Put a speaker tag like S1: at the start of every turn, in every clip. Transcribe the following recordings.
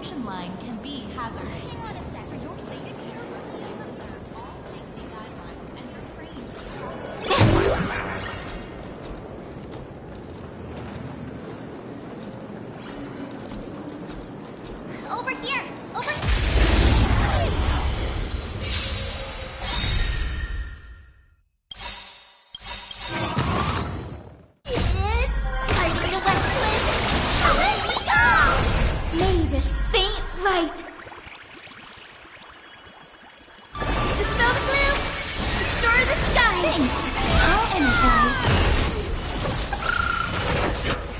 S1: production line can be hazardous. Hang on a sec. For your safety, please observe all safety guidelines and refrain from
S2: Over here! Over here!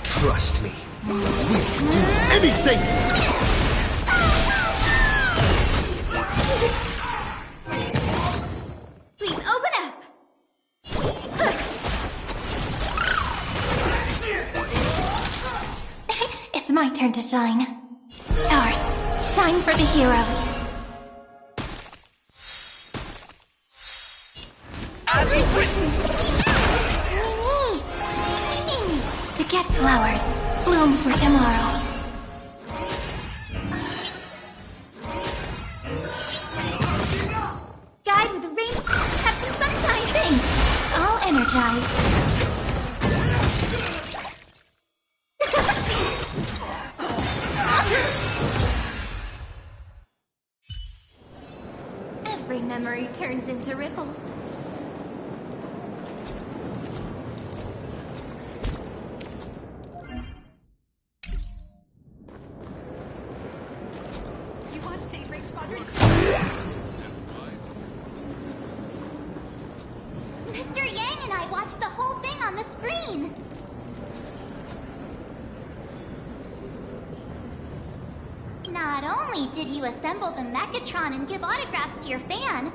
S3: Trust me, we can do anything!
S2: Please open up! It's my turn to shine. Stars, shine for the heroes.
S3: As you've written!
S2: To get flowers, bloom for tomorrow. Guide with the rain, have some sunshine things. All energized. Every memory turns into ripples. Mr. Yang and I watched the whole thing on the screen! Not only did you assemble the Mechatron and give autographs to your fan,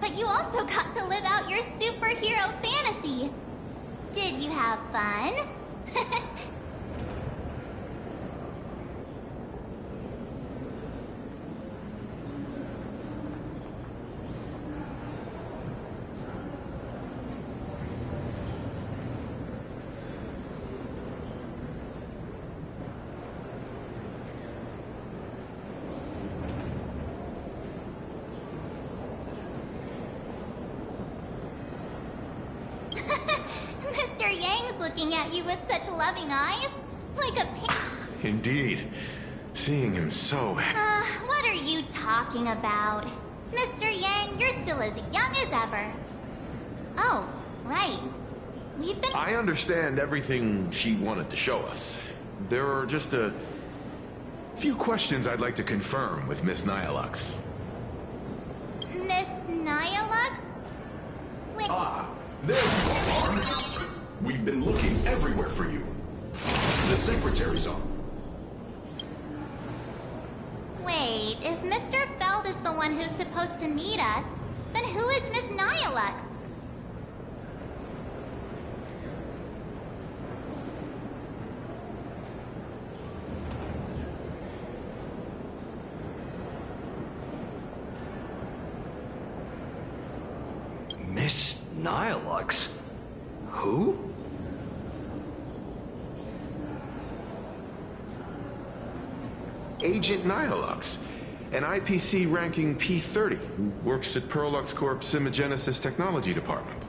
S2: but you also got to live out your superhero fantasy! Did you have fun? Mr. Yang's looking at you with such loving eyes. Like a
S4: Indeed. Seeing him so...
S2: what are you talking about? Mr. Yang, you're still as young as ever. Oh, right. We've been...
S4: I understand everything she wanted to show us. There are just a few questions I'd like to confirm with Miss Nyalux.
S2: Miss Nyalux? Wait...
S5: Ah, there you are. We've been looking everywhere for you. The secretary's on.
S2: Wait, if Mr. Feld is the one who's supposed to meet us, then who is Miss Nyalux?
S3: Miss Nyalux? Who?
S4: Agent Nyalux, an IPC ranking P30, who works at Perlux Corp's Imagenesis Technology Department.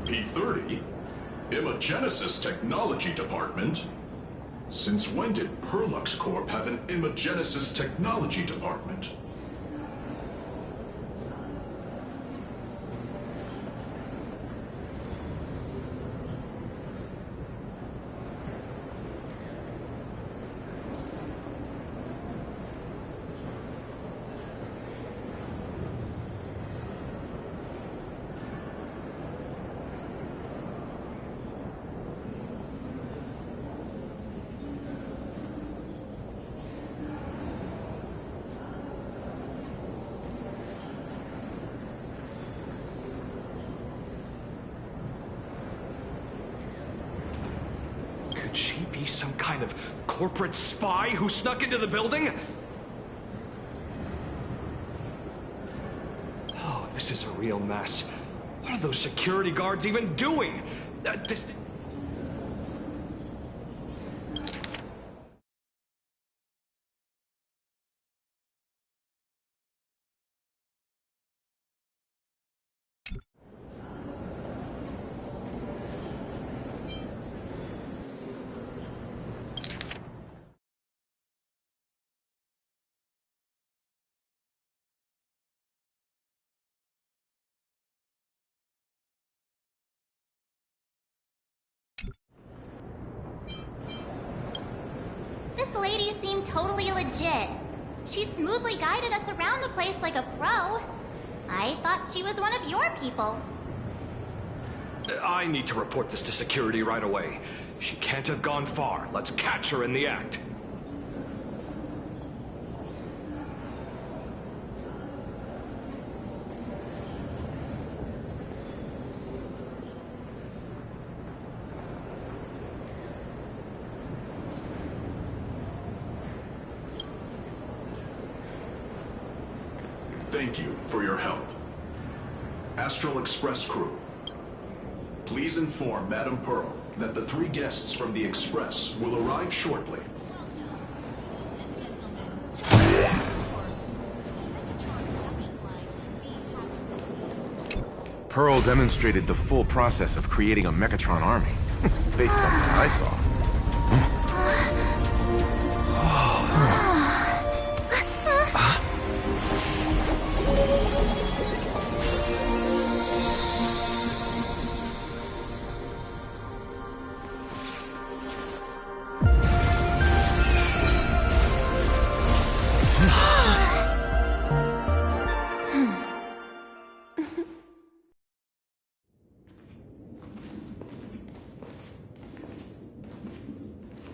S5: P30? Imagenesis Technology Department? Since when did Perlux Corp have an Imagenesis Technology Department?
S3: Could she be some kind of corporate spy who snuck into the building? Oh, this is a real mess. What are those security guards even doing? This...
S2: This lady seemed totally legit. She smoothly guided us around the place like a pro. I thought she was one of your people.
S3: I need to report this to security right away. She can't have gone far. Let's catch her in the act.
S5: Thank you for your help. Astral Express crew, please inform Madame Pearl that the 3 guests from the Express will arrive shortly.
S4: Pearl demonstrated the full process of creating a Mechatron army, based on what I saw.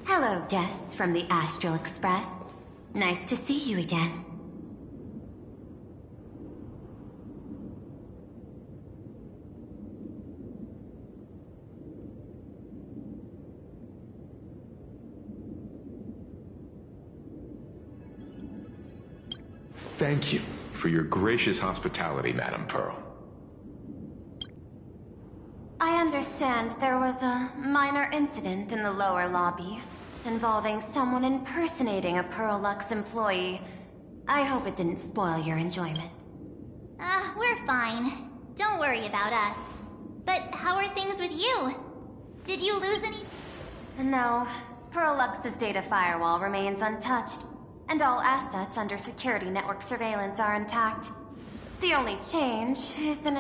S6: Hello, guests from the Astral Express. Nice to see you again.
S4: Thank you for your gracious hospitality, Madame Pearl.
S6: I understand there was a minor incident in the lower lobby involving someone impersonating a Pearl Lux employee. I hope it didn't spoil your enjoyment.
S2: We're fine. Don't worry about us. But how are things with you? Did you lose any?
S6: No, Pearl Lux's data firewall remains untouched, and all assets under security network surveillance are intact. The only change is in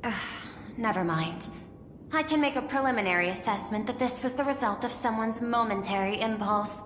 S6: a... Never mind. I can make a preliminary assessment that this was the result of someone's momentary impulse.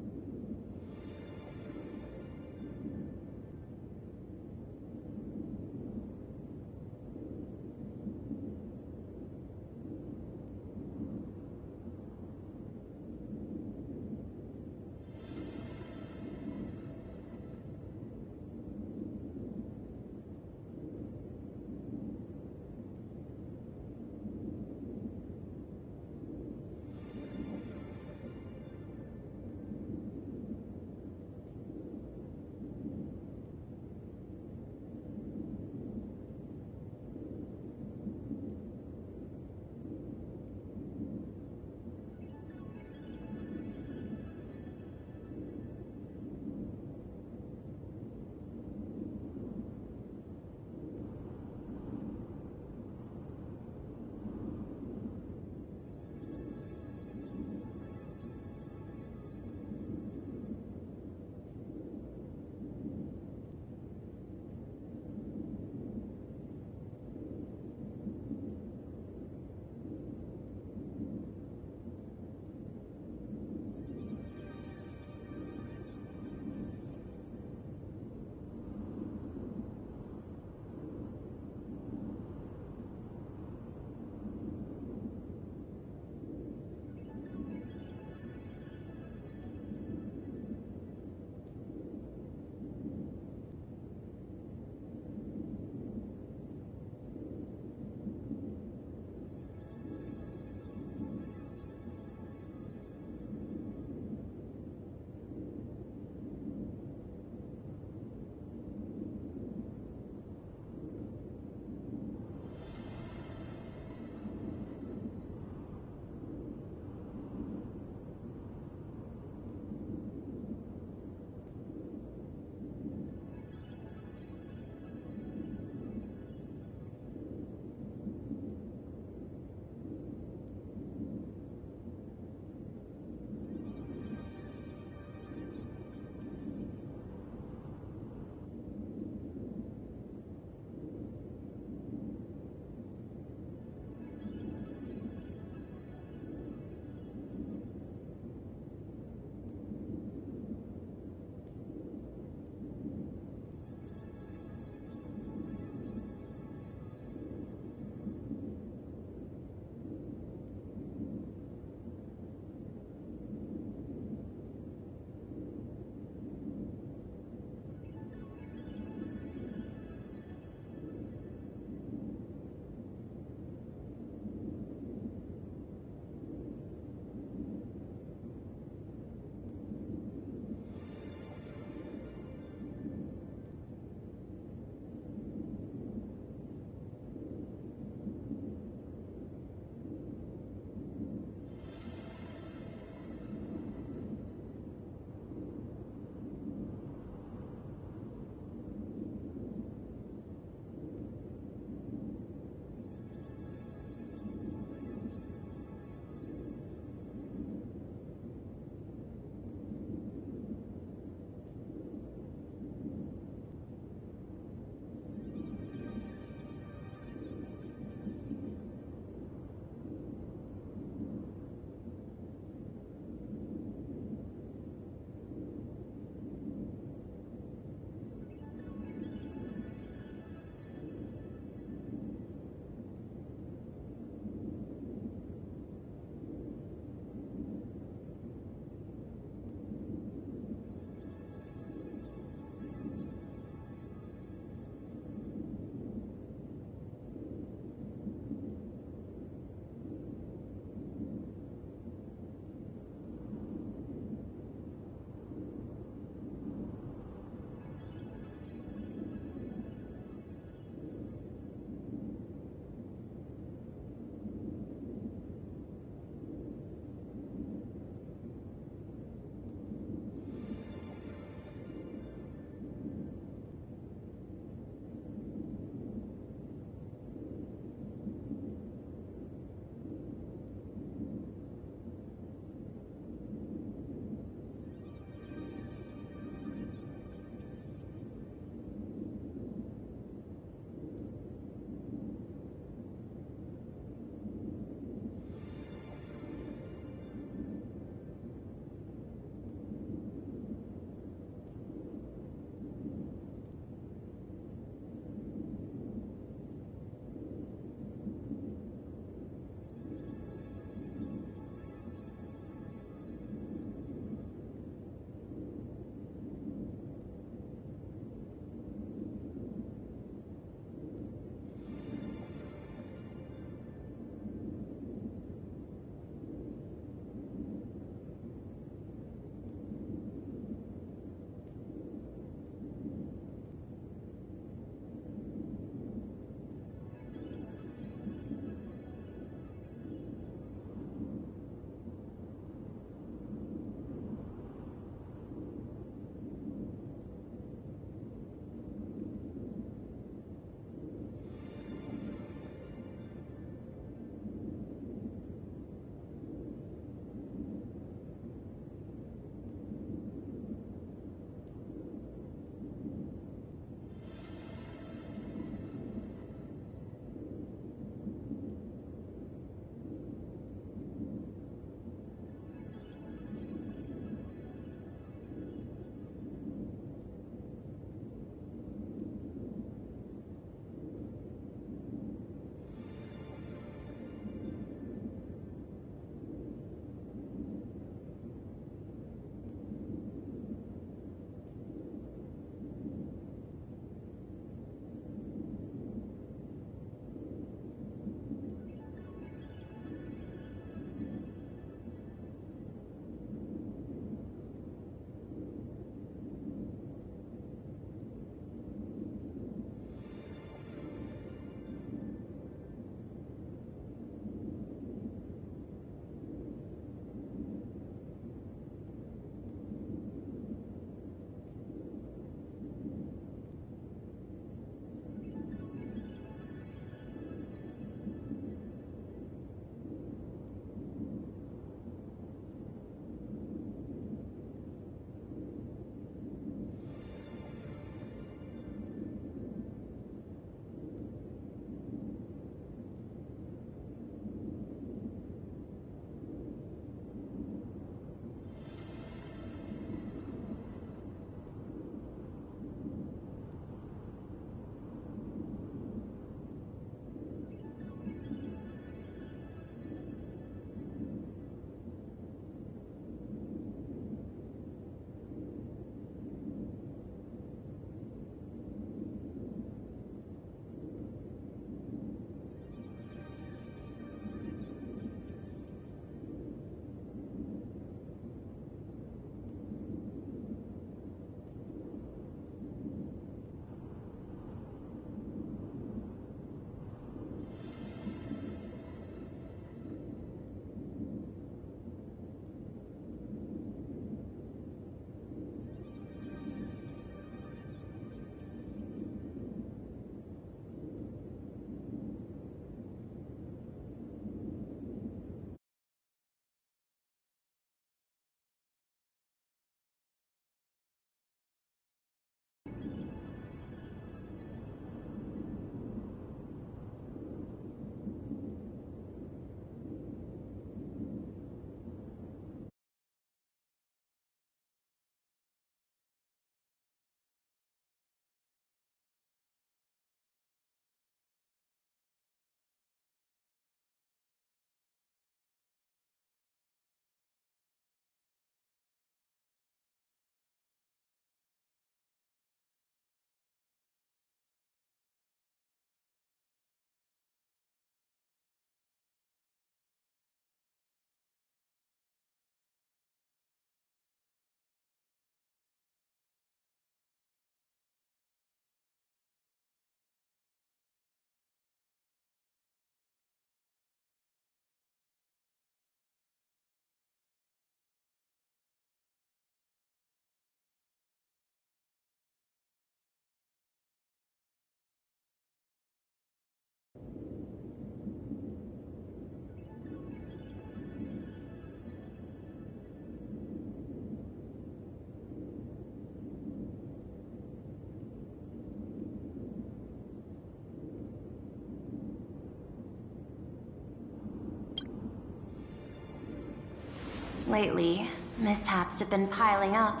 S6: Lately, mishaps have been piling up,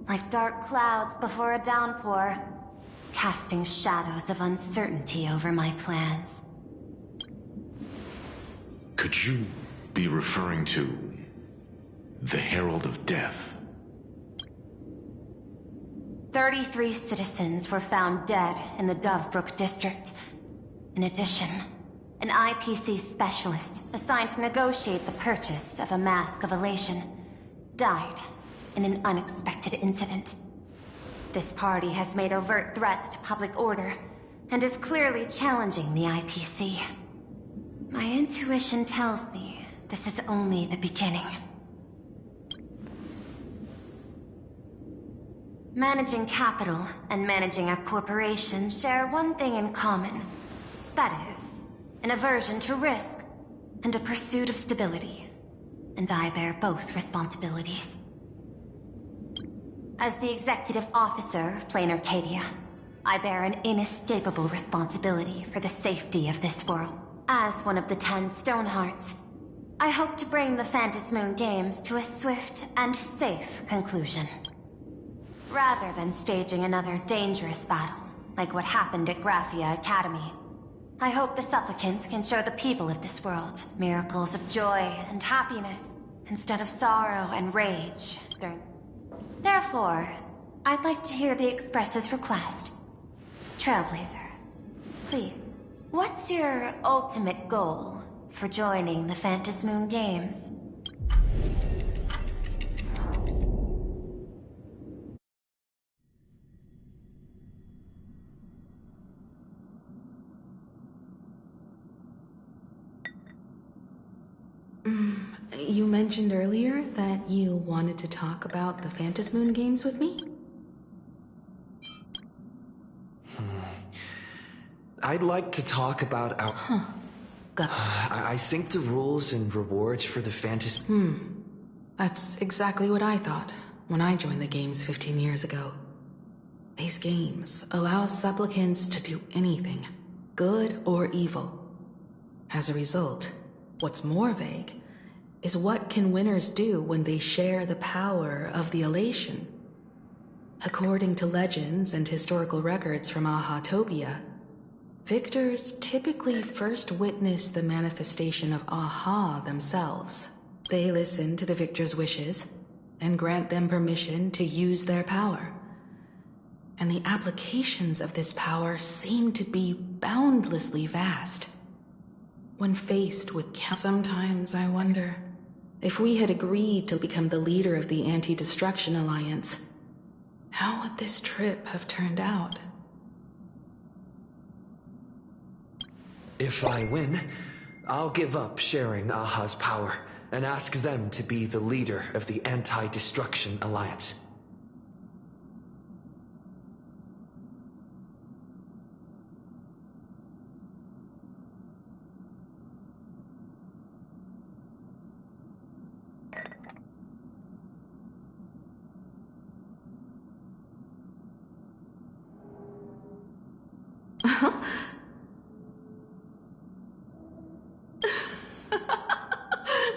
S6: like dark clouds before a downpour, casting shadows of uncertainty over my plans.
S4: Could you be referring to the Herald of Death?
S6: 33 citizens were found dead in the Dovebrook district. In addition, an IPC specialist assigned to negotiate the purchase of a Mask of Elation died in an unexpected incident. This party has made overt threats to public order and is clearly challenging the IPC. My intuition tells me this is only the beginning. Managing capital and managing a corporation share one thing in common. That is, an aversion to risk and a pursuit of stability. And I bear both responsibilities. As the executive officer of Plain Arcadia, I bear an inescapable responsibility for the safety of this world. As one of the 10 Stonehearts, I hope to bring the Phantasmoon Games to a swift and safe conclusion. Rather than staging another dangerous battle, like what happened at Graphia Academy, I hope the supplicants can show the people of this world miracles of joy and happiness, instead of sorrow and rage. Therefore, I'd like to hear the Express's request. Trailblazer, please, what's your ultimate goal for joining the Phantasmoon Games?
S7: You mentioned earlier that you wanted to talk about the Phantasmoon Games with me?
S8: I'd like to talk about our...
S7: Got
S8: I think the rules and rewards for the Phantasm...
S7: That's exactly what I thought when I joined the games 15 years ago. These games allow supplicants to do anything, good or evil. As a result, what's more vague is what can winners do when they share the power of the elation. According to legends and historical records from Ahatopia, victors typically first witness the manifestation of Aha themselves. They listen to the victor's wishes and grant them permission to use their power. And the applications of this power seem to be boundlessly vast. When faced with sometimes I wonder, if we had agreed to become the leader of the Anti-Destruction Alliance, how would this trip have turned out?
S8: If I win, I'll give up sharing Aha's power and ask them to be the leader of the Anti-Destruction Alliance.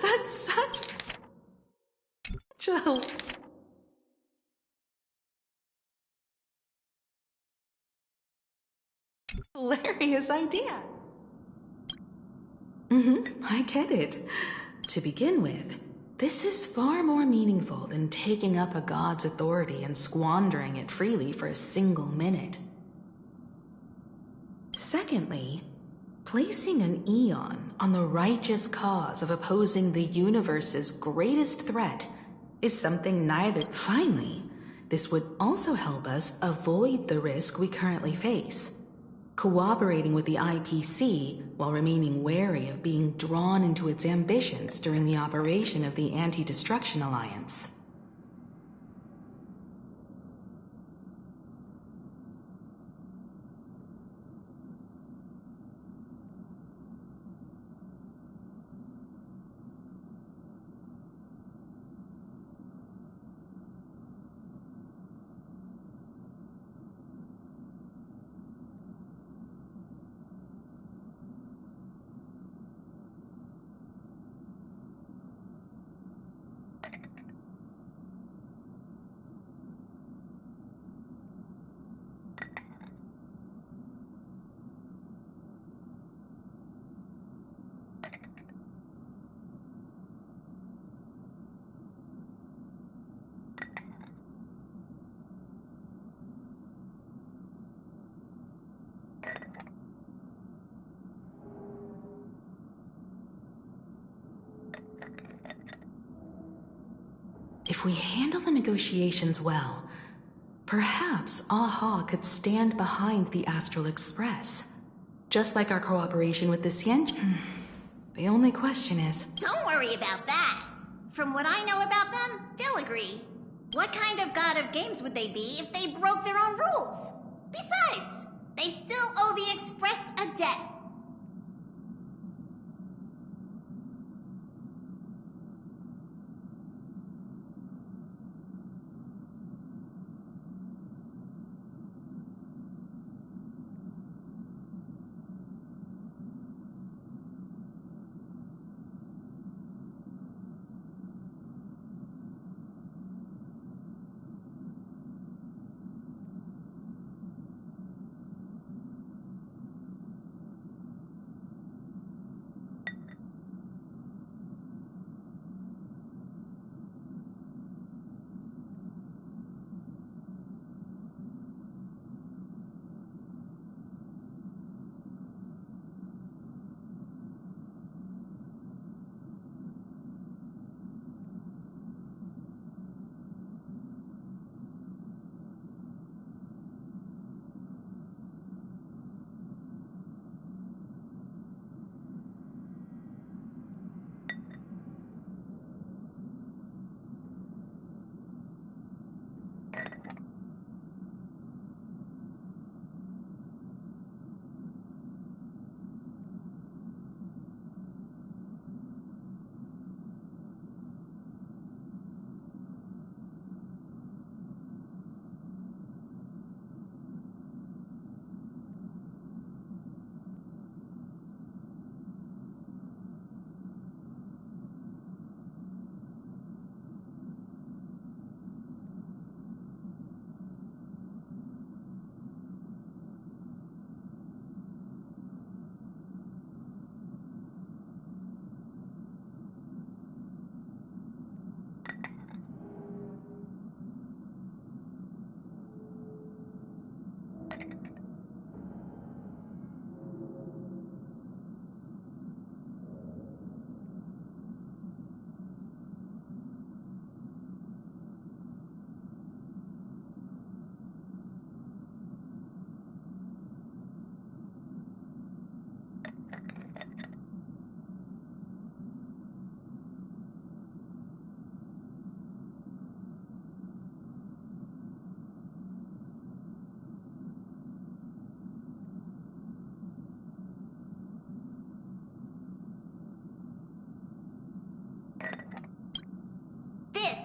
S7: That's such a hilarious idea. I get it. To begin with, this is far more meaningful than taking up a god's authority and squandering it freely for a single minute. Secondly, placing an Eon on the righteous cause of opposing the universe's greatest threat is something neither... Finally, this would also help us avoid the risk we currently face. Cooperating with the IPC while remaining wary of being drawn into its ambitions during the operation of the Anti-Destruction Alliance. If we handle the negotiations well, perhaps Aha could stand behind the Astral Express. Just like our cooperation with the Xianzhen. The only question is...
S9: Don't worry about that. From what I know about them, they'll agree. What kind of god of games would they be if they broke their own rules? Besides, they still owe the Express a debt.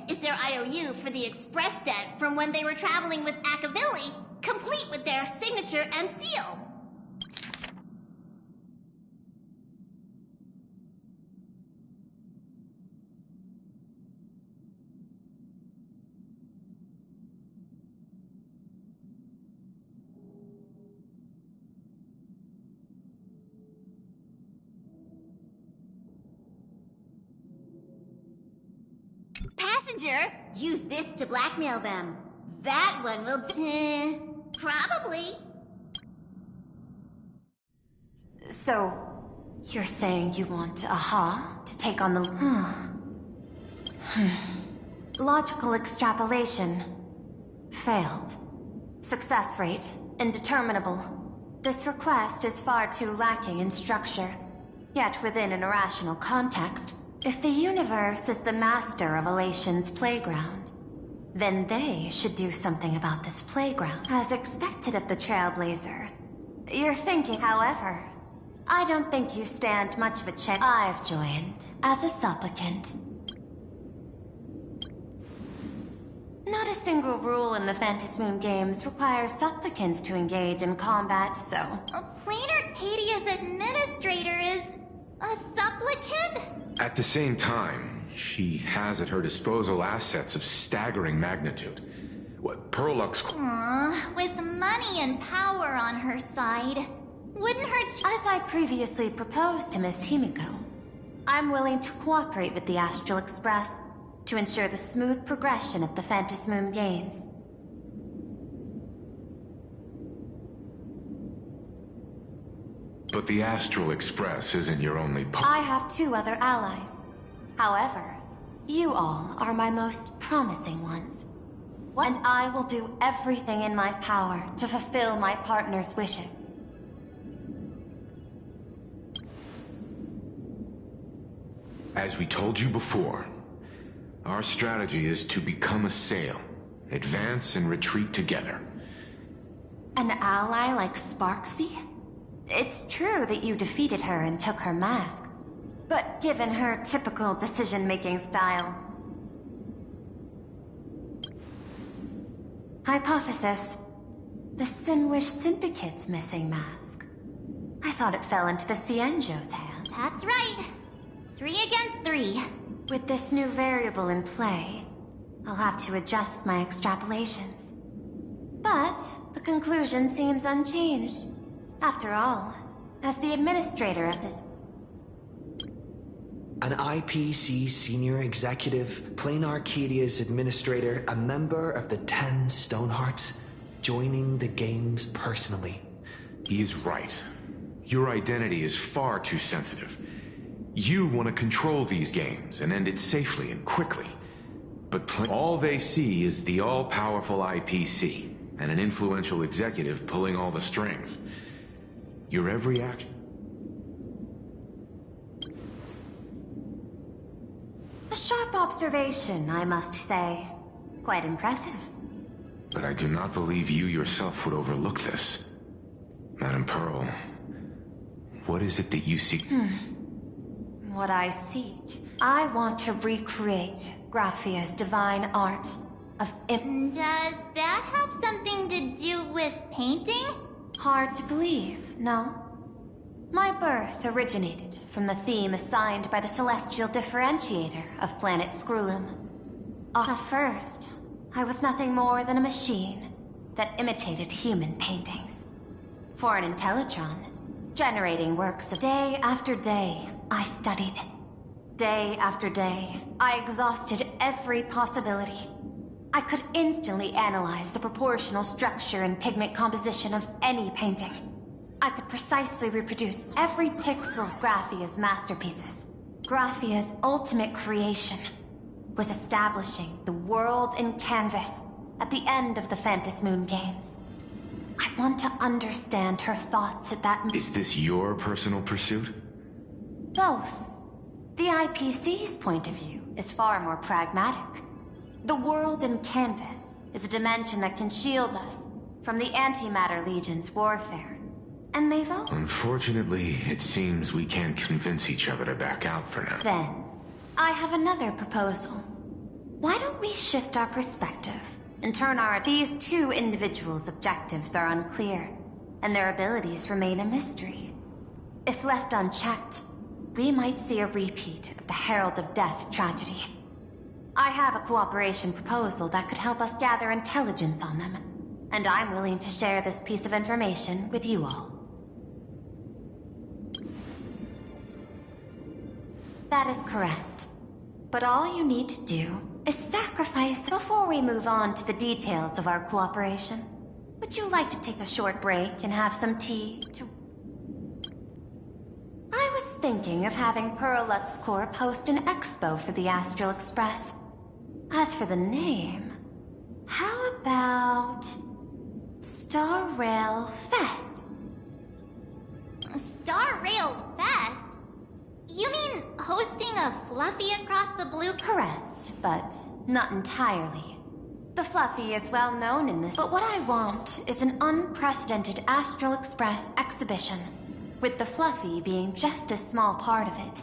S9: Is their IOU for the Express debt from when they were traveling with Akavili, complete with their signature and seal. Passenger, use this to blackmail them. That one will probably.
S6: So, you're saying you want Aha to take on the... Logical extrapolation. Failed. Success rate, indeterminable. This request is far too lacking in structure, yet within an irrational context. If the universe is the master of Elation's playground, then they should do something about this playground, as expected of the Trailblazer. You're thinking, however, I don't think you stand much of a chance. I've joined as a supplicant. Not a single rule in the Phantasmoon games requires supplicants to engage in combat, so...
S2: A Planar Cadia's administrator is... a supplicant?
S4: At the same time, she has at her disposal assets of staggering magnitude. What, Perlux...
S2: With money and power on her side, wouldn't her...
S6: As I previously proposed to Miss Himiko, I'm willing to cooperate with the Astral Express to ensure the smooth progression of the Phantasmoon games.
S4: But the Astral Express isn't your only
S6: I have 2 other allies. However, you all are my most promising ones. And I will do everything in my power to fulfill my partner's wishes.
S4: As we told you before, our strategy is to become a sail, advance and retreat together.
S6: An ally like Sparksy? It's true that you defeated her and took her mask, but given her typical decision-making style... Hypothesis. The Sinwish Syndicate's missing mask. I thought it fell into the Cienjo's hand.
S2: That's right. 3 against 3.
S6: With this new variable in play, I'll have to adjust my extrapolations. But the conclusion seems unchanged. After all, as the administrator of this...
S8: An IPC senior executive, Plain Arcadia's administrator, a member of the 10 Stonehearts, joining the games personally.
S4: He is right. Your identity is far too sensitive. You want to control these games and end it safely and quickly. But all they see is the all-powerful IPC and an influential executive pulling all the strings. Your every action...
S6: A sharp observation, I must say. Quite impressive.
S4: But I do not believe you yourself would overlook this. Madam Pearl, what is it that you seek?
S6: What I seek. I want to recreate Graphia's divine art of
S2: Does that have something to do with painting?
S6: Hard to believe, no? My birth originated from the theme assigned by the Celestial Differentiator of planet Scrulum. At first, I was nothing more than a machine that imitated human paintings. For an Intellitron, generating works of day after day, I studied. Day after day, I exhausted every possibility. I could instantly analyze the proportional structure and pigment composition of any painting. I could precisely reproduce every pixel of Graphia's masterpieces. Graphia's ultimate creation was establishing the world in canvas at the end of the Phantom Moon Games. I want to understand her thoughts at that...
S4: Is this your personal pursuit?
S6: Both. The IPC's point of view is far more pragmatic. The world in canvas is a dimension that can shield us from the Antimatter Legion's warfare. And they've all...
S4: Unfortunately, it seems we can't convince each other to back out for now.
S6: Then, I have another proposal. Why don't we shift our perspective and turn our... These two individuals' objectives are unclear, and their abilities remain a mystery. If left unchecked, we might see a repeat of the Herald of Death tragedy. I have a cooperation proposal that could help us gather intelligence on them, and I'm willing to share this piece of information with you all. That is correct. But all you need to do is sacrifice before we move on to the details of our cooperation. Would you like to take a short break and have some tea to... I was thinking of having Pearlux Corp host an expo for the Astral Express. As for the name, how about... Star Rail Fest?
S2: Star Rail Fest? You mean hosting a Fluffy across the blue?
S6: Correct, but not entirely. The Fluffy is well known in this, but what I want is an unprecedented Astral Express exhibition, with the Fluffy being just a small part of it.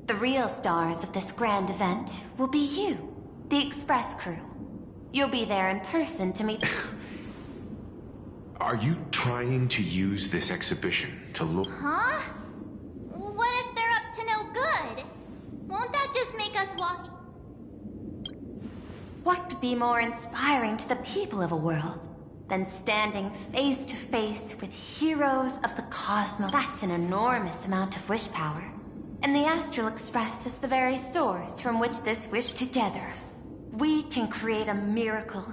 S6: The real stars of this grand event will be you, the Express crew. You'll be there in person to meet...
S4: Are you trying to use this exhibition to look...
S2: Huh? What if they're up to no good? Won't that just make us walk...
S6: What could be more inspiring to the people of a world than standing face to face with heroes of the cosmos? That's an enormous amount of wish power. And the Astral Express is the very source from which this wish together. We can create a miracle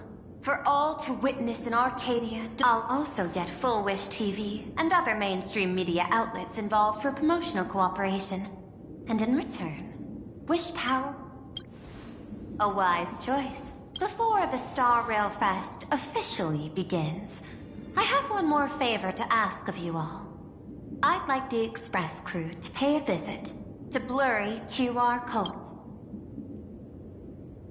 S6: for all to witness in Arcadia. I'll also get Full Wish TV and other mainstream media outlets involved for promotional cooperation. And in return, wish power... A wise choice. Before the Star Rail Fest officially begins, I have one more favor to ask of you all. I'd like the Express crew to pay a visit to Blurry QR Cult.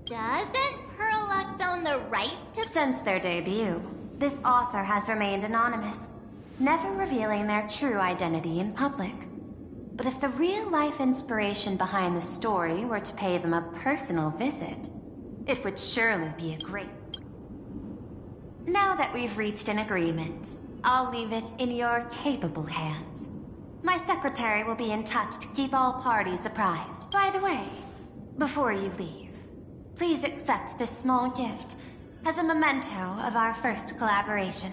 S2: Doesn't Pearlux own the rights to...
S6: Since their debut, this author has remained anonymous, never revealing their true identity in public. But if the real-life inspiration behind the story were to pay them a personal visit, it would surely be a great... Now that we've reached an agreement, I'll leave it in your capable hands. My secretary will be in touch to keep all parties apprised. By the way, before you leave, please accept this small gift as a memento of our first collaboration.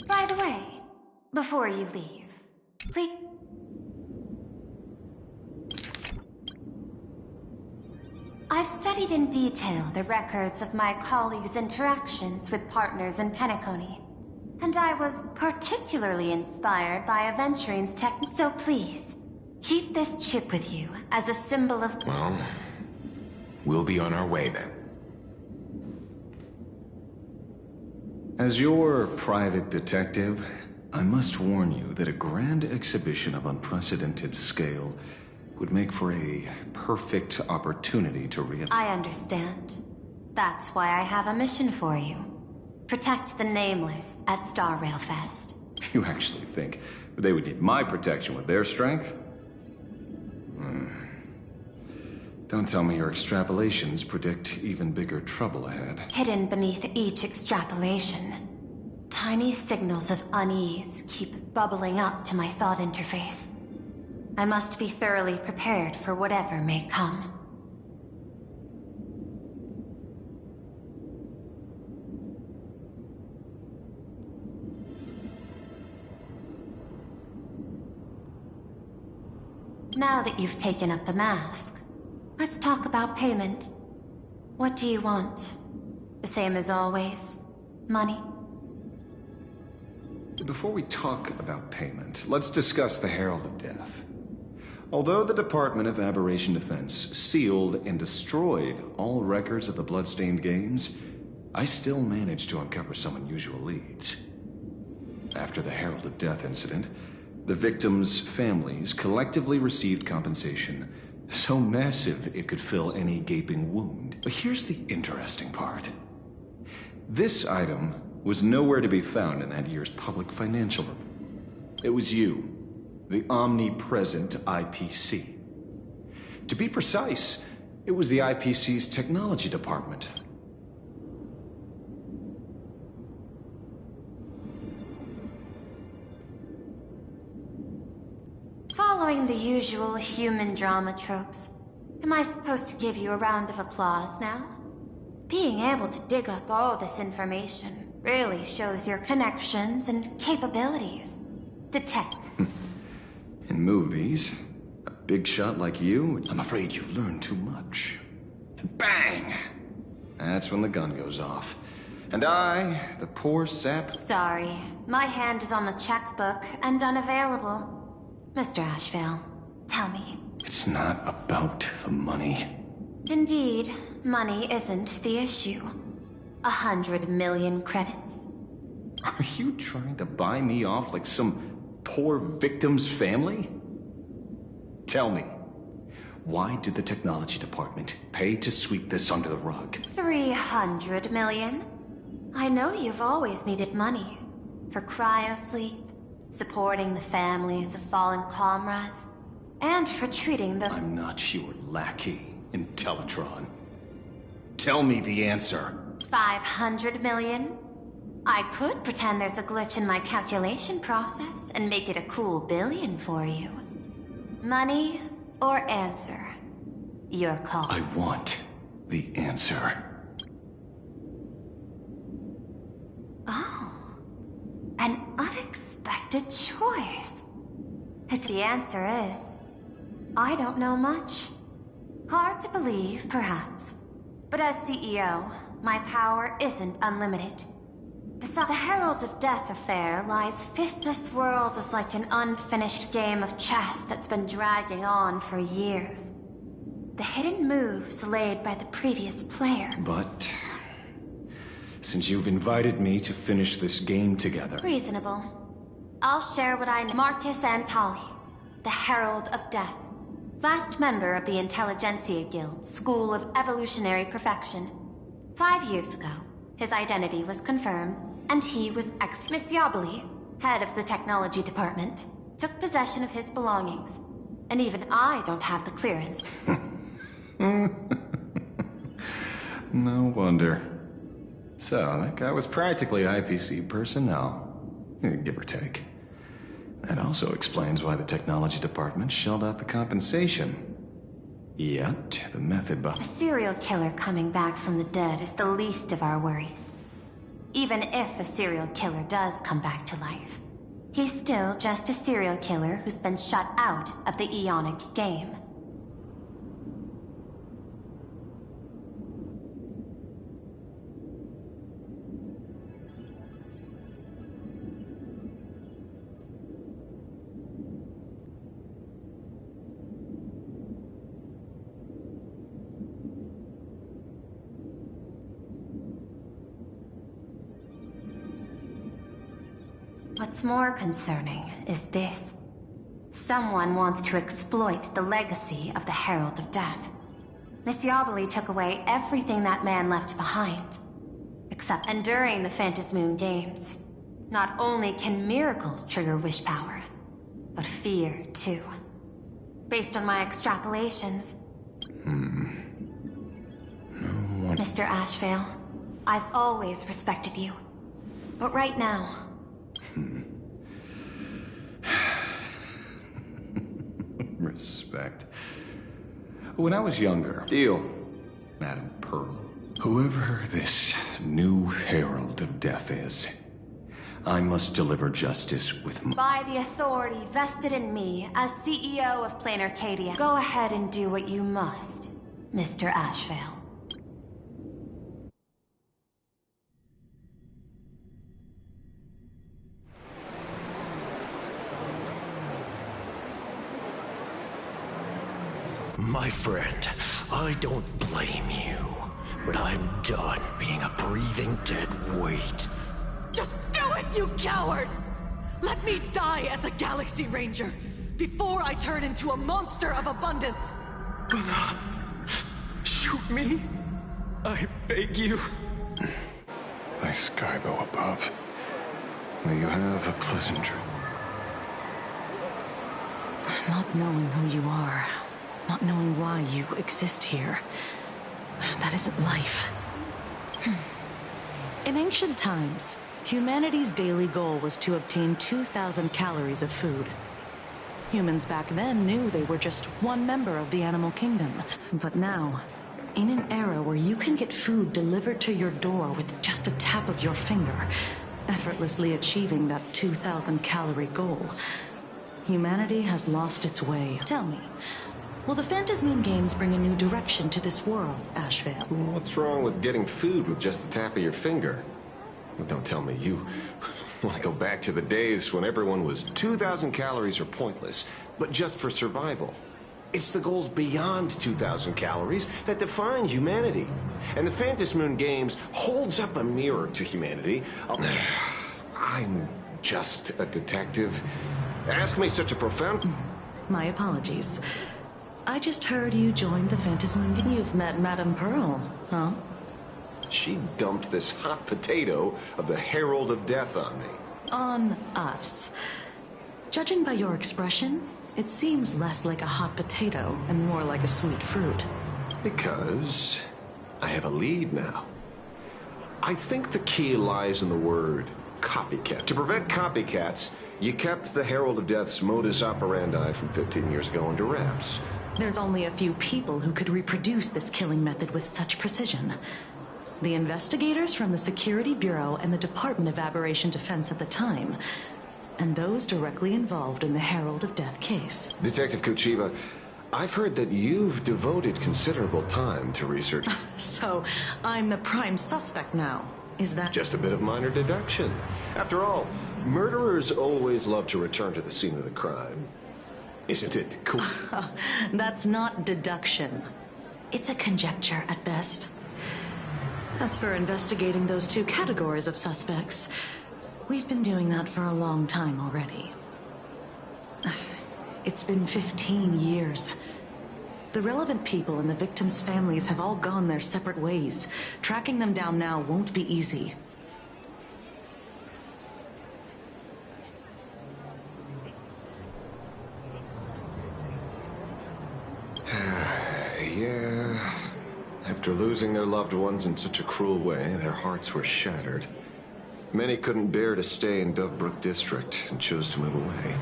S6: By the way, before you leave, please... I've studied in detail the records of my colleagues' interactions with partners in Penacony, and I was particularly inspired by Aventurine's tech. So please, keep this chip with you as a symbol of...
S4: Well, we'll be on our way then.
S10: As your private detective, I must warn you that a grand exhibition of unprecedented scale would make for a perfect opportunity to
S6: I understand. That's why I have a mission for you. Protect the Nameless at Star Rail Fest.
S10: You actually think they would need my protection with their strength? Don't tell me your extrapolations predict even bigger trouble ahead.
S6: Hidden beneath each extrapolation, tiny signals of unease keep bubbling up to my thought interface. I must be thoroughly prepared for whatever may come. Now that you've taken up the mask, let's talk about payment. What do you want? The same as always? Money?
S10: Before we talk about payment, let's discuss the Herald of Death. Although the Department of Aberration Defense sealed and destroyed all records of the Bloodstained Games, I still managed to uncover some unusual leads. After the Herald of Death incident, the victims' families collectively received compensation so massive it could fill any gaping wound. But here's the interesting part. This item was nowhere to be found in that year's public financial report. It was you, the omnipresent IPC. To be precise, it was the IPC's technology department.
S6: Following the usual human drama tropes, am I supposed to give you a round of applause now? Being able to dig up all this information really shows your connections and capabilities. Detect.
S10: In movies, a big shot like you, I'm afraid you've learned too much. And bang! That's when the gun goes off. And I, the poor sap...
S6: Sorry, my hand is on the checkbook and unavailable. Mr. Ashvale, tell me.
S10: It's not about the money.
S6: Indeed, money isn't the issue. 100 million credits.
S10: Are you trying to buy me off like some poor victim's family? Tell me, why did the technology department pay to sweep this under the rug?
S6: 300 million? I know you've always needed money. For cryosleep, supporting the families of fallen comrades, and for treating the...
S10: I'm not your lackey, Intellitron. Tell me the answer.
S6: 500 million? I could pretend there's a glitch in my calculation process and make it a cool billion for you. Money or answer? Your call.
S10: I want the answer.
S6: Oh. An unexpected choice. The answer is... I don't know much. Hard to believe, perhaps. But as CEO, my power isn't unlimited. Besides, the Herald of Death affair lies fifth. This world is like an unfinished game of chess that's been dragging on for years. The hidden moves laid by the previous player.
S10: But since you've invited me to finish this game together...
S6: Reasonable. I'll share what I know. Marcus Antali, the Herald of Death. Last member of the Intelligentsia Guild, School of Evolutionary Perfection. 5 years ago, his identity was confirmed, and he was Miss Yobeli, head of the technology department, took possession of his belongings. And even I don't have the clearance.
S10: No wonder. So, that guy was practically IPC personnel, give or take. That also explains why the technology department shelled out the compensation. Yet, the method behind...
S6: A serial killer coming back from the dead is the least of our worries. Even if a serial killer does come back to life, he's still just a serial killer who's been shut out of the Ionic game. What's more concerning is this. Someone wants to exploit the legacy of the Herald of Death. Miss Yobeli took away everything that man left behind. And during the Phantasmoon Games, not only can miracles trigger wish power, but fear too. Based on my extrapolations... Mr. Ashvale, I've always respected you. But right now...
S10: Respect. When I was younger... Deal, Madam Pearl. Whoever this new Herald of Death is, I must deliver justice with my...
S6: By the authority vested in me as CEO of Plain Arcadia, go ahead and do what you must, Mr. Ashvale.
S11: My friend, I don't blame you, but I'm done being a breathing dead weight.
S12: Just do it, you coward! Let me die as a Galaxy Ranger before I turn into a monster of abundance!
S3: Shoot me? I beg you.
S10: Thy Skybo above. May you have a pleasant trip.
S7: Not knowing who you are, not knowing why you exist here, that isn't life.
S13: In ancient times, humanity's daily goal was to obtain 2,000 calories of food. Humans back then knew they were just one member of the animal kingdom. But now, in an era where you can get food delivered to your door with just a tap of your finger, effortlessly achieving that 2,000 calorie goal, humanity has lost its way. Tell me, will the Phantasmoon Games bring a new direction to this world, Ashvale?
S14: What's wrong with getting food with just the tap of your finger? Don't tell me you want to go back to the days when everyone was 2,000 calories are pointless, but just for survival. It's the goals beyond 2,000 calories that define humanity. And the Phantasmoon Games holds up a mirror to humanity. I'm just a detective. Ask me such a profound...
S13: My apologies. I just heard you joined the Phantasmoon Games. You've met Madame Pearl, huh?
S14: She dumped this hot potato of the Herald of Death on me.
S13: On us. Judging by your expression, it seems less like a hot potato and more like a sweet fruit.
S14: Because I have a lead now. I think the key lies in the word copycat. To prevent copycats, you kept the Herald of Death's modus operandi from 15 years ago under wraps.
S13: There's only a few people who could reproduce this killing method with such precision. The investigators from the Security Bureau and the Department of Aberration Defense at the time, and those directly involved in the Herald of Death case.
S14: Detective Kuchiba, I've heard that you've devoted considerable time to research.
S13: So, I'm the prime suspect now. Is that...
S14: Just a bit of minor deduction. After all, murderers always love to return to the scene of the crime. Isn't it cool?
S13: That's not deduction. It's a conjecture at best. As for investigating those two categories of suspects, we've been doing that for a long time already. It's been 15 years. The relevant people and the victims' families have all gone their separate ways. Tracking them down now won't be easy.
S14: Yeah. After losing their loved ones in such a cruel way, their hearts were shattered. Many couldn't bear to stay in Dovebrook District and chose to move away.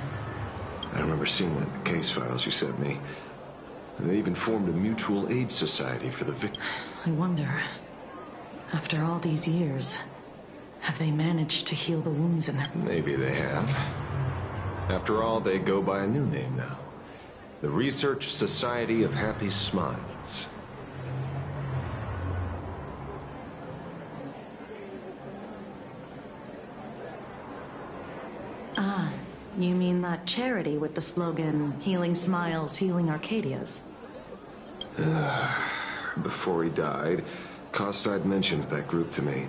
S14: I remember seeing that in the case files you sent me. They even formed a mutual aid society for the victims.
S13: I wonder, after all these years, have they managed to heal the wounds in their...
S14: Maybe they have. After all, they go by a new name now. The Research Society of Happy Smiles.
S13: Ah, you mean that charity with the slogan, Healing Smiles, Healing Arcadias?
S14: Before he died, Kostad mentioned that group to me.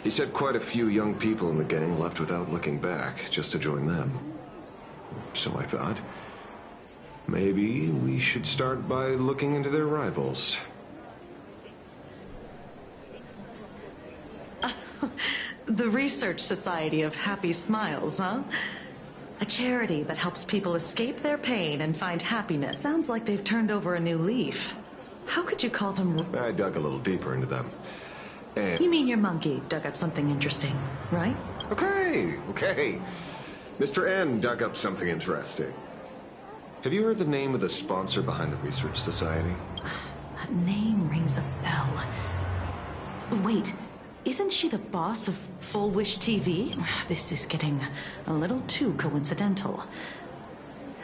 S14: He said quite a few young people in the gang left without looking back, just to join them. So I thought, maybe we should start by looking into their rivals.
S13: The Research Society of Happy Smiles, huh? A charity that helps people escape their pain and find happiness. Sounds like they've turned over a new leaf. How could you call them...
S14: I dug a little deeper into them. And...
S13: You mean your monkey dug up something interesting, right?
S14: Okay. Mr. N dug up something interesting. Have you heard the name of the sponsor behind the Research Society?
S13: That name rings a bell. Wait, isn't she the boss of Full Wish TV? This is getting a little too coincidental.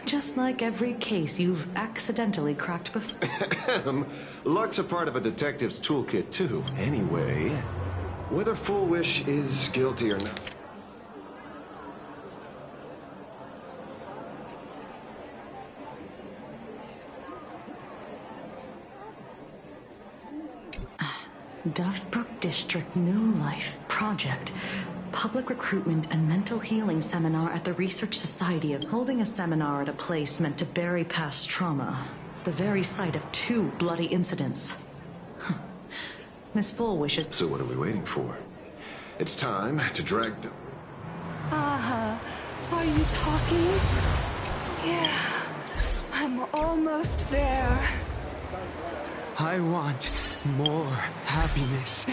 S13: Just like every case you've accidentally cracked before.
S14: Luck's a part of a detective's toolkit, too. Anyway, whether Full Wish is guilty or not...
S13: Dovebrook District New Life Project. Public recruitment and mental healing seminar at the Research Society of holding a seminar at a place meant to bury past trauma. The very site of 2 bloody incidents. Miss Full wishes...
S14: So what are we waiting for? It's time to drag...
S15: Are you talking? Yeah, I'm almost there.
S16: I want more happiness.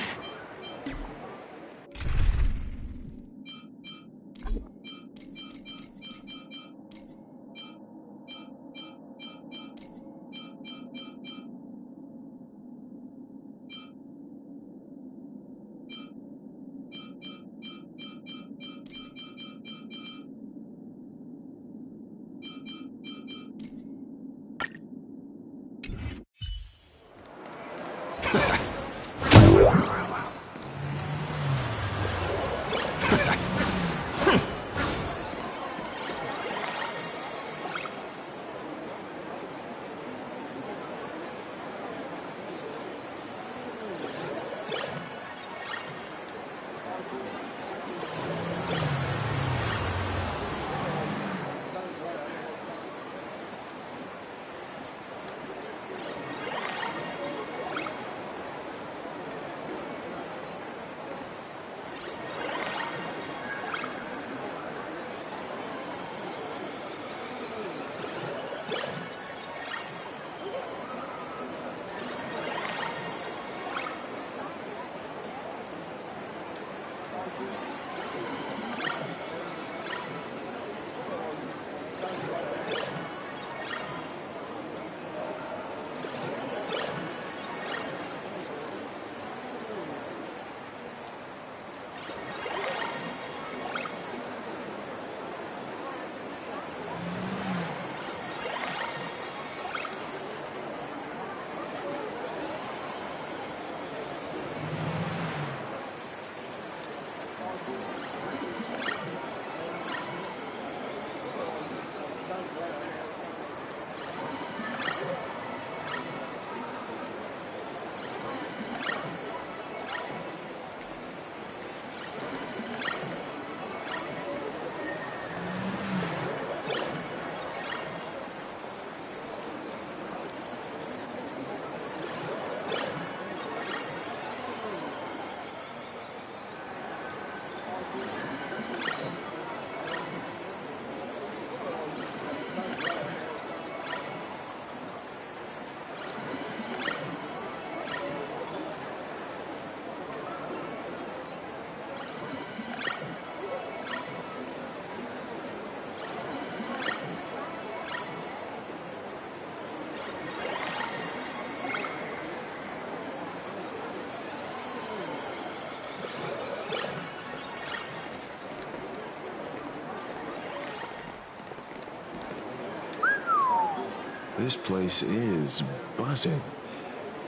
S14: This place is buzzing.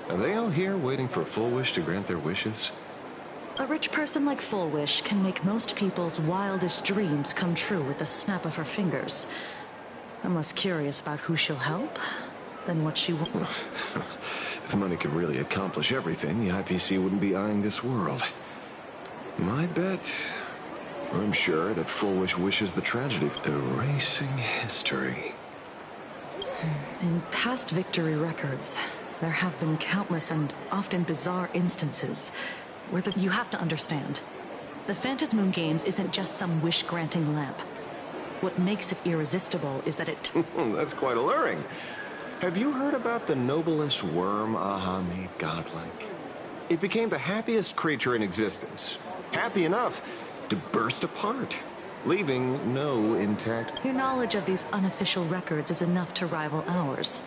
S14: Are they all here waiting for Full Wish to grant their wishes?
S13: A rich person like Full Wish can make most people's wildest dreams come true with the snap of her fingers. I'm less curious about who she'll help than what she will.
S14: If money could really accomplish everything, the IPC wouldn't be eyeing this world. My bet, I'm sure that Full Wish wishes the tragedy of erasing history.
S13: In past victory records, there have been countless and often bizarre instances where you have to understand. The Phantasmoon Games isn't just some wish-granting lamp. What makes it irresistible is that it...
S14: That's quite alluring. Have you heard about the noblest worm Aha made godlike? It became the happiest creature in existence. Happy enough to burst apart, leaving no intact...
S13: Your knowledge of these unofficial records is enough to rival ours.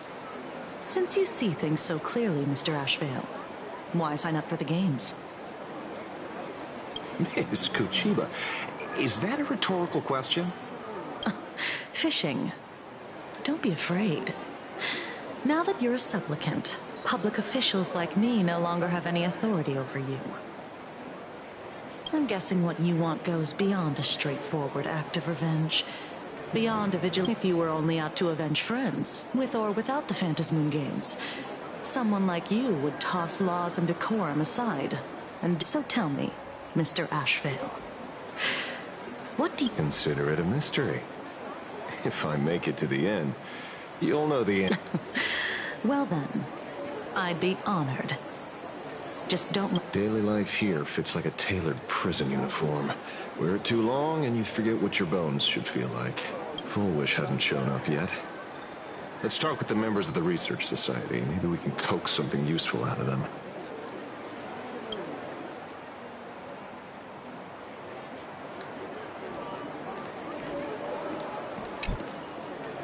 S13: Since you see things so clearly, Mr. Ashvale, why sign up for the games?
S14: Miss Kochiba, is that a rhetorical question?
S13: Fishing. Don't be afraid. Now that you're a supplicant, public officials like me no longer have any authority over you. I'm guessing what you want goes beyond a straightforward act of revenge. Beyond a vigil if you were only out to avenge friends, with or without the Phantasmoon Games. Someone like you would toss laws and decorum aside. And so tell me, Mr. Ashvale, what do you...
S14: Consider it a mystery. If I make it to the end, you'll know the end.
S13: Well then, I'd be honored. Just don't...
S14: Daily life here fits like a tailored prison uniform. Wear it too long and you forget what your bones should feel like. Full Wish hasn't shown up yet. Let's talk with the members of the Research Society. Maybe we can coax something useful out of them.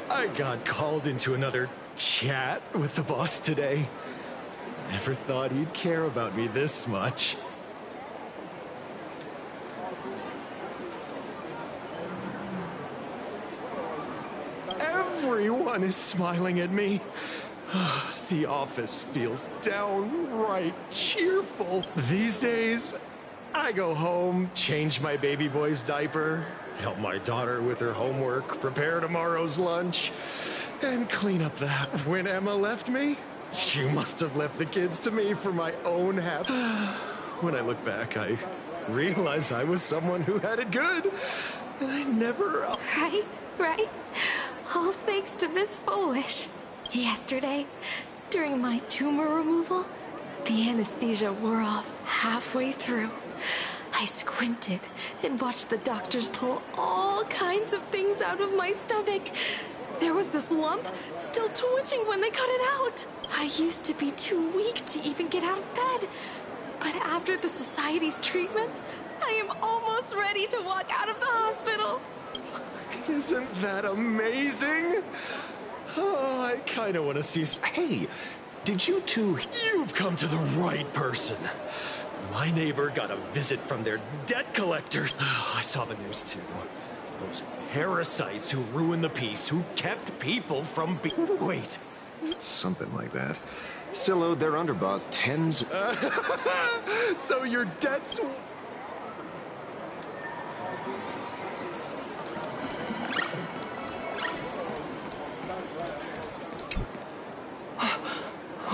S11: I got called into another chat with the boss today. Never thought he'd care about me this much. Everyone is smiling at me. The office feels downright cheerful. These days, I go home, change my baby boy's diaper, help my daughter with her homework, prepare tomorrow's lunch, and clean up that. When Emma left me, she must have left the kids to me for my own happiness. When I look back, I realize I was someone who had it good, and I never...
S15: Right. All thanks to Miss Full Wish. Yesterday, during my tumor removal, the anesthesia wore off halfway through. I squinted and watched the doctors pull all kinds of things out of my stomach. There was this lump still twitching when they cut it out. I used to be too weak to even get out of bed. But after the Society's treatment, I am almost ready to walk out of the hospital.
S11: Isn't that amazing? Oh, I kind of want to see... Hey, did you two... You've come to the right person. My neighbor got a visit from their debt collectors. I saw the news too. Those parasites who ruined the peace, who kept people from Wait.
S14: Something like that. Still owed their underboss tens...
S11: So your debts...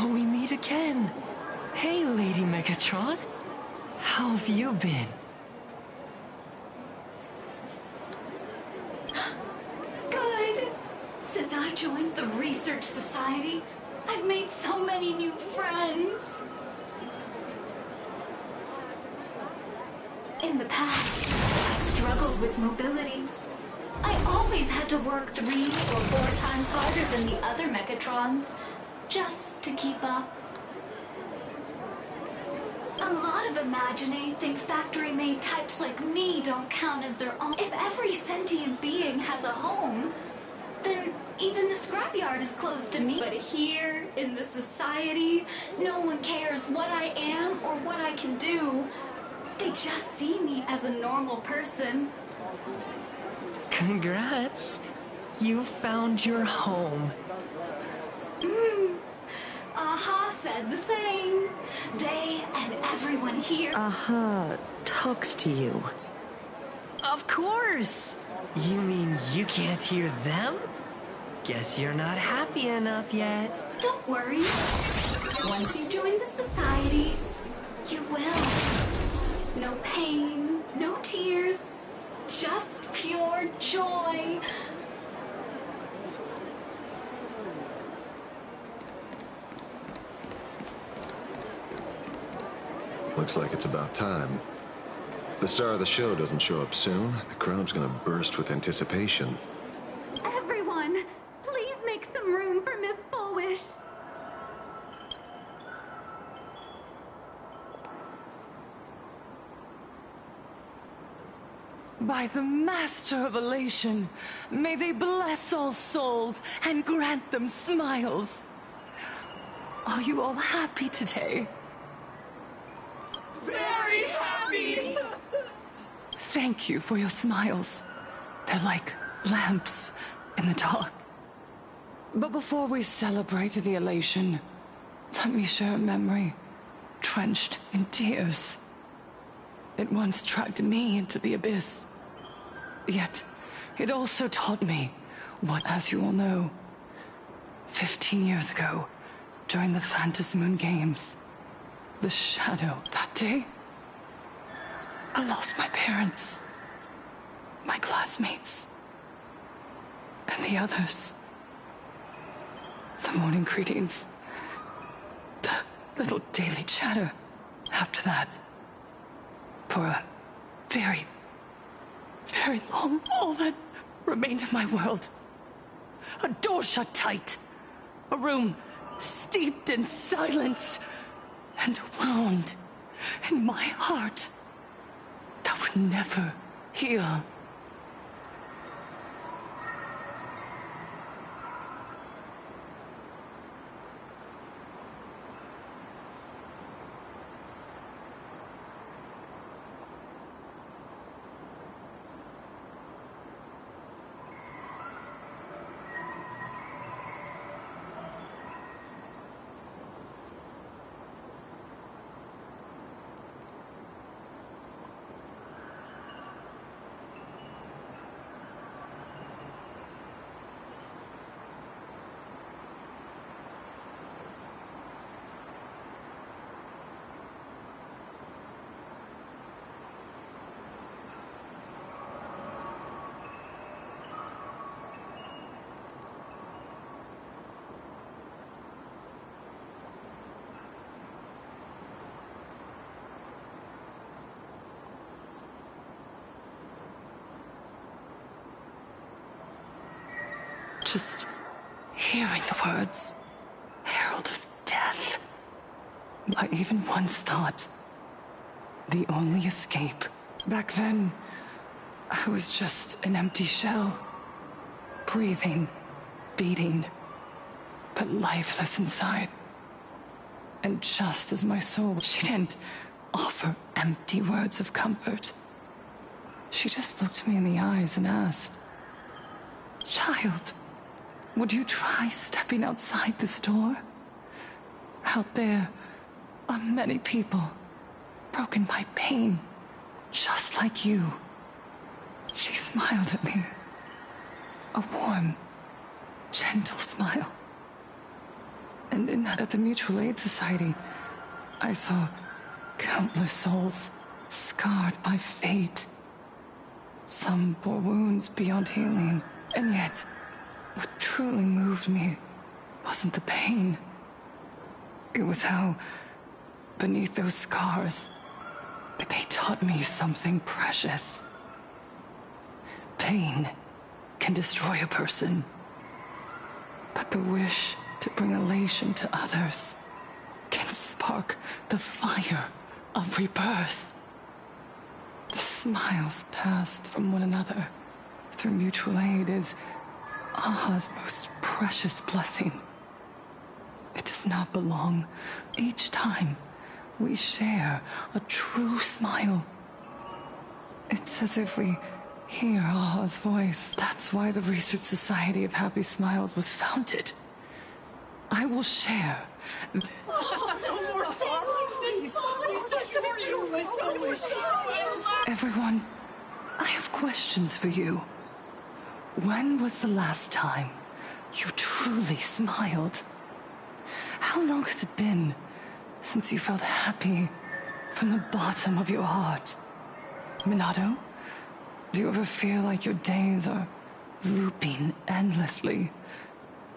S16: We meet again. Hey, Lady Megatron. How have you been?
S2: Good. Since I joined the Research Society, I've made so many new friends. In the past, I struggled with mobility. I always had to work 3 or 4 times harder than the other Megatrons, just to keep up. A lot of Imaginae think factory-made types like me don't count as their own. If every sentient being has a home, then even the scrapyard is closed to me. But here, in the society, no one cares what I am or what I can do. They just see me as a normal person.
S16: Congrats. You found your home.
S15: said the same. They and everyone here.
S13: Talks to you.
S16: Of course! You mean you can't hear them? Guess you're not happy enough yet.
S15: Don't worry. Once you join the society, you will. No pain, no tears, just pure joy.
S14: Looks like it's about time. If the star of the show doesn't show up soon, the crowd's gonna burst with anticipation.
S2: Everyone, please make some room for Miss Foolish.
S12: By the Master of Elation, may they bless all souls and grant them smiles. Are you all happy today?
S11: Very happy!
S12: Thank you for your smiles. They're like lamps in the dark. But before we celebrate the elation, let me share a memory drenched in tears. It once dragged me into the abyss. Yet, it also taught me what, as you all know, 15 years ago, during the Phantasmoon Games, the shadow that day, I lost my parents, my classmates, and the others. The morning greetings, the little daily chatter after that. For a very, very long, all that remained of my world. A door shut tight. A room steeped in silence. And a wound in my heart that would never heal. Just hearing the words, Herald of Death. I even once thought the only escape. Back then, I was just an empty shell. Breathing, beating, but lifeless inside. And just as my soul, she didn't offer empty words of comfort. She just looked me in the eyes and asked, "Child, would you try stepping outside this door? Out there are many people broken by pain, just like you." She smiled at me. A warm, gentle smile. And in that, at the Mutual Aid Society, I saw countless souls scarred by fate. Some bore wounds beyond healing, and yet, what truly moved me wasn't the pain. It was how, beneath those scars, they taught me something precious. Pain can destroy a person, but the wish to bring elation to others can spark the fire of rebirth. The smiles passed from one another through mutual aid is Aha's most precious blessing. It does not belong. Each time we share a true smile, it's as if we hear Aha's voice. That's why the Research Society of Happy Smiles was founded. I will share.
S11: No more
S12: Everyone, I have questions for you. When was the last time you truly smiled? How long has it been since you felt happy from the bottom of your heart? Minato, do you ever feel like your days are looping endlessly,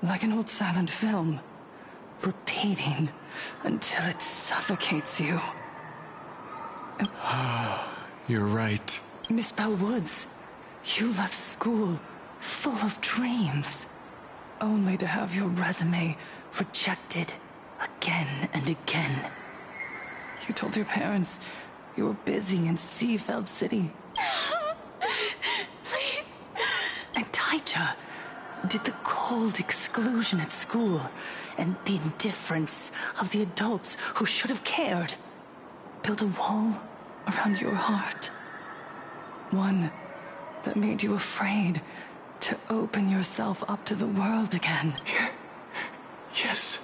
S12: like an old silent film, repeating until it suffocates you?
S11: You're right.
S12: Miss Bell Woods, you left school full of dreams, only to have your resume rejected again and again. You told your parents you were busy in Seafeld City.
S15: Please.
S12: And Taija did the cold exclusion at school and the indifference of the adults who should have cared build a wall around your heart. One that made you afraid to open yourself up to the world again.
S11: Yes.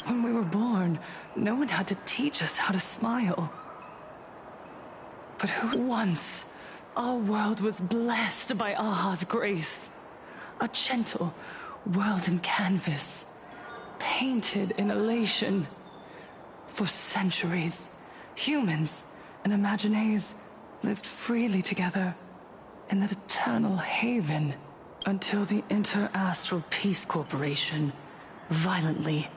S12: When we were born, no one had to teach us how to smile. But who once our world was blessed by Aha's grace. A gentle world in canvas, painted in elation. For centuries, humans and Imaginaes lived freely together in that eternal haven until the Inter-Astral Peace Corporation violently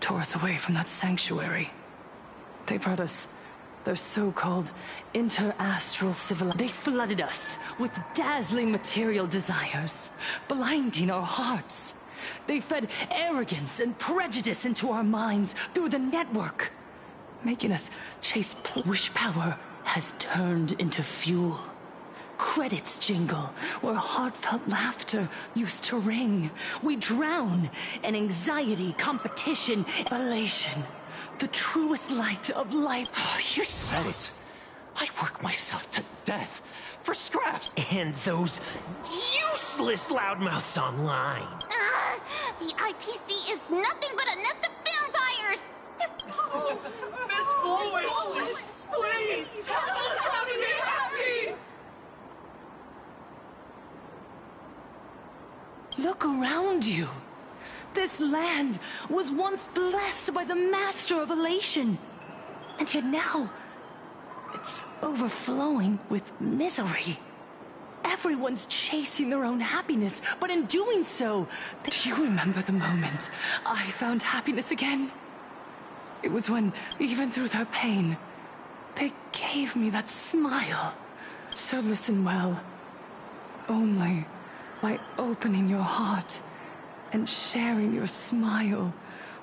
S12: tore us away from that sanctuary. They brought us their so-called inter-astral civilization. They flooded us with dazzling material desires, blinding our hearts. They fed arrogance and prejudice into our minds through the network, making us chase wish power has turned into fuel. Credits jingle where heartfelt laughter used to ring. We drown in anxiety, competition, elation. The truest light of life.
S16: You said it. I work myself to death for scraps and those useless loudmouths online.
S9: The IPC is nothing but a nest of vampires!
S17: Miss Foolish, please, help us have to be happy!
S12: Look around you. This land was once blessed by the master of elation. And yet now, it's overflowing with misery. Everyone's chasing their own happiness, but in doing so, do you remember the moment I found happiness again? It was when, even through their pain, they gave me that smile. So listen well. Only by opening your heart and sharing your smile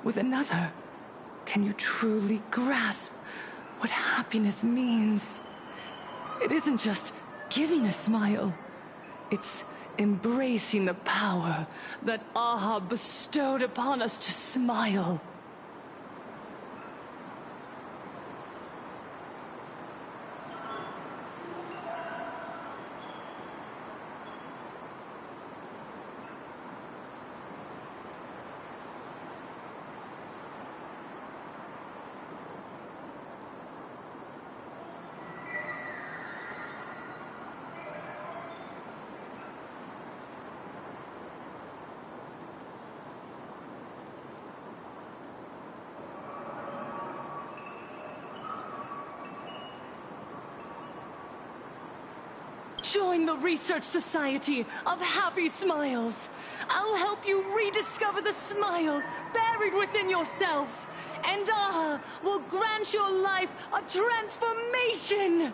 S12: with another can you truly grasp what happiness means. It isn't just giving a smile. It's embracing the power that Aha bestowed upon us to smile. Join the Research Society of Happy Smiles. I'll help you rediscover the smile buried within yourself. And Aha will grant your life a transformation.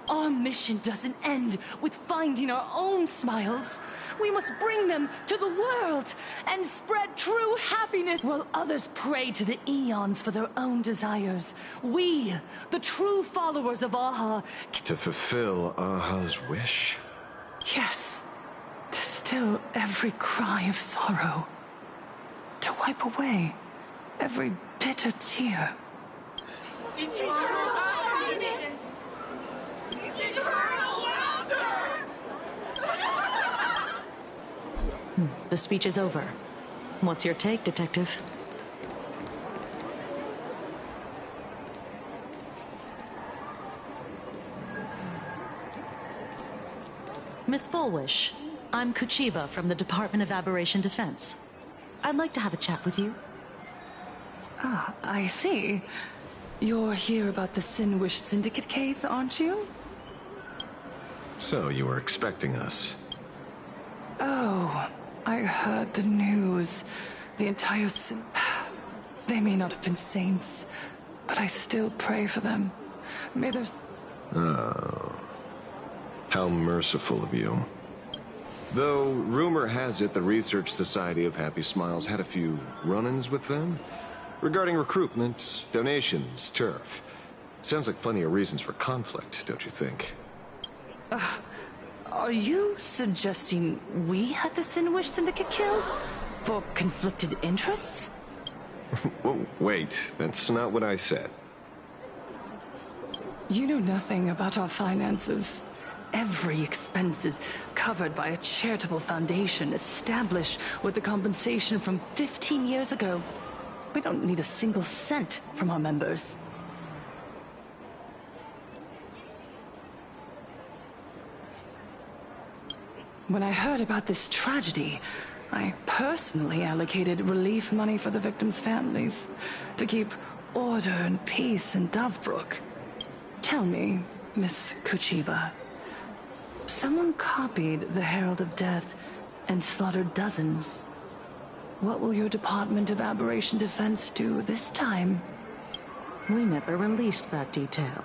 S12: Our mission doesn't end with finding our own smiles. We must bring them to the world and spread true happiness while others pray to the eons for their own desires. We, the true followers of Aha,
S14: To fulfill Aha's wish?
S12: yes, to still every cry of sorrow, to wipe away every bitter tear.
S17: It is her happiness! Eternal laughter!
S13: The speech is over. What's your take, Detective? Miss Fullwish, I'm Kuchiba from the Department of Aberration Defense. I'd like to have a chat with you.
S12: Ah, I see. You're here about the Sinwish Syndicate case, aren't you?
S14: So you were expecting us.
S12: Oh, I heard the news. The entire They may not have been saints, but I still pray for them. May their...
S14: Oh. How merciful of you. Though, rumor has it the Research Society of Happy Smiles had a few run-ins with them. Regarding recruitment, donations, turf. Sounds like plenty of reasons for conflict, don't you think?
S12: Are you suggesting we had the Sinwish Syndicate killed? For conflicted interests?
S14: Whoa, wait, that's not what I said.
S12: You know nothing about our finances. Every expense is covered by a charitable foundation established with the compensation from 15 years ago. We don't need a single cent from our members. When I heard about this tragedy, I personally allocated relief money for the victims' families to keep order and peace in Dovebrook. Tell me, Miss Kuchiba, someone copied the Herald of Death and slaughtered dozens. What will your Department of Aberration Defense do this time?
S13: We never released that detail.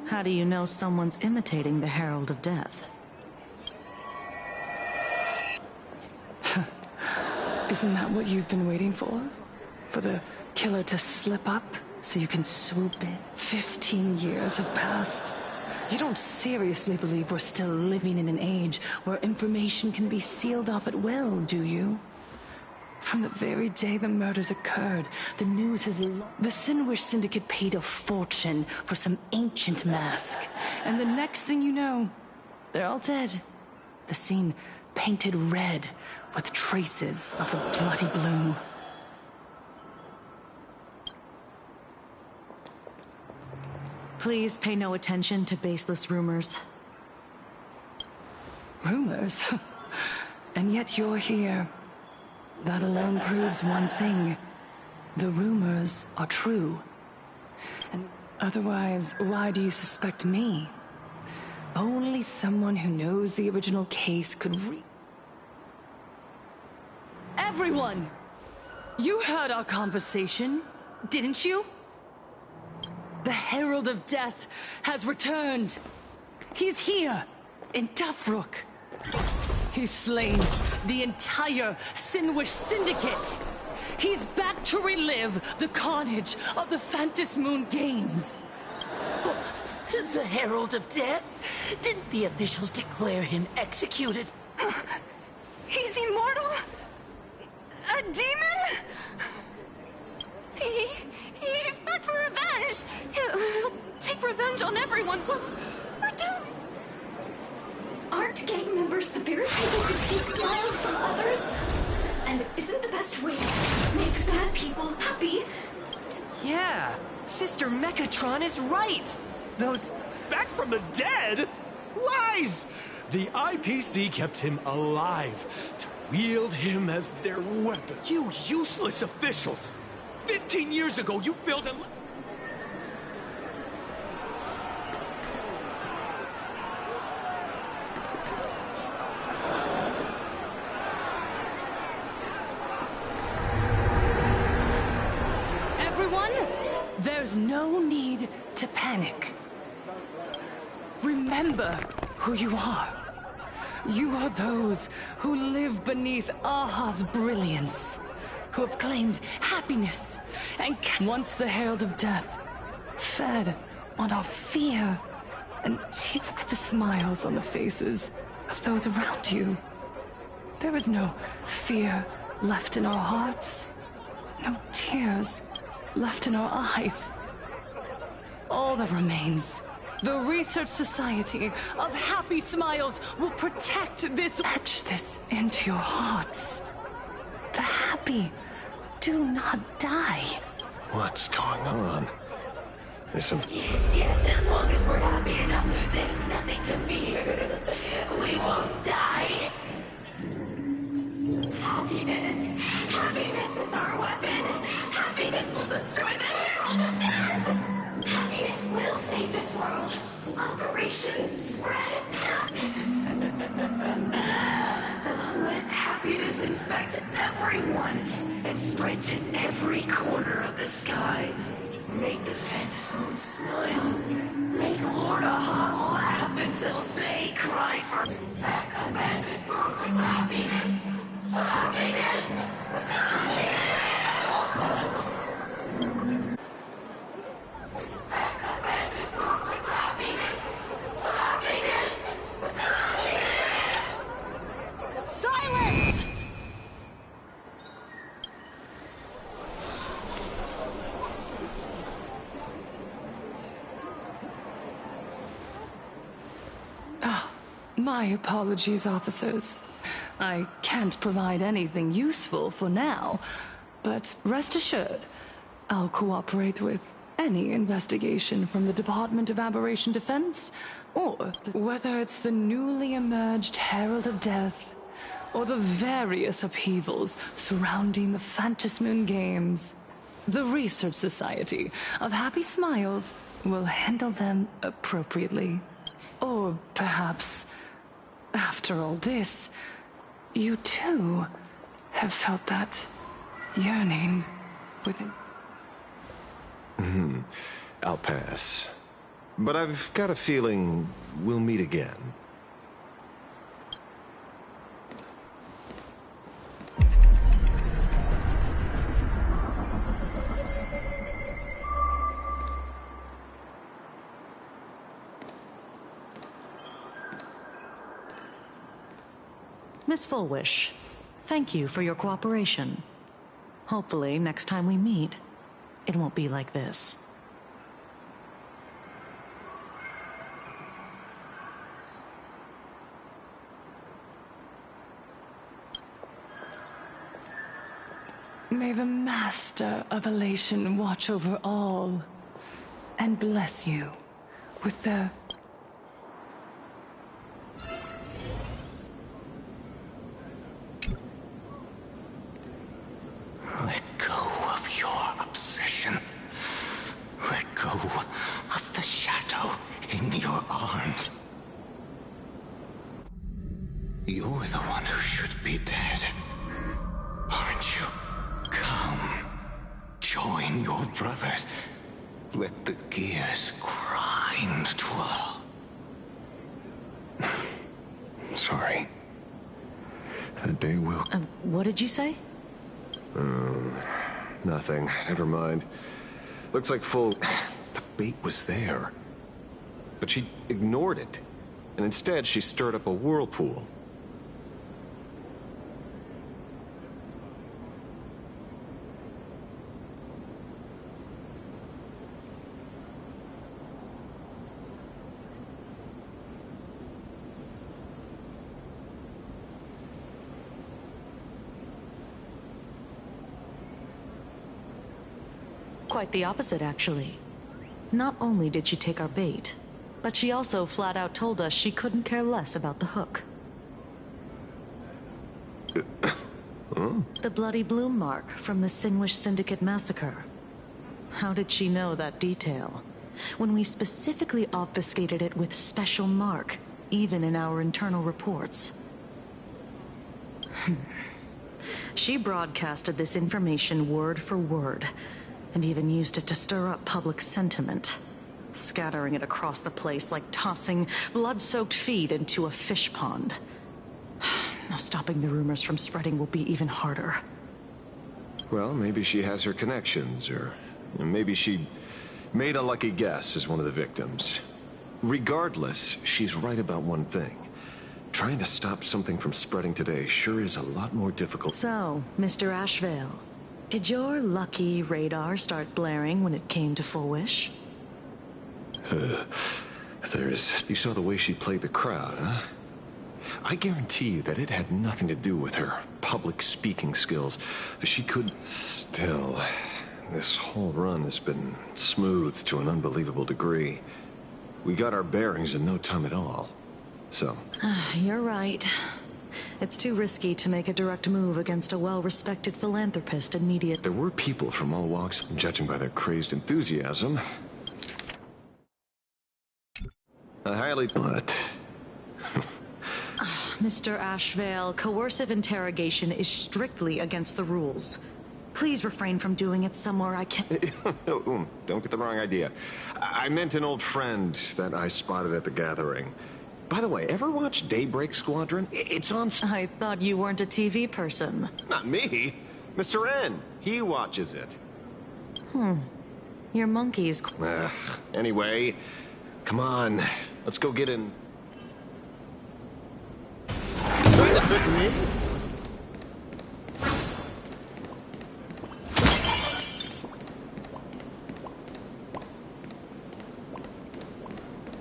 S13: How do you know someone's imitating the Herald of Death?
S12: Isn't that what you've been waiting for? For the killer to slip up so you can swoop in? 15 years have passed. You don't seriously believe we're still living in an age where information can be sealed off at will, do you? From the very day the murders occurred, the news has... The Sinwish Syndicate paid a fortune for some ancient mask. And the next thing you know, they're all dead. The scene painted red with traces of the bloody bloom.
S13: Please pay no attention to baseless rumors.
S12: Rumors? And yet you're here. That alone proves one thing. The rumors are true. And otherwise, why do you suspect me? Only someone who knows the original case could Everyone! You heard our conversation, didn't you? The Herald of Death has returned. He's here, in Dovebrook. He's slain the entire Sinwish Syndicate. He's back to relive the carnage of the Phantom Moon Games.
S18: The Herald of Death? Didn't the officials declare him executed?
S15: He's immortal? A demon? He's back for revenge! He'll take revenge on everyone. We're doomed!
S1: Aren't gang members the very people who steal smiles from others? And isn't the best way to make bad people happy?
S16: Yeah, Sister Mechatron is right. Those
S11: back from the dead? Lies! The IPC kept him alive to wield him as their weapon.
S16: You useless officials! 15 years ago, you failed to...
S12: Everyone, there's no need to panic. Remember who you are. You are those who live beneath Aha's brilliance, who have claimed happiness and once the Herald of Death fed on our fear. And look at the smiles on the faces of those around you. There is no fear left in our hearts, no tears left in our eyes. All that remains, the Research Society of Happy Smiles will protect this. Etch this into your hearts. The happy do not die.
S14: What's going on? There's some...
S18: Yes, as long as we're happy enough, there's nothing to fear. We won't die. Happiness. Happiness is our weapon. Happiness will destroy the Herald of Death. Happiness will save this world. Operation Spread. Let happiness infect everyone and spread to every corner of the sky. Make the Phantom Moon smile. Make Lord Aha laugh until they cry for back up and spark with happiness. Happiness! Back up and spark with happiness. Happiness!
S13: Silence!
S12: My apologies, officers. I can't provide anything useful for now, but rest assured, I'll cooperate with any investigation from the Department of Aberration Defense, or whether it's the newly emerged Herald of Death, or the various upheavals surrounding the Phantasmoon Games. The Research Society of Happy Smiles will handle them appropriately. Or perhaps, after all this, you too have felt that yearning within...
S14: I'll pass. But I've got a feeling we'll meet again.
S13: Miss Fullwish, thank you for your cooperation. Hopefully, next time we meet, it won't be like this.
S12: May the Master of Elation watch over all, and bless you with the...
S18: Let go of your obsession. Let go of the shadow in your arms. You're the one who should be dead, aren't you? Come, join your brothers. Let the gears grind to a...
S14: Sorry. The day will...
S13: What did you say?
S14: Nothing. Never mind. Looks like the bait was there. But she ignored it. And instead, she stirred up a whirlpool.
S13: Quite the opposite, actually. Not only did she take our bait, but she also flat out told us she couldn't care less about the hook. The bloody bloom mark from the Singwish Syndicate massacre. How did she know that detail? When we specifically obfuscated it with special mark, even in our internal reports. She broadcasted this information word for word, and even used it to stir up public sentiment, scattering it across the place like tossing blood-soaked feed into a fish pond. Now stopping the rumors from spreading will be even harder.
S14: Well, maybe she has her connections, or maybe she made a lucky guess as one of the victims. Regardless, she's right about one thing. Trying to stop something from spreading today sure is a lot more difficult.
S13: So, Mr. Ashvale, did your lucky radar start blaring when it came to Fullwish?
S14: You saw the way she played the crowd, huh? I guarantee you that it had nothing to do with her public speaking skills. She could... Still, this whole run has been smoothed to an unbelievable degree. We got our bearings in no time at all. So...
S13: You're right. It's too risky to make a direct move against a well-respected philanthropist immediately.
S14: There were people from all walks, judging by their crazed enthusiasm. But...
S13: Mr. Ashvale, coercive interrogation is strictly against the rules. Please refrain from doing it somewhere I can...
S14: Don't get the wrong idea. I meant an old friend that I spotted at the gathering. By the way, ever watch Daybreak Squadron? It's on...
S13: I thought you weren't a TV person.
S14: Not me. Mr. N. He watches it.
S13: Your monkey's...
S14: Anyway, come on. Let's go get in... Trying to trick me?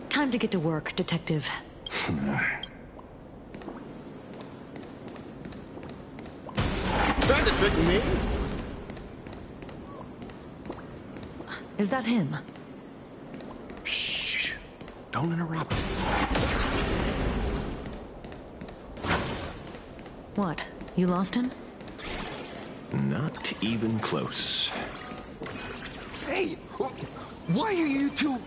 S13: Time to get to work, Detective.
S14: Trying to trick me?
S13: Is that him?
S14: Shh. Don't interrupt.
S13: What? You lost him?
S14: Not even close.
S16: Hey, why are you two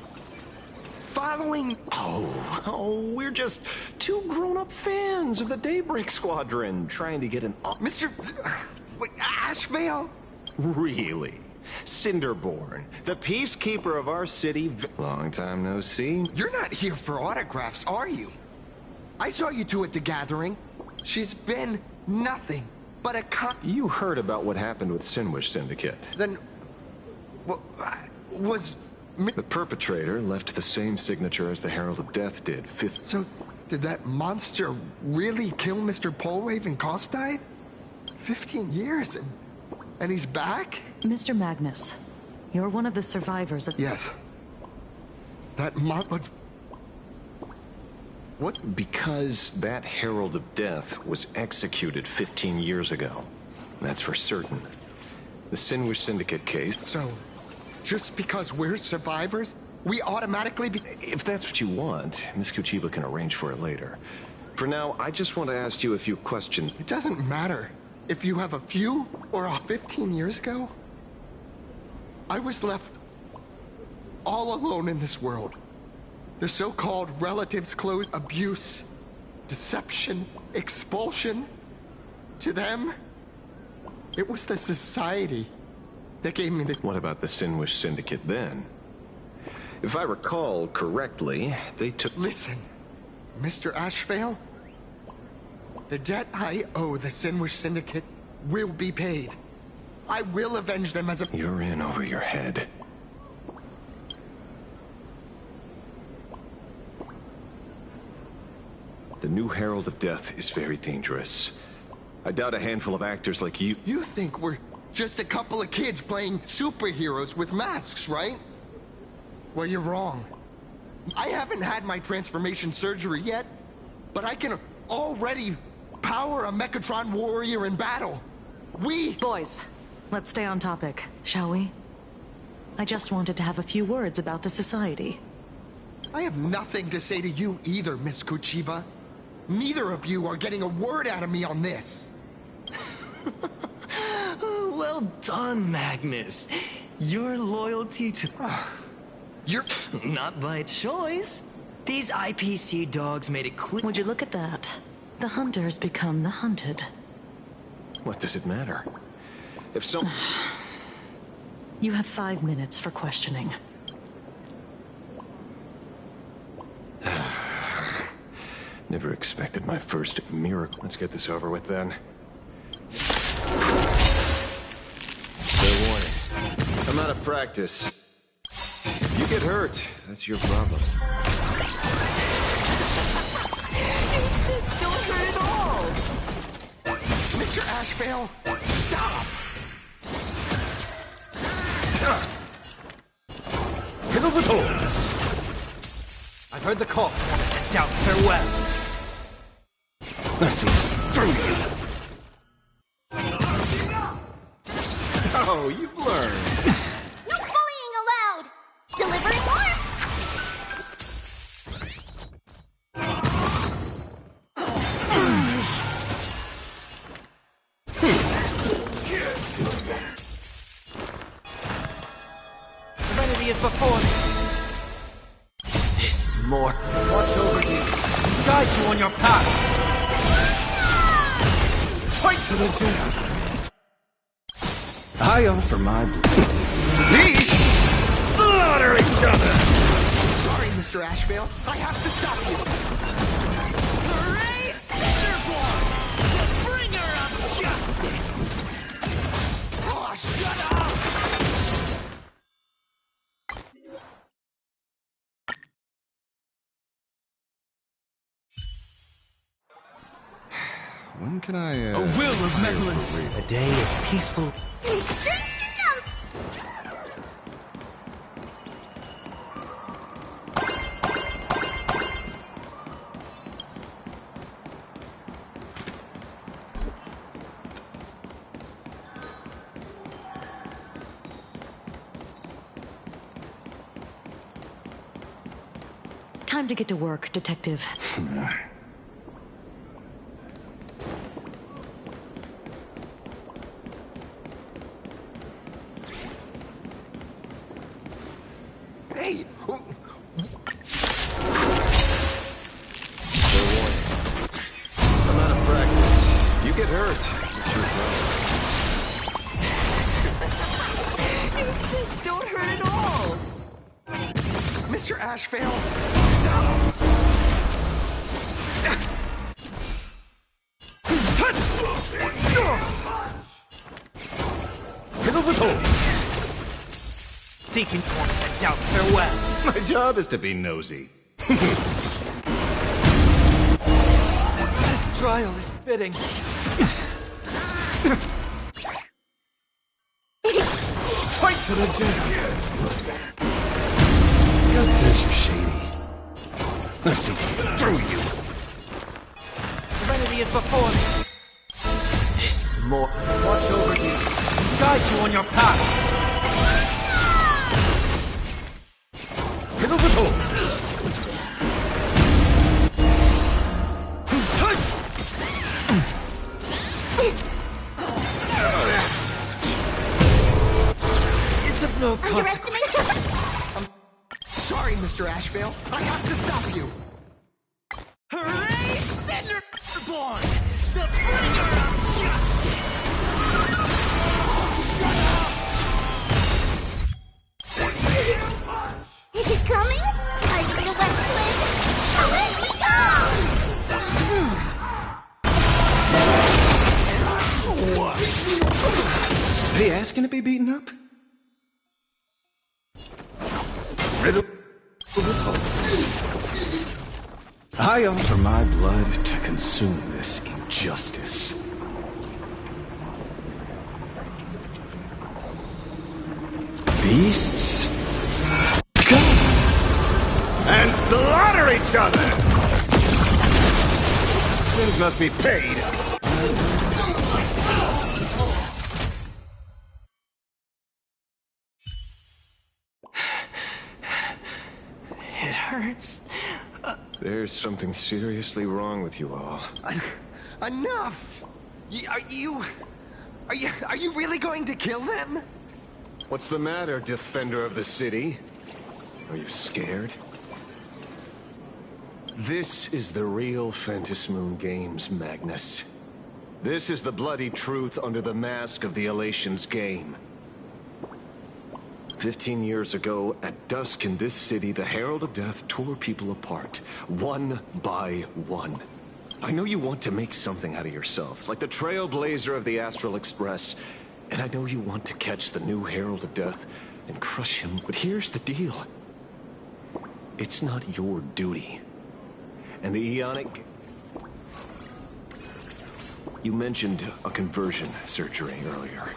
S16: following?
S14: Oh, we're just two grown-up fans of the Daybreak Squadron trying to get an...
S16: Mr. Ashvale?
S14: Really? Cinderborn, the peacekeeper of our city. Long time no see.
S16: You're not here for autographs, are you? I saw you two at the gathering. She's been nothing but a
S14: You heard about what happened with Sinwish Syndicate.
S16: Then... was...
S14: The perpetrator left the same signature as the Herald of Death did.
S16: So, did that monster really kill Mr. Polwave and Costide? 15 years and he's back?
S13: Mr. Magnus, you're one of the survivors of...
S16: Yes. That
S14: What? Because that Herald of Death was executed 15 years ago. That's for certain. The Sinwish Syndicate case...
S16: So, just because we're survivors, we automatically be...
S14: If that's what you want, Miss Kuchiba can arrange for it later. For now, I just want to ask you a few questions.
S16: It doesn't matter if you have a few or 15 years ago. I was left all alone in this world. The so-called relatives close abuse, deception, expulsion. To them, it was the society that gave me the...
S14: What about the Sinwish Syndicate then? If I recall correctly, they took...
S16: Listen, Mr. Ashvale, the debt I owe the Sinwish Syndicate will be paid. I will avenge them as a...
S14: You're in over your head. The new Herald of Death is very dangerous. I doubt a handful of actors like you...
S16: You think we're just a couple of kids playing superheroes with masks, right? Well, you're wrong. I haven't had my transformation surgery yet, but I can already power a Mechatron warrior in battle.
S13: Boys, let's stay on topic, shall we? I just wanted to have a few words about the society.
S16: I have nothing to say to you either, Miss Kuchiba. Neither of you are getting a word out of me on this.
S17: Well done, Magnus. Your loyalty to...
S16: You're...
S17: Not by choice. These IPC dogs made it clear...
S13: Would you look at that? The hunters become the hunted.
S14: What does it matter? If so...
S13: You have 5 minutes for questioning.
S14: Never expected my first miracle. Let's get this over with then. Fair warning. I'm out of practice. If you get hurt, that's your problem.
S17: This don't hurt at all!
S16: Mr. Ashvale, stop!
S17: I've heard the call. Doubt farewell.
S10: Let's see through you. Oh, you've learned.
S2: No bullying allowed! Delivering more!
S17: Serenity is before me. This more watch over you, guide you on your path. Fight to the death. I offer my blood. These slaughter each other.
S16: Sorry, Mr. Ashvale. I have to stop you.
S17: Hooray, Cinderborn! The bringer of justice!
S16: Oh, shut up!
S10: When can I,
S17: A will of metallence. A day of peaceful...
S13: Time to get to work, Detective.
S16: Hey!
S10: I'm out of practice. You get hurt. It's your problem.
S16: Your fists don't hurt at all! Mr. Ashvale, stop!
S17: Riddled with holes. Seeking torment and doubt farewell.
S10: My job is to be nosy.
S17: This trial is fitting. Fight to the death.
S10: God says you're shady. Let's see through you.
S17: Serenity is before me. This more watch over you, guide you on your path.
S10: Riddled with holes.
S17: It's of no consequence.
S16: Sorry, Mr. Ashvale. I have to stop you.
S17: Hooray, Cinderborn! The bringer of justice!
S16: Shut up!
S2: Is it coming? Are you the West Wind? Away we
S10: What? They asking to be beaten up? Riddle with holes. I offer my blood to consume this injustice. Beasts, come and slaughter each other! Things must be paid.
S17: It hurts.
S14: There's something seriously wrong with you all.
S16: Enough! Are you really going to kill them?
S14: What's the matter, defender of the city? Are you scared? This is the real Phantasmoon Games, Magnus. This is the bloody truth under the mask of the Elations game. 15 years ago, at dusk in this city, the Herald of Death tore people apart, one by one. I know you want to make something out of yourself, like the trailblazer of the Astral Express, and I know you want to catch the new Herald of Death and crush him, but here's the deal. It's not your duty. And the Eonic... You mentioned a conversion surgery earlier.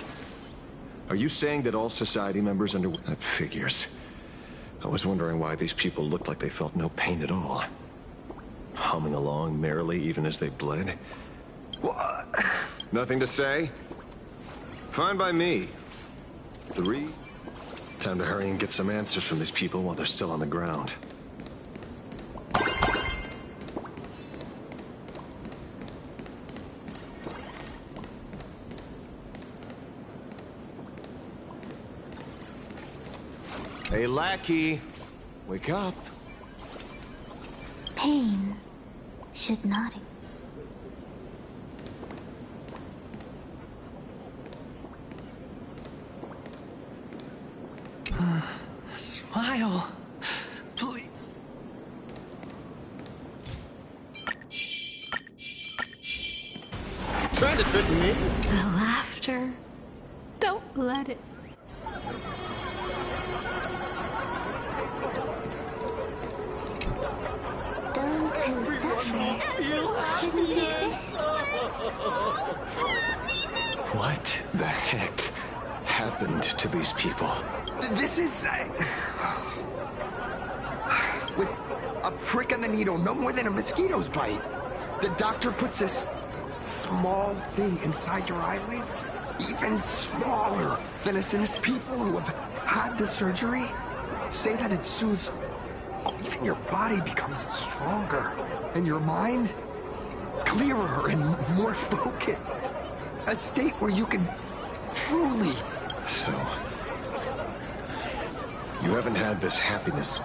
S14: Are you saying that all society members under... That figures. I was wondering why these people looked like they felt no pain at all. humming along merrily even as they bled. What? Nothing to say? Fine by me. 3. Time to hurry and get some answers from these people while they're still on the ground. Hey, lackey. Wake up.
S2: Pain should not.
S12: Smile. Please.
S17: Trying to trick me?
S15: The laughter. Don't let it.
S2: Those who suffer shouldn't exist.
S14: What the heck happened to these people?
S16: This is... with a prick in the needle, no more than a mosquito's bite. The doctor puts this small thing inside your eyelids, even smaller than a sinister. People who have had the surgery say that it soothes. Even your body becomes stronger, and your mind clearer and more focused. A state where you can truly...
S14: So... you haven't had this happiness.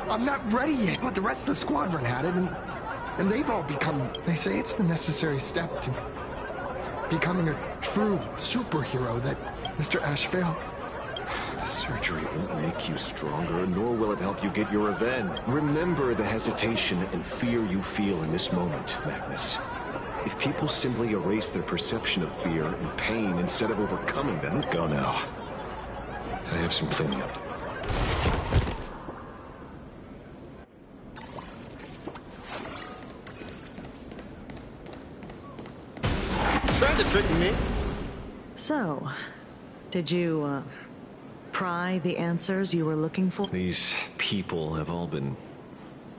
S16: I'm not ready yet, but the rest of the squadron had it, and they've all become... They say it's the necessary step to becoming a true superhero that Mr. Ashvale...
S14: The surgery won't make you stronger, nor will it help you get your revenge. Remember the hesitation and fear you feel in this moment, Magnus. If people simply erase their perception of fear and pain instead of overcoming them... Go now. I have some cleaning up to do.
S17: Trying to trick me?
S13: So, did you, pry the answers you were looking for?
S14: These people have all been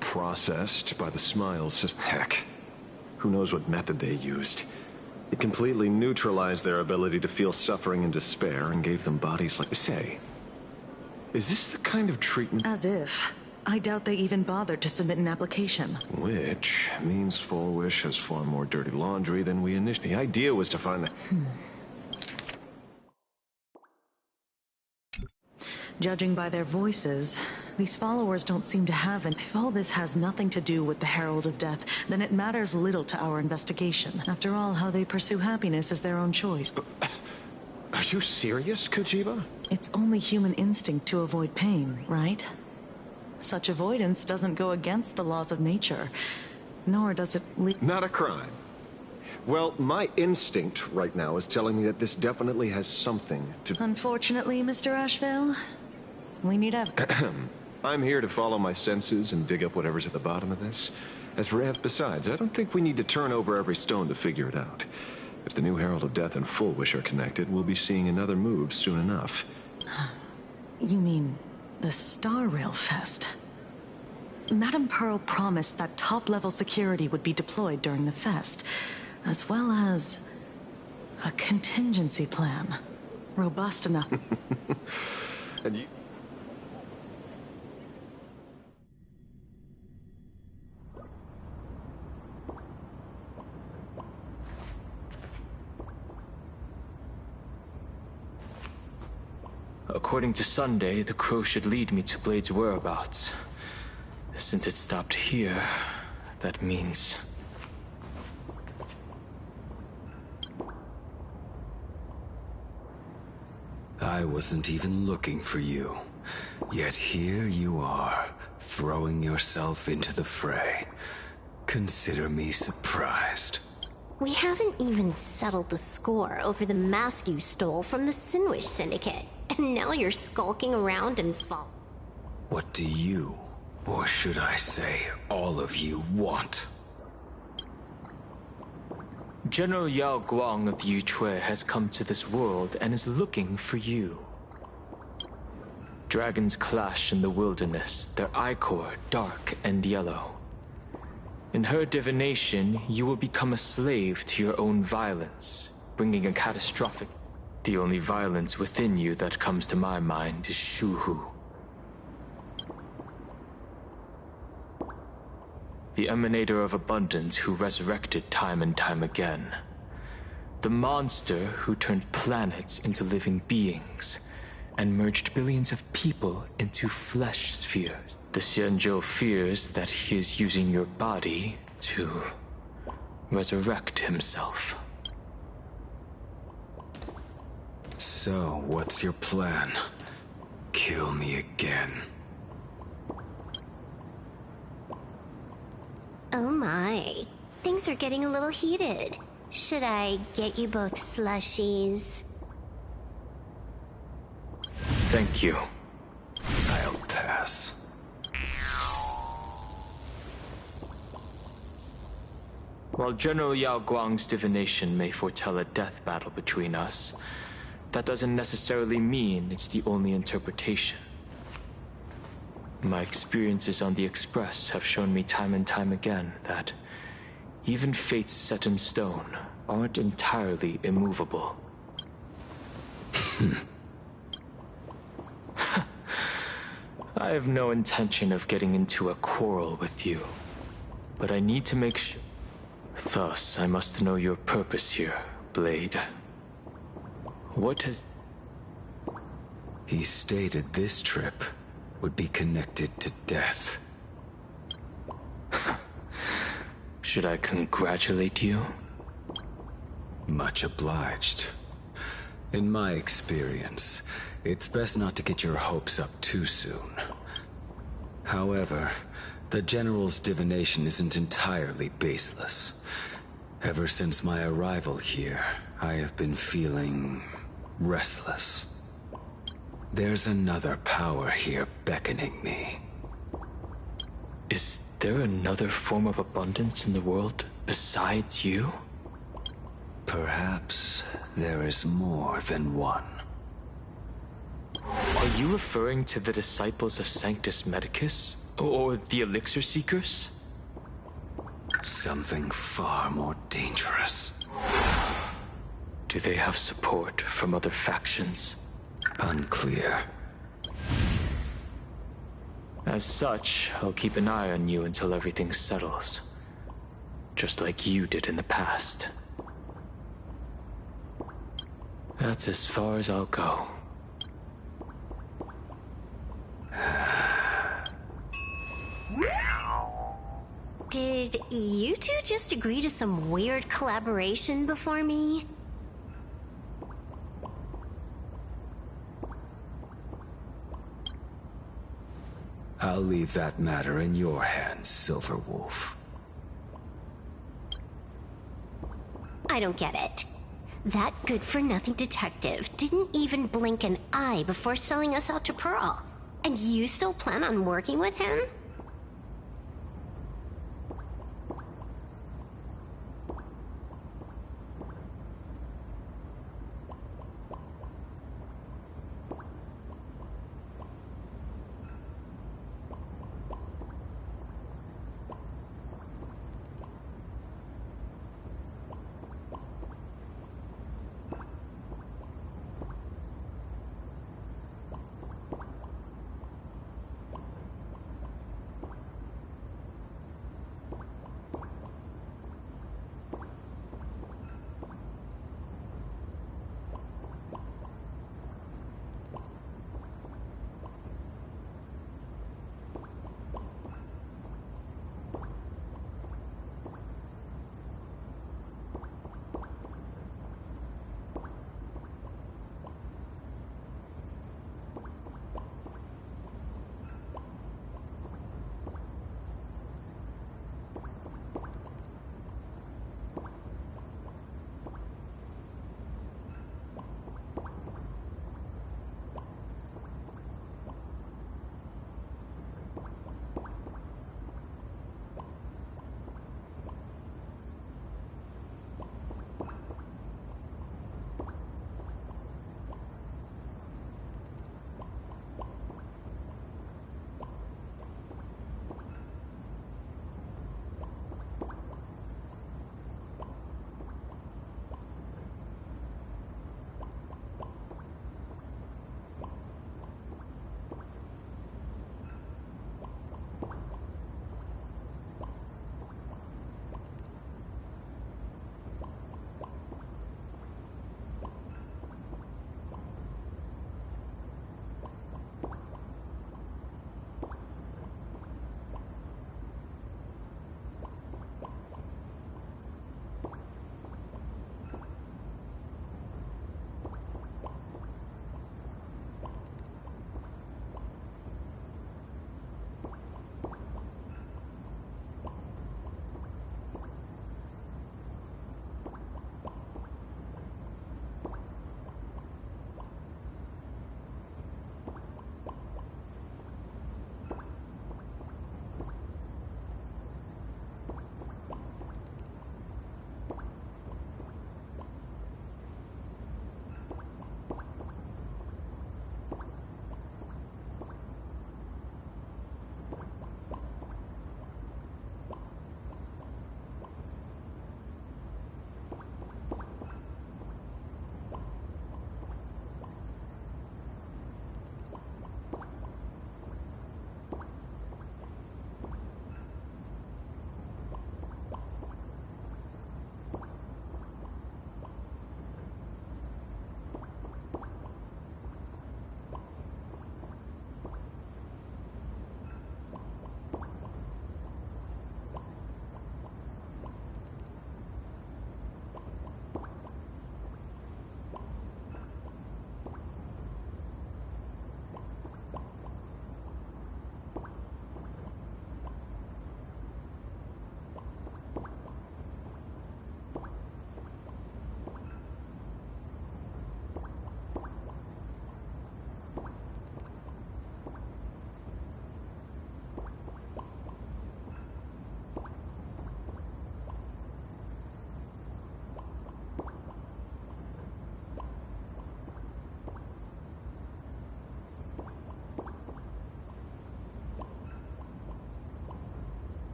S14: processed by the smiles. Just heck. Who knows what method they used. It completely neutralized their ability to feel suffering and despair and gave them bodies like... Say, is this the kind of treatment...
S13: As if. I doubt they even bothered to submit an application.
S14: Which means Fullwish has far more dirty laundry than we initially... The idea was to find the...
S13: Judging by their voices, these followers don't seem to have any... If all this has nothing to do with the Herald of Death, then it matters little to our investigation. After all, how they pursue happiness is their own choice.
S14: Are you serious, Kojiba?
S13: It's only human instinct to avoid pain, right? Such avoidance doesn't go against the laws of nature, nor does it lead...
S14: Not a crime. Well, my instinct right now is telling me that this definitely has something to...
S13: Unfortunately, Mr. Ashvale, we need evidence.
S14: I'm here to follow my senses and dig up whatever's at the bottom of this. Besides, I don't think we need to turn over every stone to figure it out. If the new Herald of Death and Fullwish are connected, we'll be seeing another move soon enough.
S13: You mean the Star Rail Fest? Madame Pearl promised that top-level security would be deployed during the fest, as well as a contingency plan. Robust enough.
S14: And you...
S19: According to Sunday, the crow should lead me to Blade's whereabouts. Since it stopped here, that means...
S18: I wasn't even looking for you. Yet here you are, throwing yourself into the fray. Consider me surprised.
S9: We haven't even settled the score over the mask you stole from the Sinwish Syndicate. And now you're skulking around and fall.
S18: What do you, or should I say, all of you, want?
S19: General Yao Guang of Yuchui has come to this world and is looking for you. Dragons clash in the wilderness, their ichor dark and yellow. In her divination, you will become a slave to your own violence, bringing a catastrophic... The only violence within you that comes to my mind is Shuhu. The emanator of abundance who resurrected time and time again. The monster who turned planets into living beings and merged billions of people into flesh spheres. The Xianzhou fears that he is using your body to resurrect himself.
S20: So, what's your plan? Kill me again.
S9: Oh my. Things are getting a little heated. Should I get you both slushies?
S19: Thank you.
S20: I'll pass.
S19: While General Yao Guang's divination may foretell a death battle between us, that doesn't necessarily mean it's the only interpretation. My experiences on the Express have shown me time and time again that even fates set in stone aren't entirely immovable. I have no intention of getting into a quarrel with you, but I need to make sure. Thus, I must know your purpose here, Blade. What has...
S20: He stated this trip would be connected to death.
S19: Should I congratulate you?
S20: Much obliged. In my experience, it's best not to get your hopes up too soon. However, the General's divination isn't entirely baseless. Ever since my arrival here, I have been feeling restless. There's another power here beckoning me.
S19: Is there another form of abundance in the world besides you?
S20: Perhaps there is more than one.
S19: Are you referring to the disciples of Sanctus Medicus? Or the Elixir Seekers?
S20: Something far more dangerous.
S19: Do they have support from other factions?
S20: Unclear.
S19: As such, I'll keep an eye on you until everything settles. Just like you did in the past. That's as far as I'll go.
S9: Did you two just agree to some weird collaboration before me?
S20: I'll leave that matter in your hands, Silver Wolf.
S9: I don't get it. That good-for-nothing detective didn't even blink an eye before selling us out to Pearl. And you still plan on working with him?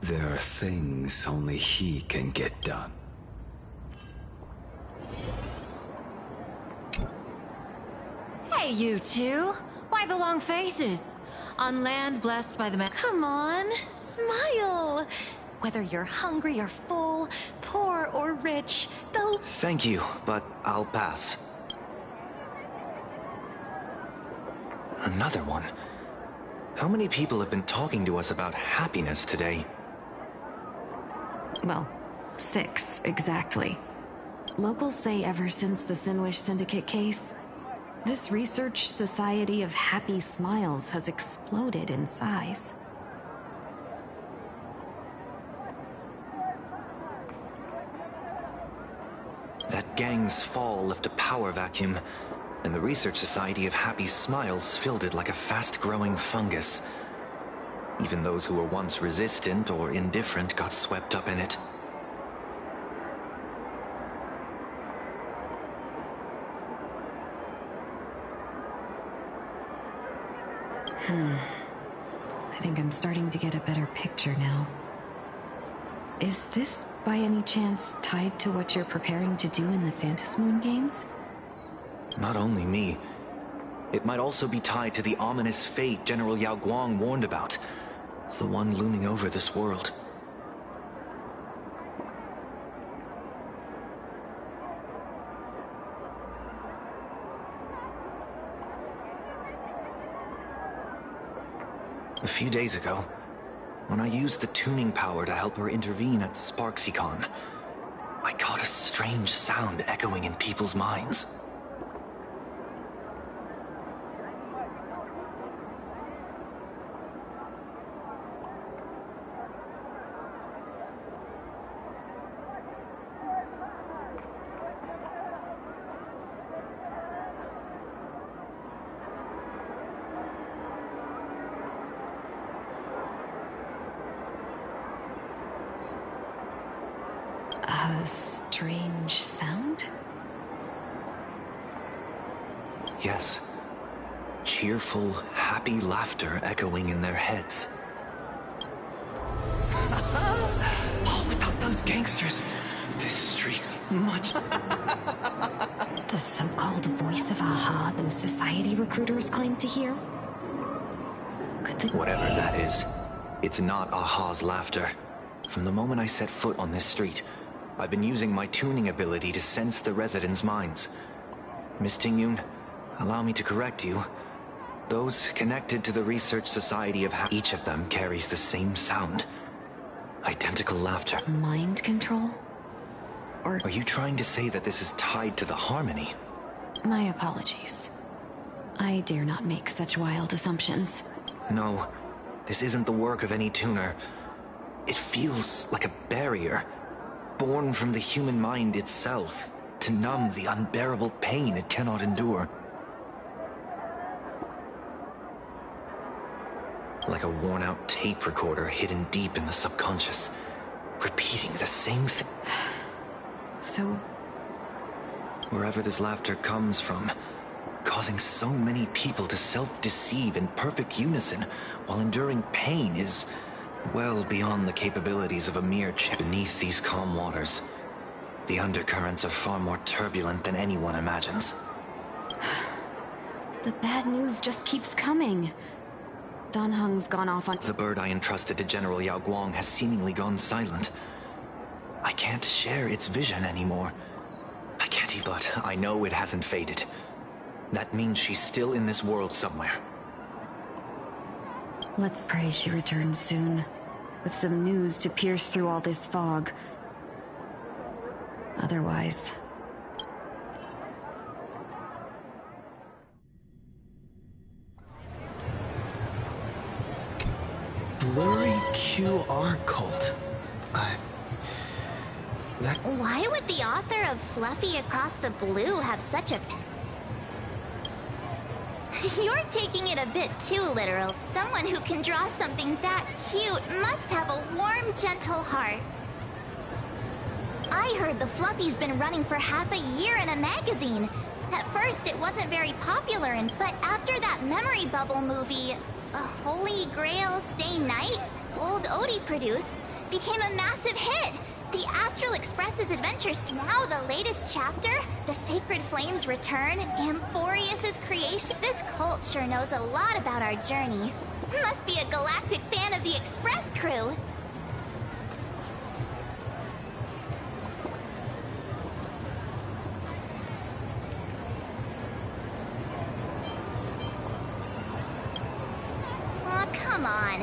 S20: There are things only he can get done.
S6: Hey, you two! Why the long faces? On land blessed by the man.
S13: Come on, smile! Whether you're hungry or full, poor or rich, the...
S8: Thank you, but I'll pass. Another one? How many people have been talking to us about happiness today?
S21: Well, 6, exactly. Locals say ever since the Sinwish Syndicate case, this research society of happy smiles has exploded in size.
S8: That gang's fall left a power vacuum, and the Research Society of Happy Smiles filled it like a fast-growing fungus. Even those who were once resistant or indifferent got swept up in it.
S21: I think I'm starting to get a better picture now. Is this, by any chance, tied to what you're preparing to do in the Phantasmoon games?
S8: Not only me. It might also be tied to the ominous fate General Yao Guang warned about. The one looming over this world. A few days ago, when I used the tuning power to help her intervene at Sparksicon, I caught a strange sound echoing in people's minds.
S21: A strange sound?
S8: Yes. Cheerful, happy laughter echoing in their heads. Oh, without those gangsters, this street's much...
S21: The so-called voice of Aha those society recruiters claim to hear?
S8: Whatever that is, it's not Aha's laughter. From the moment I set foot on this street, I've been using my tuning ability to sense the residents' minds. Miss Tingyun, allow me to correct you. Those connected to the Research Society of each of them carries the same sound. Identical laughter.
S21: Mind control? Or...
S8: Are you trying to say that this is tied to the harmony?
S21: My apologies. I dare not make such wild assumptions.
S8: No, this isn't the work of any tuner. It feels like a barrier, born from the human mind itself, to numb the unbearable pain it cannot endure. Like a worn-out tape recorder hidden deep in the subconscious, repeating the same thing.
S21: So...
S8: Wherever this laughter comes from, causing so many people to self-deceive in perfect unison while enduring pain is well beyond the capabilities of a mere chip. Beneath these calm waters, the undercurrents are far more turbulent than anyone imagines.
S21: The bad news just keeps coming. Dan Heng's gone off on...
S8: The bird I entrusted to General Yao Guang has seemingly gone silent. I can't share its vision anymore. I can't even... But I know it hasn't faded. That means she's still in this world somewhere.
S21: Let's pray she returns soon, with some news to pierce through all this fog. Otherwise...
S8: Blurry QR cult.
S2: Why would the author of Fluffy Across the Blue have such a... You're taking it a bit too literal. Someone who can draw something that cute must have a warm, gentle heart. I heard the Fluffy's been running for half a year in a magazine. At first, it wasn't very popular, but after that memory bubble movie, A Holy Grail Stay Night, old Odie produced, became a massive hit. The Astral Express's adventures, now the latest chapter, the Sacred Flames Return, Amphorius's creation. This cult sure knows a lot about our journey. Must be a galactic fan of the Express crew. Aw, come on.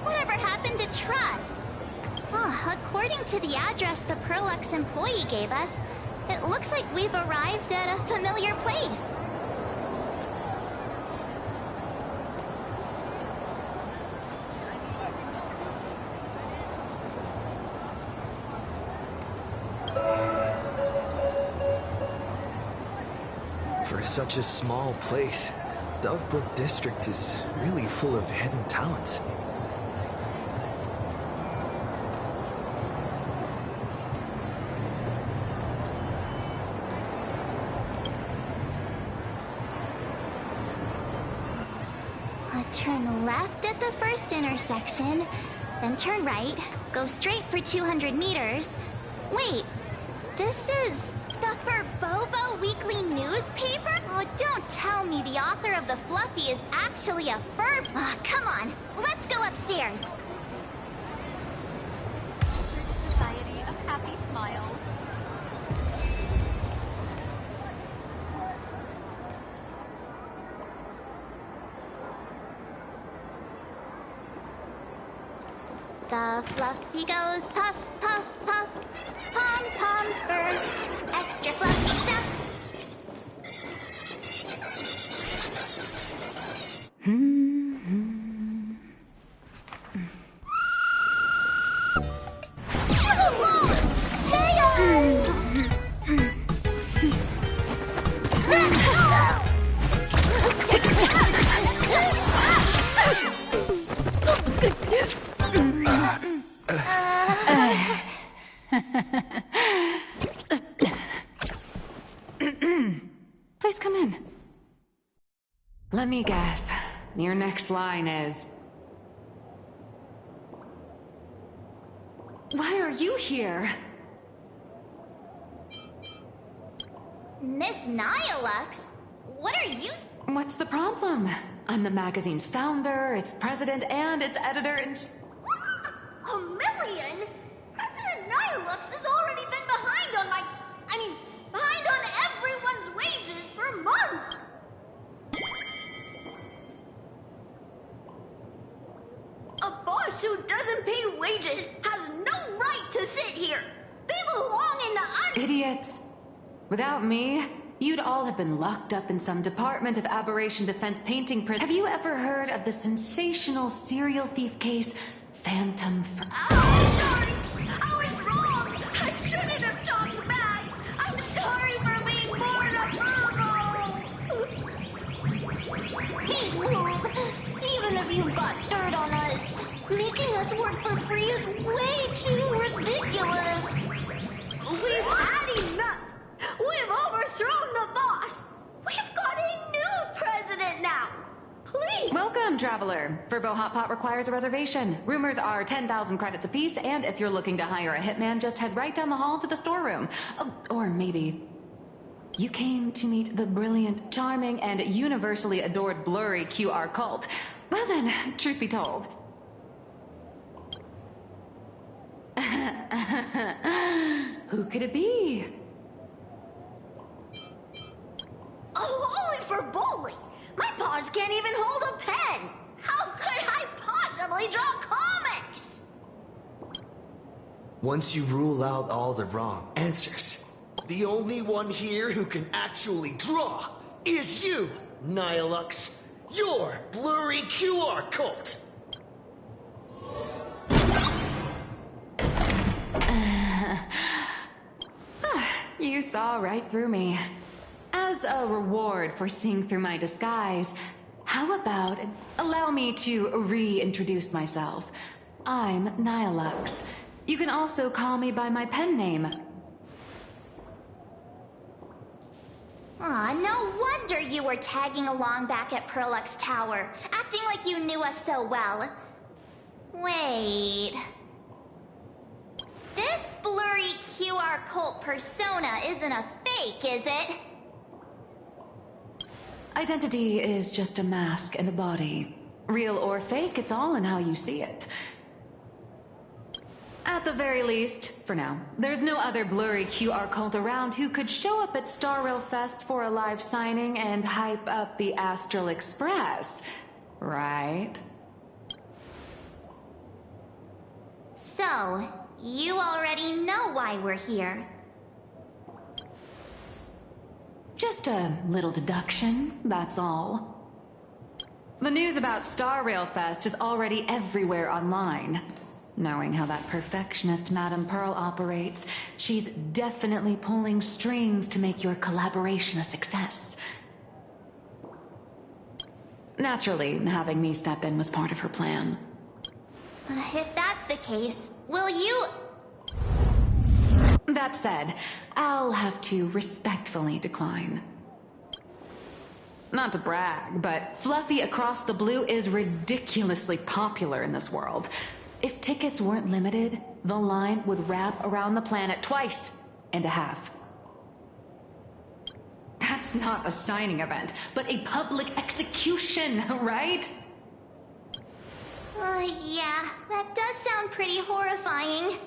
S2: Whatever happened to trust? According to the address the Perlux employee gave us, it looks like we've arrived at a familiar place.
S5: For such a small place, Dovebrook District is really full of hidden talents.
S2: Turn left at the first intersection, then turn right, go straight for 200 meters. Wait, this is the Furbobo Weekly newspaper? Oh, don't tell me the author of the Fluffy is actually a fur... come on, let's go upstairs.
S22: Society of Happy Smiles.
S2: The Fluffy goes puff, puff, puff. Pom-poms for extra fluffy stuff.
S21: Please come in. Let me guess. Your next line is... Why are you here?
S2: Miss Nihilux? What are you...
S21: What's the problem? I'm the magazine's founder, its president, and its editor, and...
S1: $1 million? President Nihilux has already been behind on behind on everyone's wages for months! A boss who doesn't pay wages has no right to sit here! They belong in the
S21: Idiots. Without me, you'd all have been locked up in some Department of Aberration Defense painting prison. Have you ever heard of the sensational serial thief case, Phantom
S1: I'm sorry! I was wrong! I shouldn't have talked back! I'm sorry for being born a Virgo!
S2: Hey, Boob! Even if you've got dirt on us, making us work for free is way too ridiculous!
S1: We've had enough! We've overthrown the boss! We've got a new president now! Please!
S21: Welcome, traveler. Furbo Hot Pot requires a reservation. Rumors are 10,000 credits apiece, and if you're looking to hire a hitman, just head right down the hall to the storeroom. Oh, or maybe... You came to meet the brilliant, charming, and universally adored blurry QR cult. Well then, truth be told. Who could it be?
S1: Oh, holy for bowling! My paws can't even hold a pen! How could I possibly draw comics?
S5: Once you rule out all the wrong answers, the only one here who can actually draw is you, Nihilux. Your blurry QR cult.
S21: You saw right through me. As a reward for seeing through my disguise, how about allow me to reintroduce myself? I'm Nihilux. You can also call me by my pen name.
S2: Aw, no wonder you were tagging along back at Perlux Tower, acting like you knew us so well. Wait... This blurry QR cult persona isn't a fake, is it?
S13: Identity is just a mask and a body. Real or fake, it's all in how you see it. At the very least, for now, there's no other blurry QR cult around who could show up at Star Rail Fest for a live signing and hype up the Astral Express, right?
S2: So, you already know why we're here.
S13: Just a little deduction, that's all. The news about Star Rail Fest is already everywhere online. Knowing how that perfectionist Madame Pearl operates, she's definitely pulling strings to make your collaboration a success. Naturally, having me step in was part of her plan.
S2: If that's the case, will you...
S13: That said, I'll have to respectfully decline. Not to brag, but Fluffy Across the Blue is ridiculously popular in this world. If tickets weren't limited, the line would wrap around the planet twice and a half. That's not a signing event, but a public execution, right?
S2: Yeah, that does sound pretty horrifying.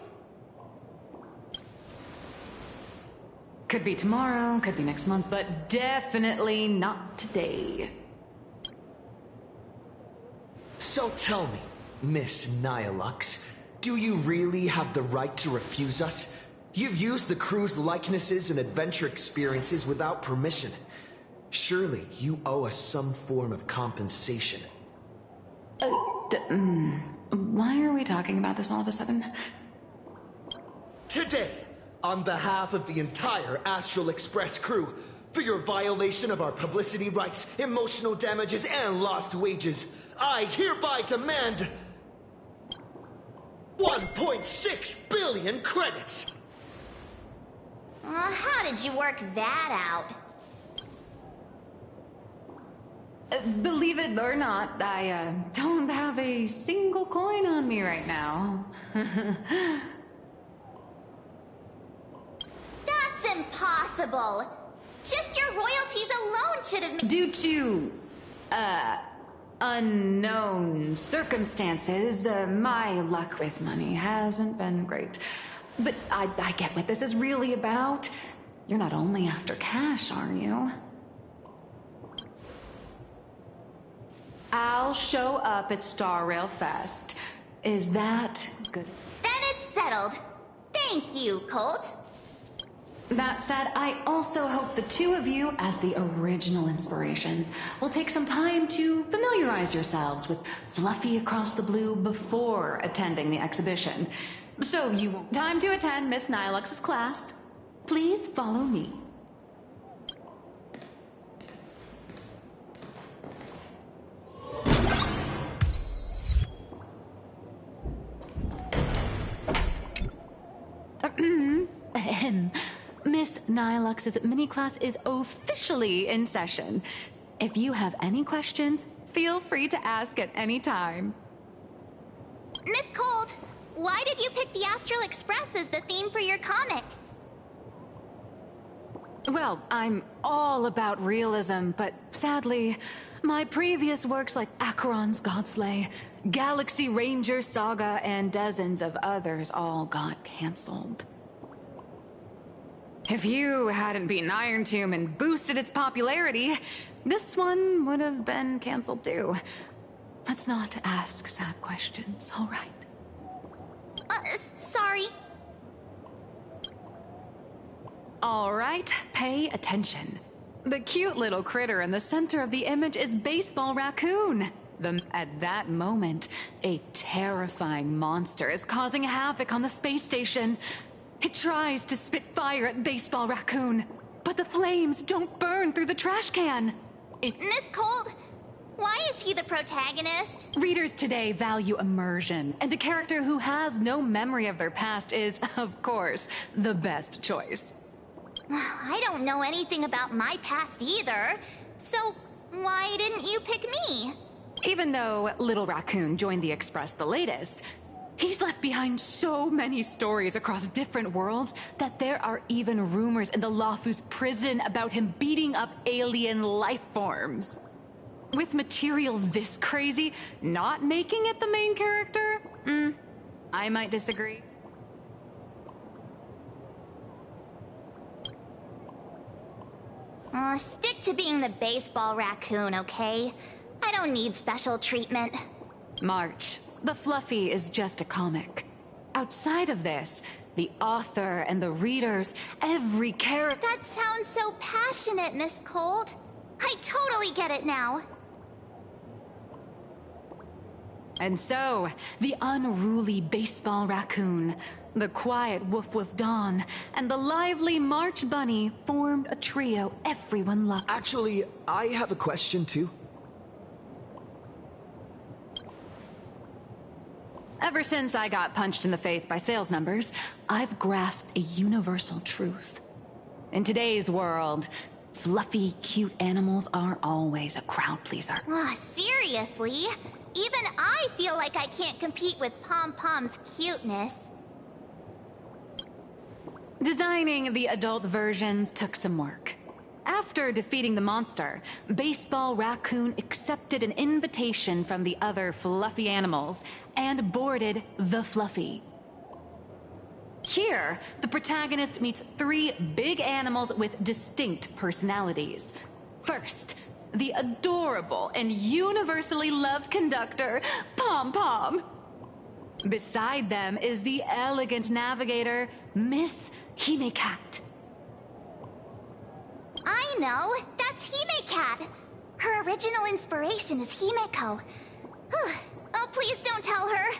S13: Could be tomorrow, could be next month, but definitely not today.
S5: So tell me, Miss Nihilux, do you really have the right to refuse us? You've used the crew's likenesses and adventure experiences without permission. Surely you owe us some form of compensation.
S13: Why are we talking about this all of a sudden?
S5: Today, on behalf of the entire Astral Express crew, for your violation of our publicity rights, emotional damages, and lost wages, I hereby demand 1.6 billion credits!
S2: How did you work that out?
S13: Believe it or not, I don't have a single coin on me right now.
S2: That's impossible! Just your royalties alone should have...
S13: Due to, unknown circumstances, my luck with money hasn't been great. But I get what this is really about. You're not only after cash, are you? I'll show up at Star Rail Fest. Is that good?
S2: Then it's settled. Thank you, Colt.
S13: That said, I also hope the two of you, as the original inspirations, will take some time to familiarize yourselves with Fluffy Across the Blue before attending the exhibition. So you time to attend Miss Nihilux's class. Please follow me. Miss Nihilux's mini class is officially in session. If you have any questions, feel free to ask at any time.
S2: Miss Colt, why did you pick the Astral Express as the theme for your comic?
S13: Well, I'm all about realism, but sadly, my previous works like Acheron's Godslay, Galaxy Ranger Saga, and dozens of others all got cancelled. If you hadn't beaten Iron Tomb and boosted its popularity, this one would have been cancelled too. Let's not ask sad questions, all right?
S2: Sorry.
S13: All right, pay attention. The cute little critter in the center of the image is Baseball Raccoon. At that moment, a terrifying monster is causing havoc on the space station. It tries to spit fire at Baseball Raccoon, but the flames don't burn through the trash can.
S2: Miss Colt, why is he the protagonist?
S13: Readers today value immersion, and a character who has no memory of their past is, of course, the best choice.
S2: I don't know anything about my past either, so why didn't you pick me?
S13: Even though Little Raccoon joined the Express the latest,
S3: He's left behind so many stories across different worlds that there are even rumors in the Lafu's prison about him beating up alien life forms. With material this crazy, not making it the main character? I might disagree.
S2: Stick to being the baseball raccoon, okay? I don't need special treatment.
S3: March, the Fluffy is just a comic. Outside of this, the author and the readers, every character—
S2: That sounds so passionate, Miss Cold. I totally get it now.
S3: And so, the unruly baseball raccoon, the quiet Woof Woof Dawn, and the lively March Bunny formed a trio everyone loved.
S5: Actually, I have a question too.
S3: Ever since I got punched in the face by sales numbers, I've grasped a universal truth. In today's world, fluffy, cute animals are always a crowd pleaser.
S2: Seriously? Even I feel like I can't compete with Pom Pom's cuteness.
S3: Designing the adult versions took some work. After defeating the monster, Baseball Raccoon accepted an invitation from the other fluffy animals and boarded the Fluffy. Here, the protagonist meets 3 big animals with distinct personalities. First, the adorable and universally loved conductor, Pom Pom. Beside them is the elegant navigator, Miss Hime-Cat.
S2: I know! That's Hime-Cat! Her original inspiration is Himeko. Oh, please don't tell her!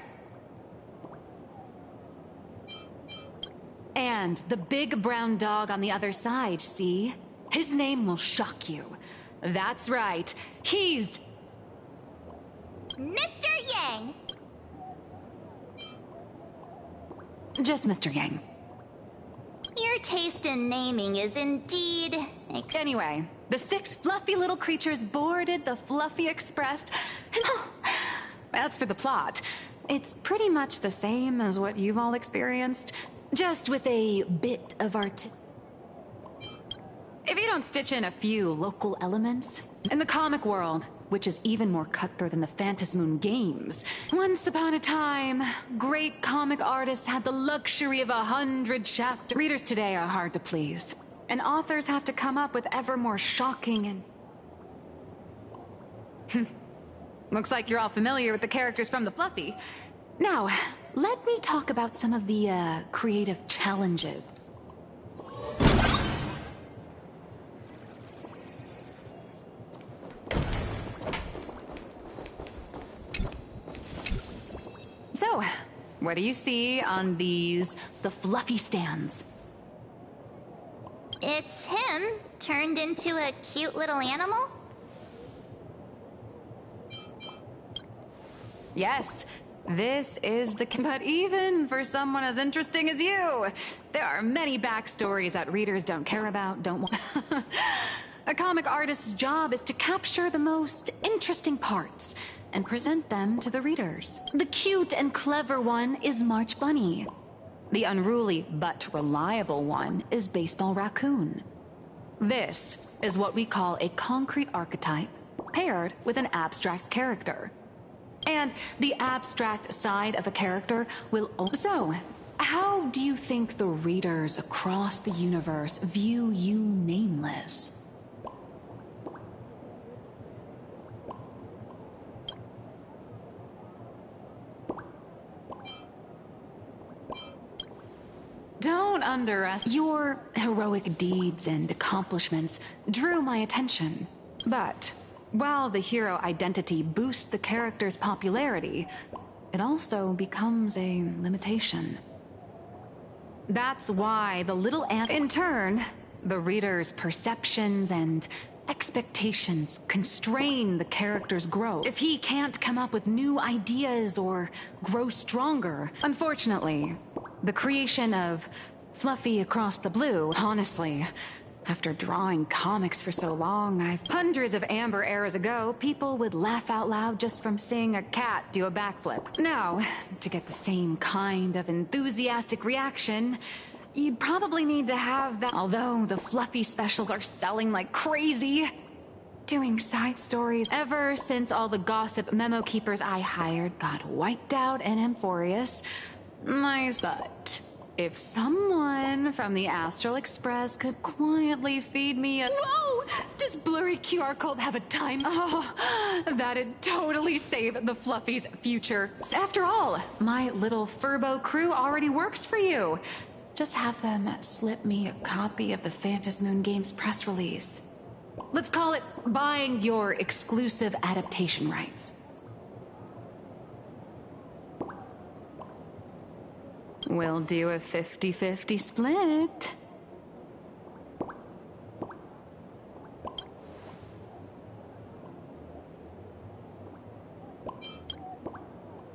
S3: And the big brown dog on the other side, see? His name will shock you. That's right, he's...
S2: Mr. Yang!
S3: Just Mr. Yang.
S2: Your taste in naming is indeed...
S3: Anyway, the 6 fluffy little creatures boarded the Fluffy Express. And as for the plot, it's pretty much the same as what you've all experienced, just with a bit of art. If you don't stitch in a few local elements, in the comic world, which is even more cutthroat than the Phantasmoon games, once upon a time, great comic artists had the luxury of 100 chapters. Readers today are hard to please, and authors have to come up with ever more shocking and... Looks like you're all familiar with the characters from the Fluffy. Now, let me talk about some of the, creative challenges. So, what do you see on the Fluffy stands?
S2: It's him, turned into a cute little animal?
S3: Yes, this is the... But even for someone as interesting as you, there are many backstories that readers don't care about, don't want... A comic artist's job is to capture the most interesting parts and present them to the readers. The cute and clever one is March Bunny. The unruly but reliable one is Baseball Raccoon. This is what we call a concrete archetype paired with an abstract character. And the abstract side of a character will... So, how do you think the readers across the universe view you nameless? Don't underestimate. Your heroic deeds and accomplishments drew my attention. But while the hero identity boosts the character's popularity, it also becomes a limitation. That's why the little ant... In turn, the reader's perceptions and expectations constrain the character's growth. If he can't come up with new ideas or grow stronger, unfortunately, the creation of Fluffy Across the Blue, honestly, After drawing comics for so long, hundreds of amber eras ago, people would laugh out loud just from seeing a cat do a backflip. Now, to get the same kind of enthusiastic reaction, you'd probably need to have that. Although the fluffy specials are selling like crazy. Doing side stories ever since all the gossip memo keepers I hired got wiped out in Amphorius. But if someone from the Astral Express could quietly feed me a— Whoa! Does blurry QR code have a time? Oh, that'd totally save the Fluffy's future. After all, my little Furbo crew already works for you. Just have them slip me a copy of the Phantasmoon Games press release. Let's call it buying your exclusive adaptation rights. We'll do a 50-50 split.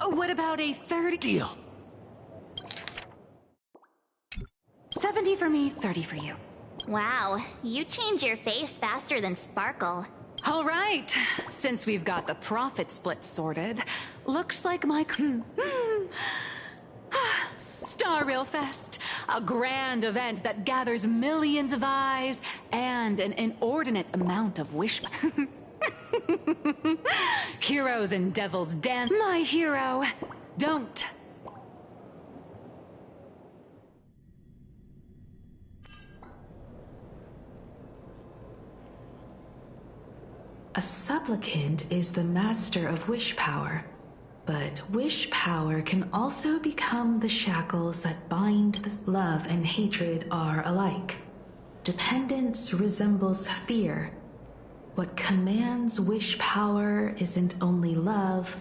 S3: What about a 30?
S4: Deal.
S3: 70 for me, 30 for you.
S2: Wow, you change your face faster than Sparkle.
S3: All right, since we've got the profit split sorted, looks like my Star Rail Fest, a grand event that gathers millions of eyes and an inordinate amount of wish. Heroes and devils dance. My hero, don't.
S7: A supplicant is the master of wish power, but wish power can also become the shackles that bind the love and hatred are alike. Dependence resembles fear. What commands wish power isn't only love,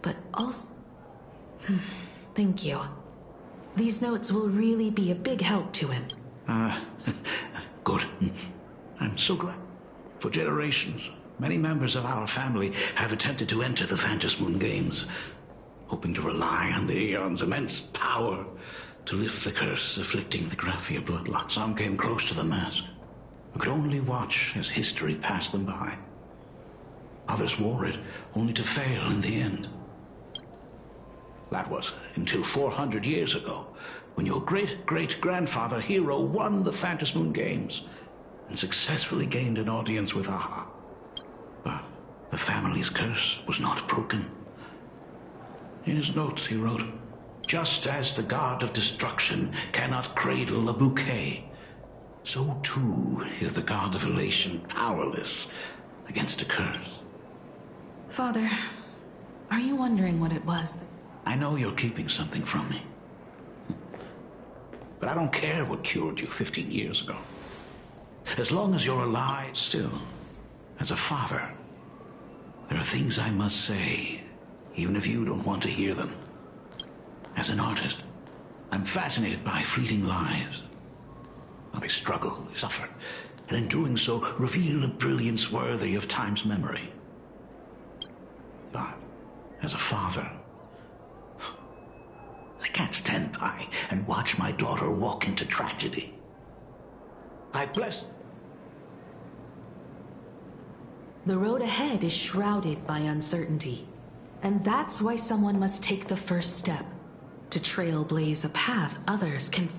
S7: but also— Thank you. These notes will really be a big help to him.
S4: Good. I'm so glad. For generations, many members of our family have attempted to enter the Phantasmoon Games, hoping to rely on the Aeon's immense power to lift the curse afflicting the Graphia bloodline. Some came close to the mask, but could only watch as history passed them by. Others wore it, only to fail in the end. That was until 400 years ago, when your great-great-grandfather Hero won the Phantasmoon Games and successfully gained an audience with Aha. But the family's curse was not broken. In his notes he wrote, "Just as the god of destruction cannot cradle a bouquet, so too is the god of elation powerless against a curse."
S7: Father, are you wondering what it was?
S4: I know you're keeping something from me. But I don't care what cured you 15 years ago. As long as you're alive still, as a father, there are things I must say, even if you don't want to hear them. As an artist, I'm fascinated by fleeting lives. How they struggle, they suffer, and in doing so, reveal a brilliance worthy of time's memory. But as a father, I can't stand by and watch my daughter walk into tragedy. I bless...
S7: The road ahead is shrouded by uncertainty, and that's why someone must take the first step, to trailblaze a path others can...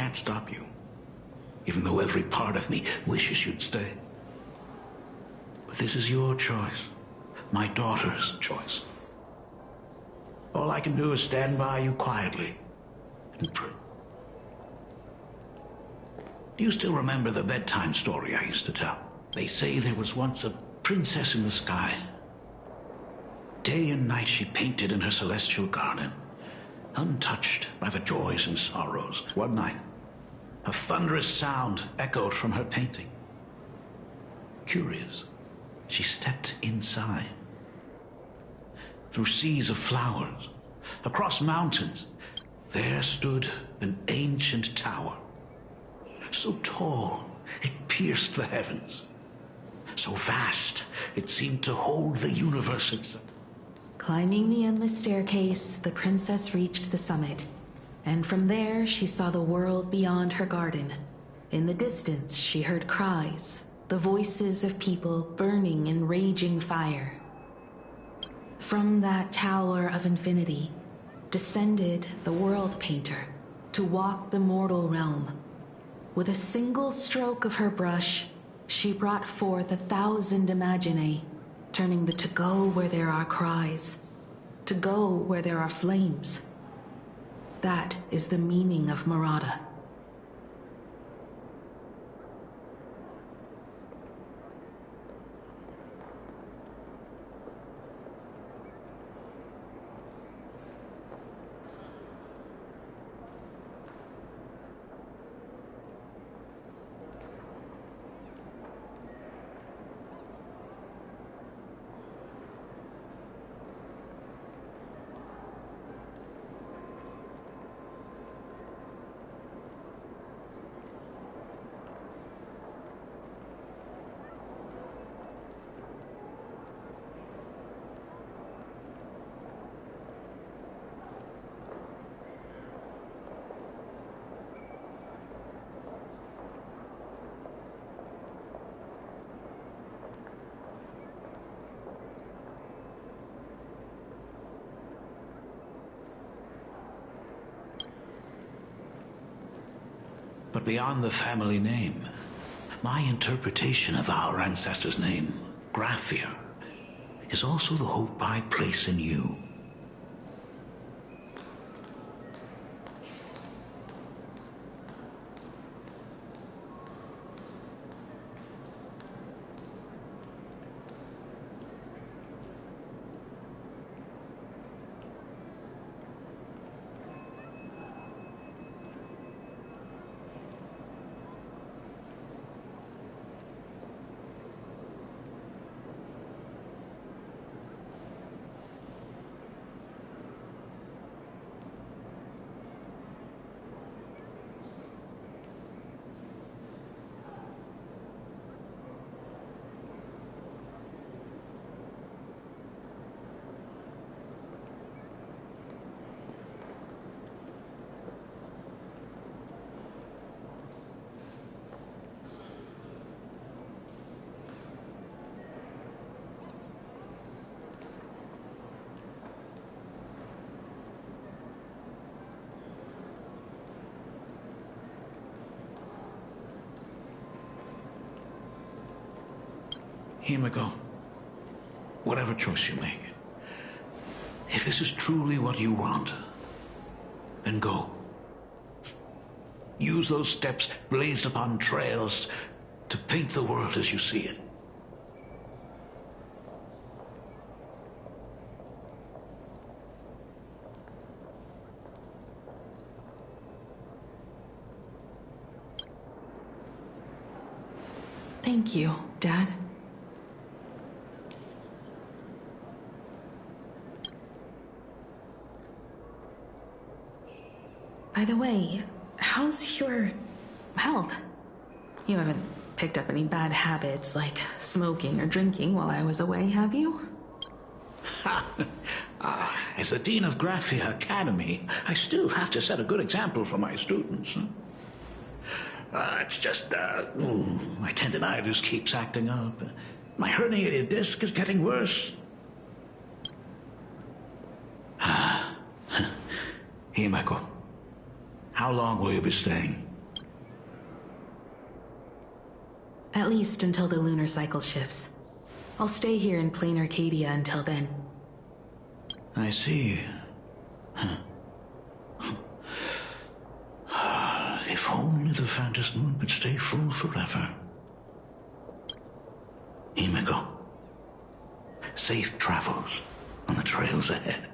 S4: can't stop you, even though every part of me wishes you'd stay. But this is your choice, my daughter's choice. All I can do is stand by you quietly and pray. Do you still remember the bedtime story I used to tell? They say there was once a princess in the sky. Day and night she painted in her celestial garden, untouched by the joys and sorrows. One night, a thunderous sound echoed from her painting. Curious, she stepped inside. Through seas of flowers, across mountains, there stood an ancient tower. So tall, it pierced the heavens. So vast, it seemed to hold the universe itself.
S7: Climbing the endless staircase, the princess reached the summit, and from there she saw the world beyond her garden. In the distance, she heard cries, the voices of people burning in raging fire. From that tower of infinity descended the world painter to walk the mortal realm. With a single stroke of her brush, she brought forth 1,000 imaginae, turning the to go where there are cries, to go where there are flames. That is the meaning of Murata.
S4: But beyond the family name, my interpretation of our ancestor's name, Graphia, is also the hope I place in you. Himiko, whatever choice you make, if this is truly what you want, then go. Use those steps blazed upon trails to paint the world as you see it.
S7: Thank you, Dad. By the way, how's your health? You haven't picked up any bad habits like smoking or drinking while I was away, have you?
S4: As the Dean of Graphia Academy, I still have to set a good example for my students. It's just, my tendinitis keeps acting up. My herniated disc is getting worse. Himeko, how long will you be staying?
S7: At least until the lunar cycle shifts. I'll stay here in plain Arcadia until then.
S4: I see. If only the Phantom Moon could stay full forever. Himiko. Safe travels on the trails ahead.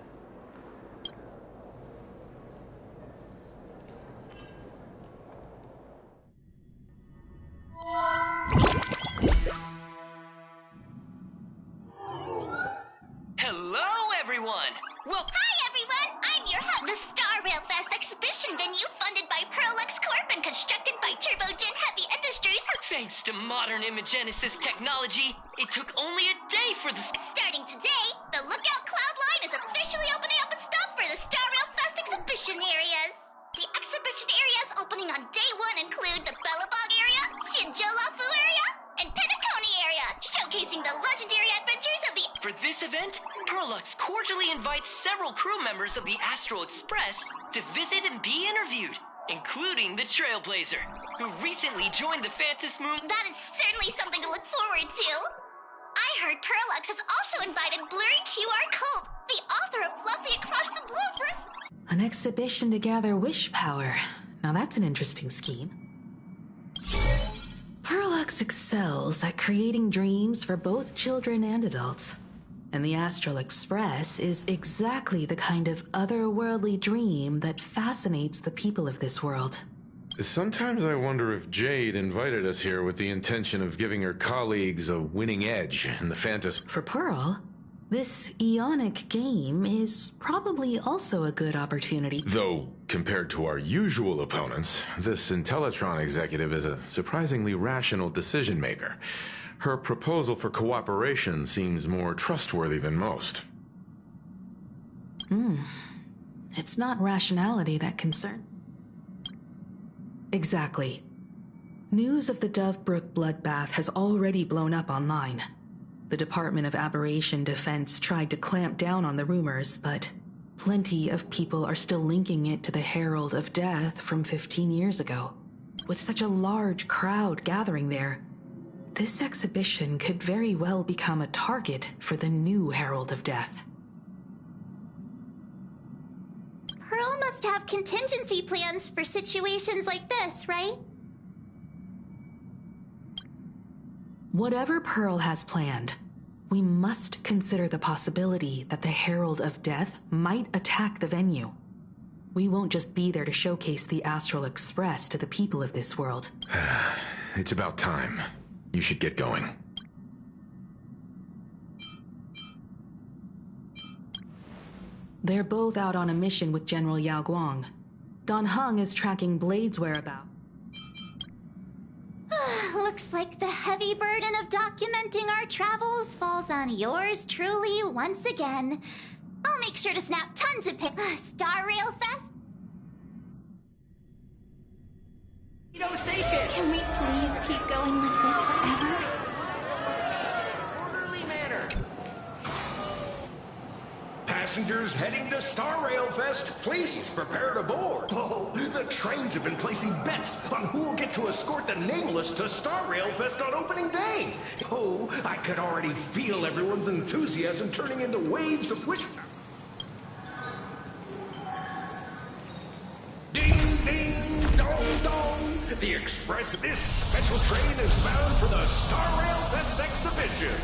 S10: Hello, everyone! Well,
S2: hi, everyone! I'm your host, the Star Rail Fest exhibition venue funded by Perlux Corp and constructed by Turbogen Heavy Industries.
S10: Thanks to modern imagenesis technology, it took only a day for the...
S2: Starting today, the Lookout Cloud Line is officially opening up its stuff for the Star Rail Fest exhibition areas. The exhibition areas opening on day 1 include the Bellabog area, Sinjolafu area, and Penacony area, showcasing the legendary adventures of the...
S10: For this event, Perlux cordially invites several crew members of the Astral Express to visit and be interviewed, including the Trailblazer, who recently joined the Phantom Moon.
S2: That is certainly something to look forward to. I heard Perlux has also invited Blurry QR Cult, the author of Fluffy Across the Blue, for
S7: An exhibition to gather wish power. Now that's an interesting scheme. Perlux excels at creating dreams for both children and adults. And the Astral Express is exactly the kind of otherworldly dream that fascinates the people of this world.
S11: Sometimes I wonder if Jade invited us here with the intention of giving her colleagues a winning edge in the fantasy.
S7: For Pearl, this Ionic game is probably also a good opportunity.
S11: Though, compared to our usual opponents, this Intellitron executive is a surprisingly rational decision maker. Her proposal for cooperation seems more trustworthy than most.
S7: It's not rationality that concerns. Exactly. News of the Dovebrook bloodbath has already blown up online. The Department of Aberration Defense tried to clamp down on the rumors, but plenty of people are still linking it to the Herald of Death from 15 years ago. With such a large crowd gathering there, this exhibition could very well become a target for the new Herald of Death.
S2: Pearl must have contingency plans for situations like this, right?
S7: Whatever Pearl has planned, we must consider the possibility that the Herald of Death might attack the venue. We won't just be there to showcase the Astral Express to the people of this world.
S11: It's about time. You should get going.
S7: They're both out on a mission with General Yao Guang. Don Hung is tracking Blade's whereabouts.
S2: Looks like the heavy burden of documenting our travels falls on yours truly once again. I'll make sure to snap tons of pics. Star Rail Fest?
S10: Station!
S2: Can we please keep going like this forever?
S10: Orderly manner.
S23: Passengers heading to Star Rail Fest, please prepare to board. Oh, the trains have been placing bets on who will get to escort the Nameless to Star Rail Fest on opening day. Oh, I could already feel everyone's enthusiasm turning into waves of wish. Ding, ding, dong, dong. The express, this special train is bound for the Star Rail Fest exhibition.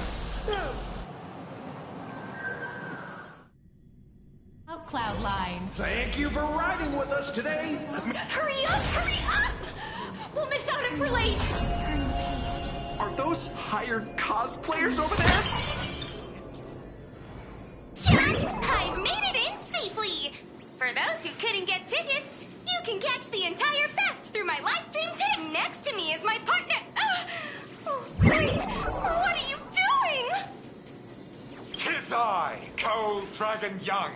S24: Cloud Line.
S23: Thank you for riding with us today.
S1: Hurry up! Hurry up! We'll miss out if we're late.
S5: Are those hired cosplayers over there?
S1: Chat! I've made it in safely! For those who couldn't get tickets, you can catch the entire fest through my live stream ticket. Next to me is my partner. Wait, what are you doing?
S25: 'Tis I, Cold Dragon Young.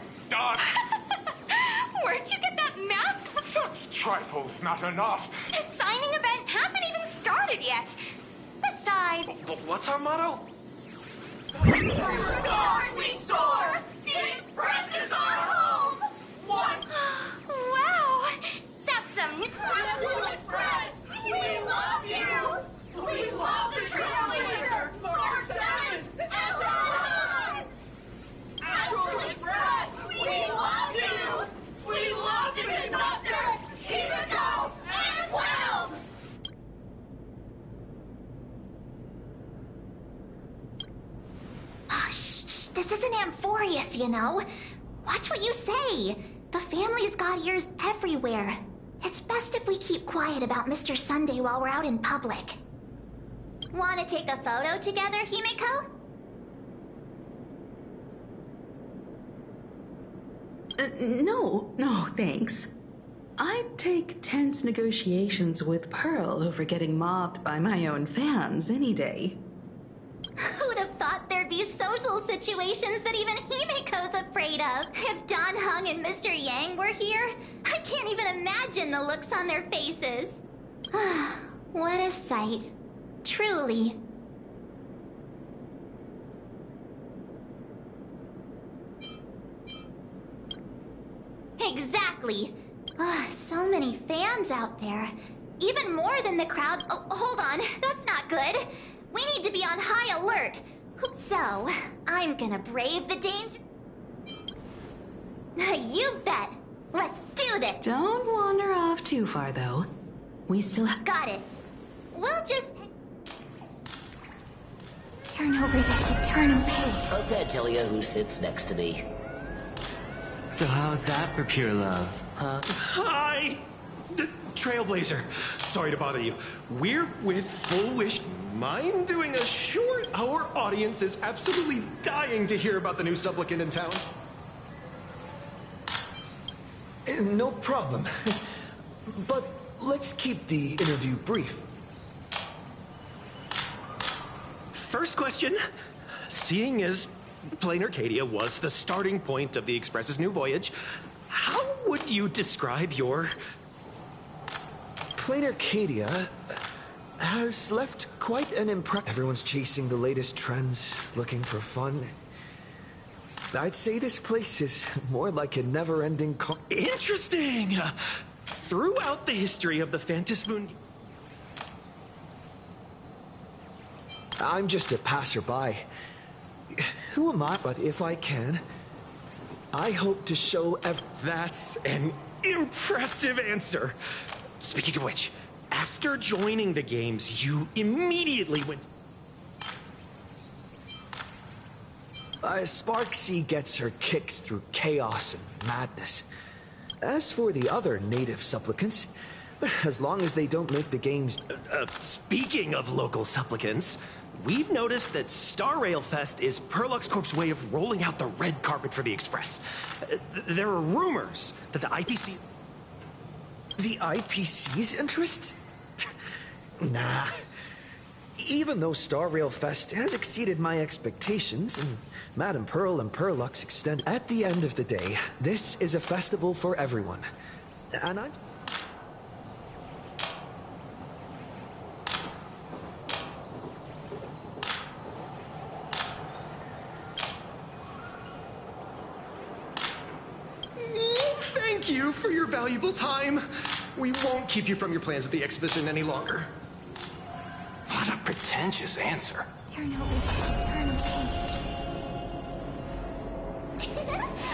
S1: Where'd you get that mask from?
S25: Such trifles matter not.
S1: The signing event hasn't even started yet. Besides...
S19: But what's our motto?
S1: Stars we soar! The Express is our home! One... Wow! That's some... Astral Express! We love you! We love
S2: Amphorius, you know. Watch what you say. The family's got ears everywhere. It's best if we keep quiet about Mr. Sunday while we're out in public. Want to take a photo together, Himeko?
S7: No, thanks. I'd take tense negotiations with Pearl over getting mobbed by my own fans any day.
S2: Who'd have thought there'd be social situations that even Himeko's afraid of? If Don Hung and Mr. Yang were here, I can't even imagine the looks on their faces. What a sight. Truly. Exactly. So many fans out there. Even more than the crowd. Oh, hold on. That's not good. We need to be on high alert. So, I'm gonna brave the danger. You bet. Let's do this.
S7: Don't wander off too far, though. We still have...
S2: Got it. We'll just... turn over this eternal page.
S12: I can't tell you who sits next to me.
S14: So how's that for pure love, huh?
S15: Hi! Trailblazer. Sorry to bother you. We're with Full Wish. Mind doing a short? Our audience is absolutely dying to hear about the new supplicant in town.
S5: No problem. But let's keep the interview brief.
S15: First question. Seeing as Plain Arcadia was the starting point of the Express's new voyage, how would you describe your...
S5: Plain Arcadia has left quite an impression. Everyone's chasing the latest trends, looking for fun. I'd say this place is more like a never-ending
S15: Interesting! Throughout the history of the Phantasmoon...
S5: I'm just a passerby. Who am I? But if I can, I hope to show
S15: That's an impressive answer. Speaking of which, after joining the games, you immediately went...
S5: Sparksea gets her kicks through chaos and madness. As for the other native supplicants, as long as they don't make the games...
S15: speaking of local supplicants, we've noticed that Star Rail Fest is Perlux Corp's way of rolling out the red carpet for the Express. There are rumors that the IPC...
S5: The IPC's interest? Nah. Even though Star Rail Fest has exceeded my expectations, and Madame Pearl and Perlux extend... At the end of the day, this is a festival for everyone. And I'm...
S15: Thank you for your valuable time. We won't keep you from your plans at the exhibition any longer.
S4: What a pretentious answer.
S2: Turn over the eternal page.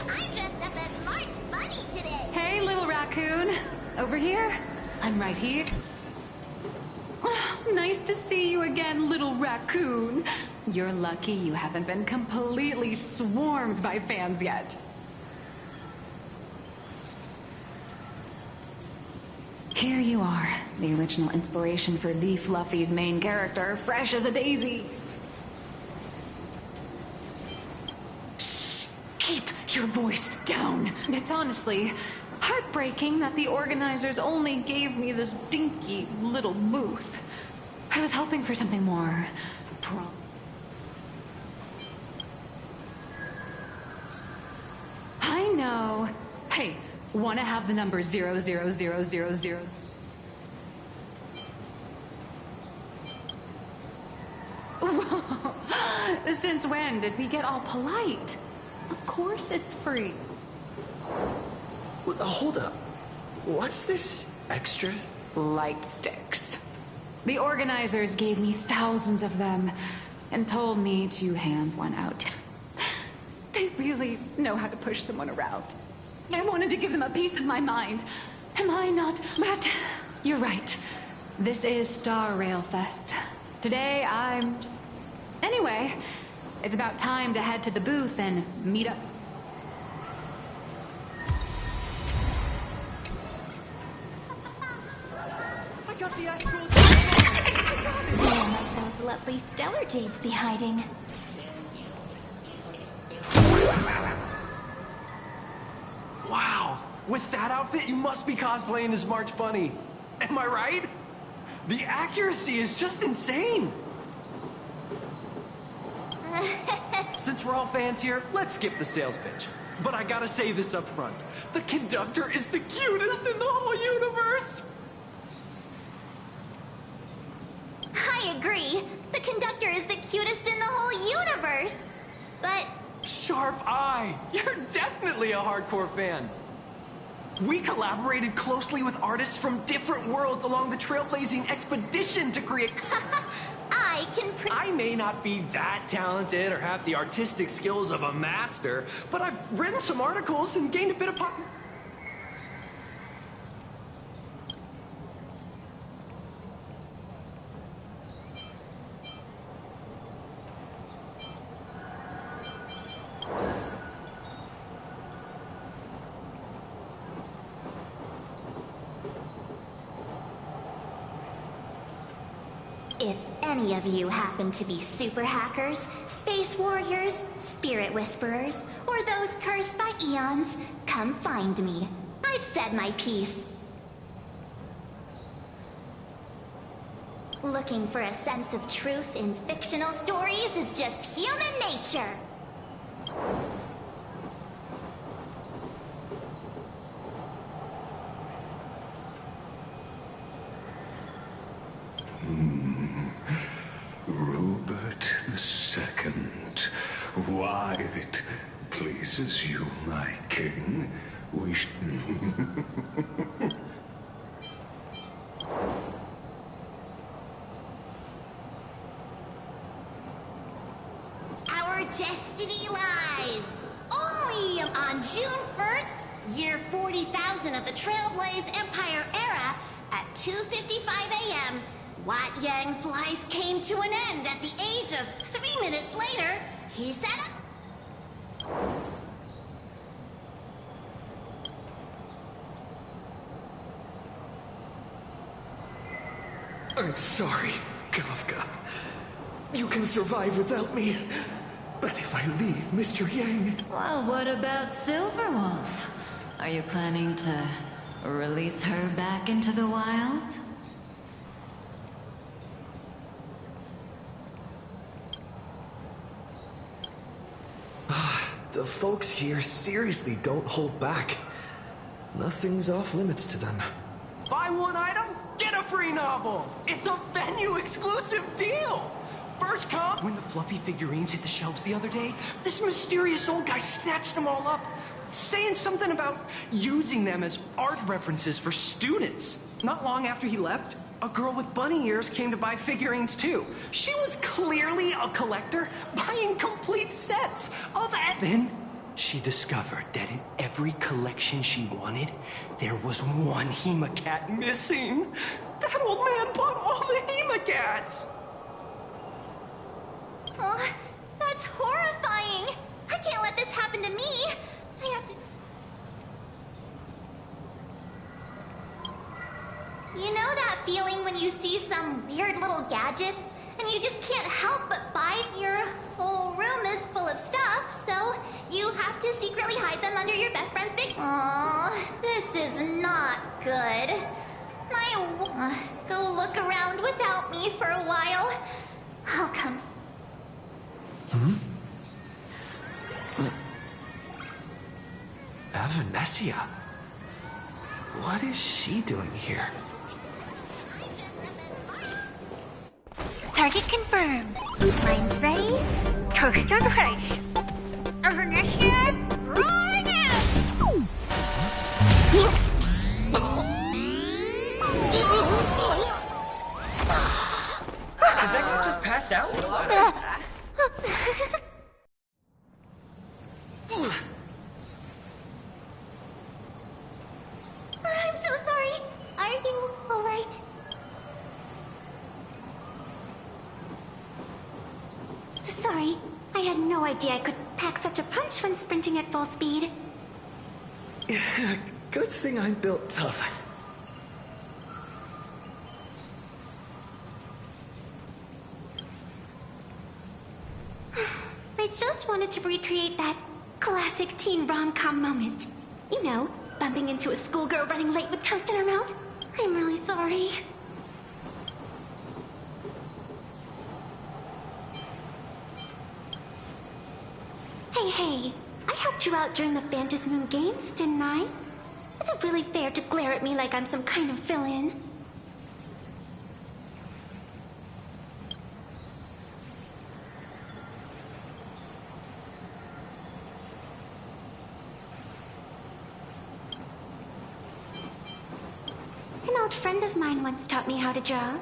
S2: I'm dressed up as March Bunny today.
S3: Hey, little raccoon. Over here? I'm right here. Nice to see you again, little raccoon. You're lucky you haven't been completely swarmed by fans yet. Here you are, the original inspiration for the Fluffy's main character, fresh as a daisy. Shh! Keep your voice down. It's honestly heartbreaking that the organizers only gave me this dinky little booth. I was hoping for something more I know. Hey, wanna have the number 00000? Since when did we get all polite? Of course it's free.
S5: Hold up. What's this extra?
S3: Light sticks. The organizers gave me thousands of them and told me to hand one out. They really know how to push someone around. I wanted to give them a piece of my mind. Am I not? But you're right. This is Star Rail Fest. Today I'm... Anyway, It's about time to head to the booth and meet up.
S5: I got the astral.
S2: Where might those lovely stellar jades be hiding?
S5: Wow! With that outfit, you must be cosplaying as March Bunny. Am I right? The accuracy is just insane! Since we're all fans here, let's skip the sales pitch. But I gotta say this up front. The conductor is the cutest in the whole universe!
S2: I agree. The conductor is the cutest in the whole universe. But
S5: Sharp eye! You're definitely a hardcore fan. We collaborated closely with artists from different worlds along the trailblazing expedition to create... I may not be that talented or have the artistic skills of a master, but I've written some articles and gained a bit of popularity.
S2: if any of you happen to be super hackers, space warriors, spirit whisperers, or those cursed by eons, come find me. I've said my piece. Looking for a sense of truth in fictional stories is just human nature.
S4: Robert II, why it pleases you, my king, we
S9: Our destiny lies only on June 1st, year 40,000 of the Trailblaze Empire era, at 2:55 a.m. Wat Yang's life came to an end at the age of 3 minutes later. He set up.
S5: I'm sorry, Kafka. You can survive without me. But if I leave Mr. Yang...
S21: Well, what about Silverwolf? Are you planning to release her back into the wild?
S5: The folks here seriously don't hold back. Nothing's off limits to them. Buy one item, get a free novel! It's a venue-exclusive deal! First come... When the fluffy figurines hit the shelves the other day, this mysterious old guy snatched them all up, saying something about using them as art references for students. Not long after he left, a girl with bunny ears came to buy figurines too. She was clearly a collector, buying complete sets of it. Then she discovered that in every collection she wanted, there was one Hemacat missing. That old man bought all the Hemacats.
S2: Oh, that's horrifying. I can't let this happen to me. I have to... You know that feeling when you see some weird little gadgets, and you just can't help but buy it? Your whole room is full of stuff, so you have to secretly hide them under your best friend's big... Aw, this is not good. Go look around without me for a while. I'll come...
S5: Avanessia? What is she doing here?
S16: Target confirmed. Mine's ready. Toast on face. Avanessia, rolling out!
S14: Did that guy just pass out?
S2: I'm so sorry. Are you alright? Sorry, I
S16: had no idea I could pack such a punch when sprinting at full speed.
S5: Good thing I'm built tough.
S16: I just wanted to recreate that classic teen rom-com moment. You know, bumping into a schoolgirl running late with toast in her mouth. I'm really sorry. Hey, I helped you out during the Phantasmoon Games, didn't I? Is it really fair to glare at me like I'm some kind of villain? An old friend of mine once taught me how to draw.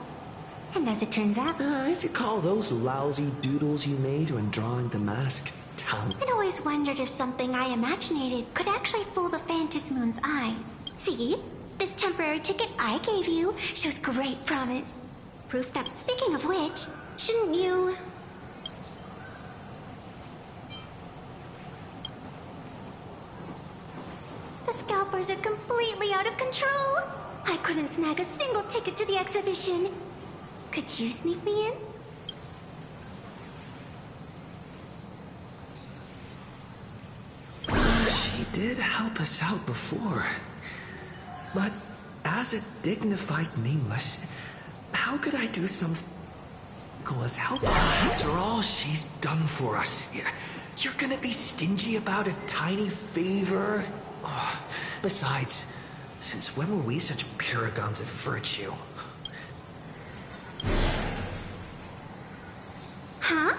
S16: And as it turns out...
S5: if you call those lousy doodles you made when drawing the mask talent...
S16: I'd always wondered if something I imaginated could actually fool the Phantasmoon's eyes. See? This temporary ticket I gave you shows great promise. Proof that... Speaking of which, shouldn't you... The scalpers are completely out of control. I couldn't snag a single ticket to the exhibition. Could you sneak me in?
S5: She did help us out before. But as a dignified nameless, how could I do something as help her after all she's done for us? You're gonna be stingy about a tiny favor? Oh, besides, since when were we such paragons of virtue?
S16: Huh?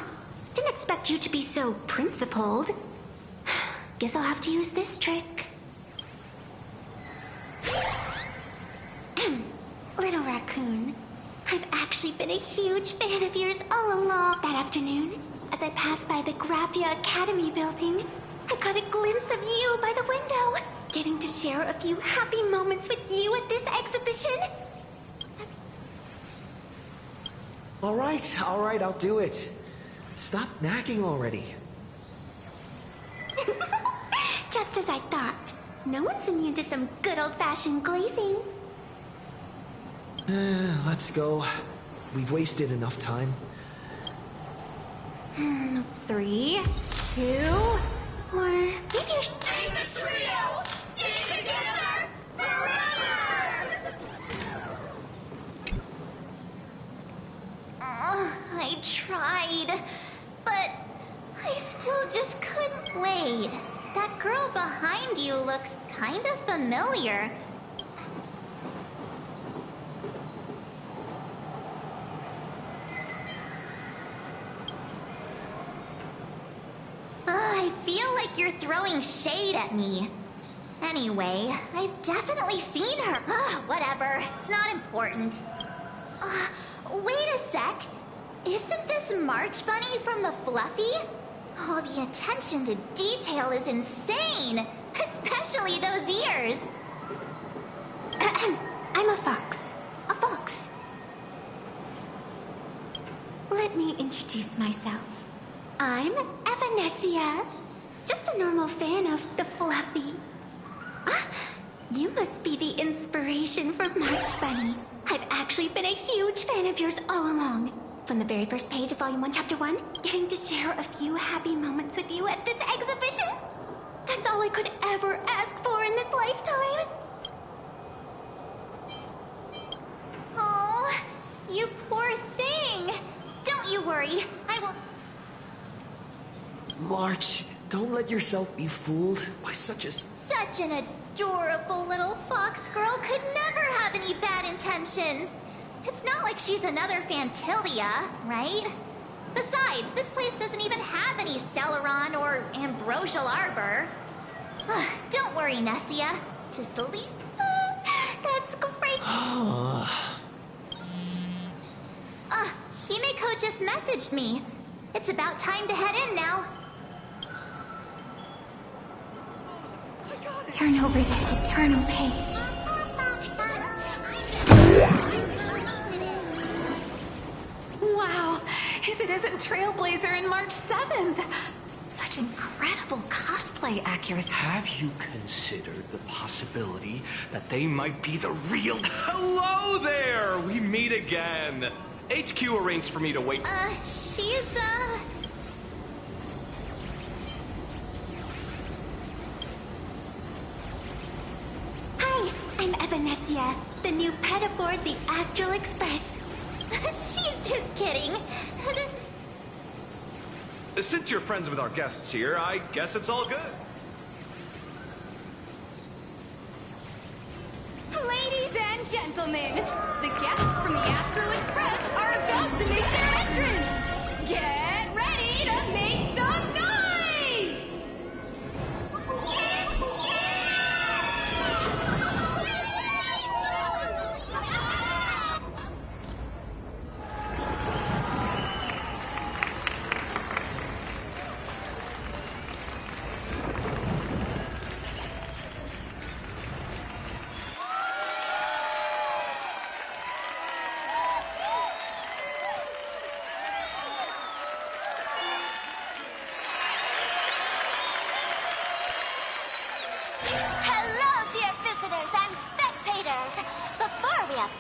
S16: Didn't expect you to be so principled. Guess I'll have to use this trick. Little raccoon, I've actually been a huge fan of yours all along. That afternoon, as I passed by the Graphia Academy building, I caught a glimpse of you by the window. Getting to share a few happy moments with you at this exhibition.
S5: All right, I'll do it. Stop nagging already.
S16: Just as I thought. No one's immune to some good old-fashioned glazing.
S5: Let's go. We've wasted enough time.
S16: 3, 2, or maybe you should...
S1: The trio! Stay together forever!
S2: I tried, but I still just couldn't wait. That girl behind you looks kind of familiar. I feel like you're throwing shade at me. Anyway, I've definitely seen her. Whatever, it's not important. Wait a sec. Isn't this March Bunny from the Fluffy? Oh, the attention to detail is insane. Especially those ears.
S16: I'm a fox. A fox. Let me introduce myself. I'm Evanessia. Just a normal fan of the Fluffy. You must be the inspiration for March Bunny. I've actually been a huge fan of yours all along. From the very first page of Volume 1, Chapter 1, getting to share a few happy moments with you at this exhibition. That's all I could ever ask for in this lifetime.
S2: Oh, you poor thing. Don't you worry, I will...
S5: March, don't let yourself be fooled by such a...
S2: Such an adorable little fox girl could never have any bad intentions. It's not like she's another Fantilia, right? Besides, this place doesn't even have any Stellaron or Ambrosial Arbor. Don't worry, Nessia. Just sleep.
S16: That's great.
S2: Himeko just messaged me. It's about time to head in now.
S16: Turn over this eternal page.
S3: Wow, if it isn't Trailblazer and March 7th. Such incredible cosplay accuracy.
S23: Have you considered the possibility that they might be the real...
S15: Hello there! We meet again. HQ arranged for me to wait.
S2: She's,
S16: Hi, I'm Evanesia, the new pet aboard the Astral Express.
S2: she's just kidding.
S15: Since you're friends with our guests here, I guess it's all good.
S1: Ladies and gentlemen, the guests from the Astral Express are about to make their entrance. Get ready to make some noise!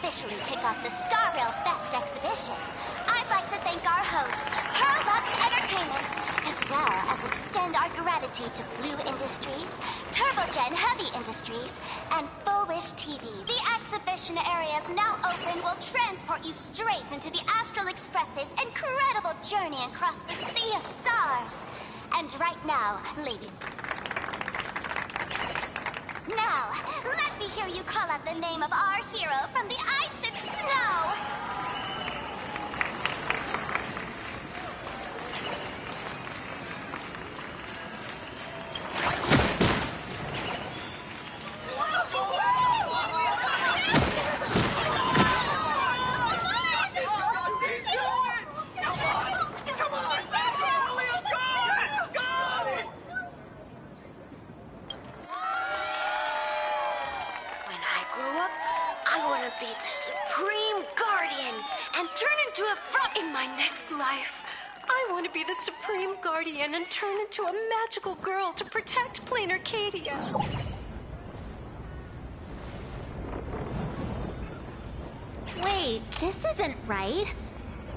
S9: Officially kick off the Star Rail Fest exhibition, I'd like to thank our host, Perlux Entertainment, as well as extend our gratitude to Blue Industries, Turbogen Heavy Industries, and Full Wish TV. The exhibition area is now open will transport you straight into the Astral Express's incredible journey across the sea of stars. And right now, ladies... Now, let me hear you call out the name of our hero from the ice and snow!
S6: Be the Supreme Guardian and turn into a in my next life. I want to be the Supreme Guardian and turn into a magical girl to protect Plain Arcadia.
S2: Wait, this isn't right.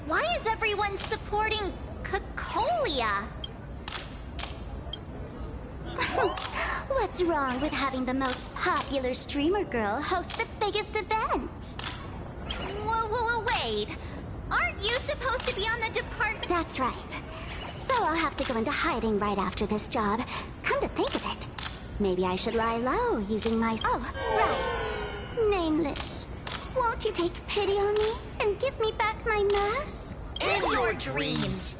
S2: Why is everyone supporting Cocolia?
S9: What's wrong with having the most popular streamer girl host the biggest event?
S2: Whoa, wait. Aren't you supposed to be on the department?
S9: That's right. So I'll have to go into hiding right after this job. Come to think of it, maybe I should lie low using my... Oh, right. Nameless. Won't you take pity on me and give me back my mask?
S2: In your dreams.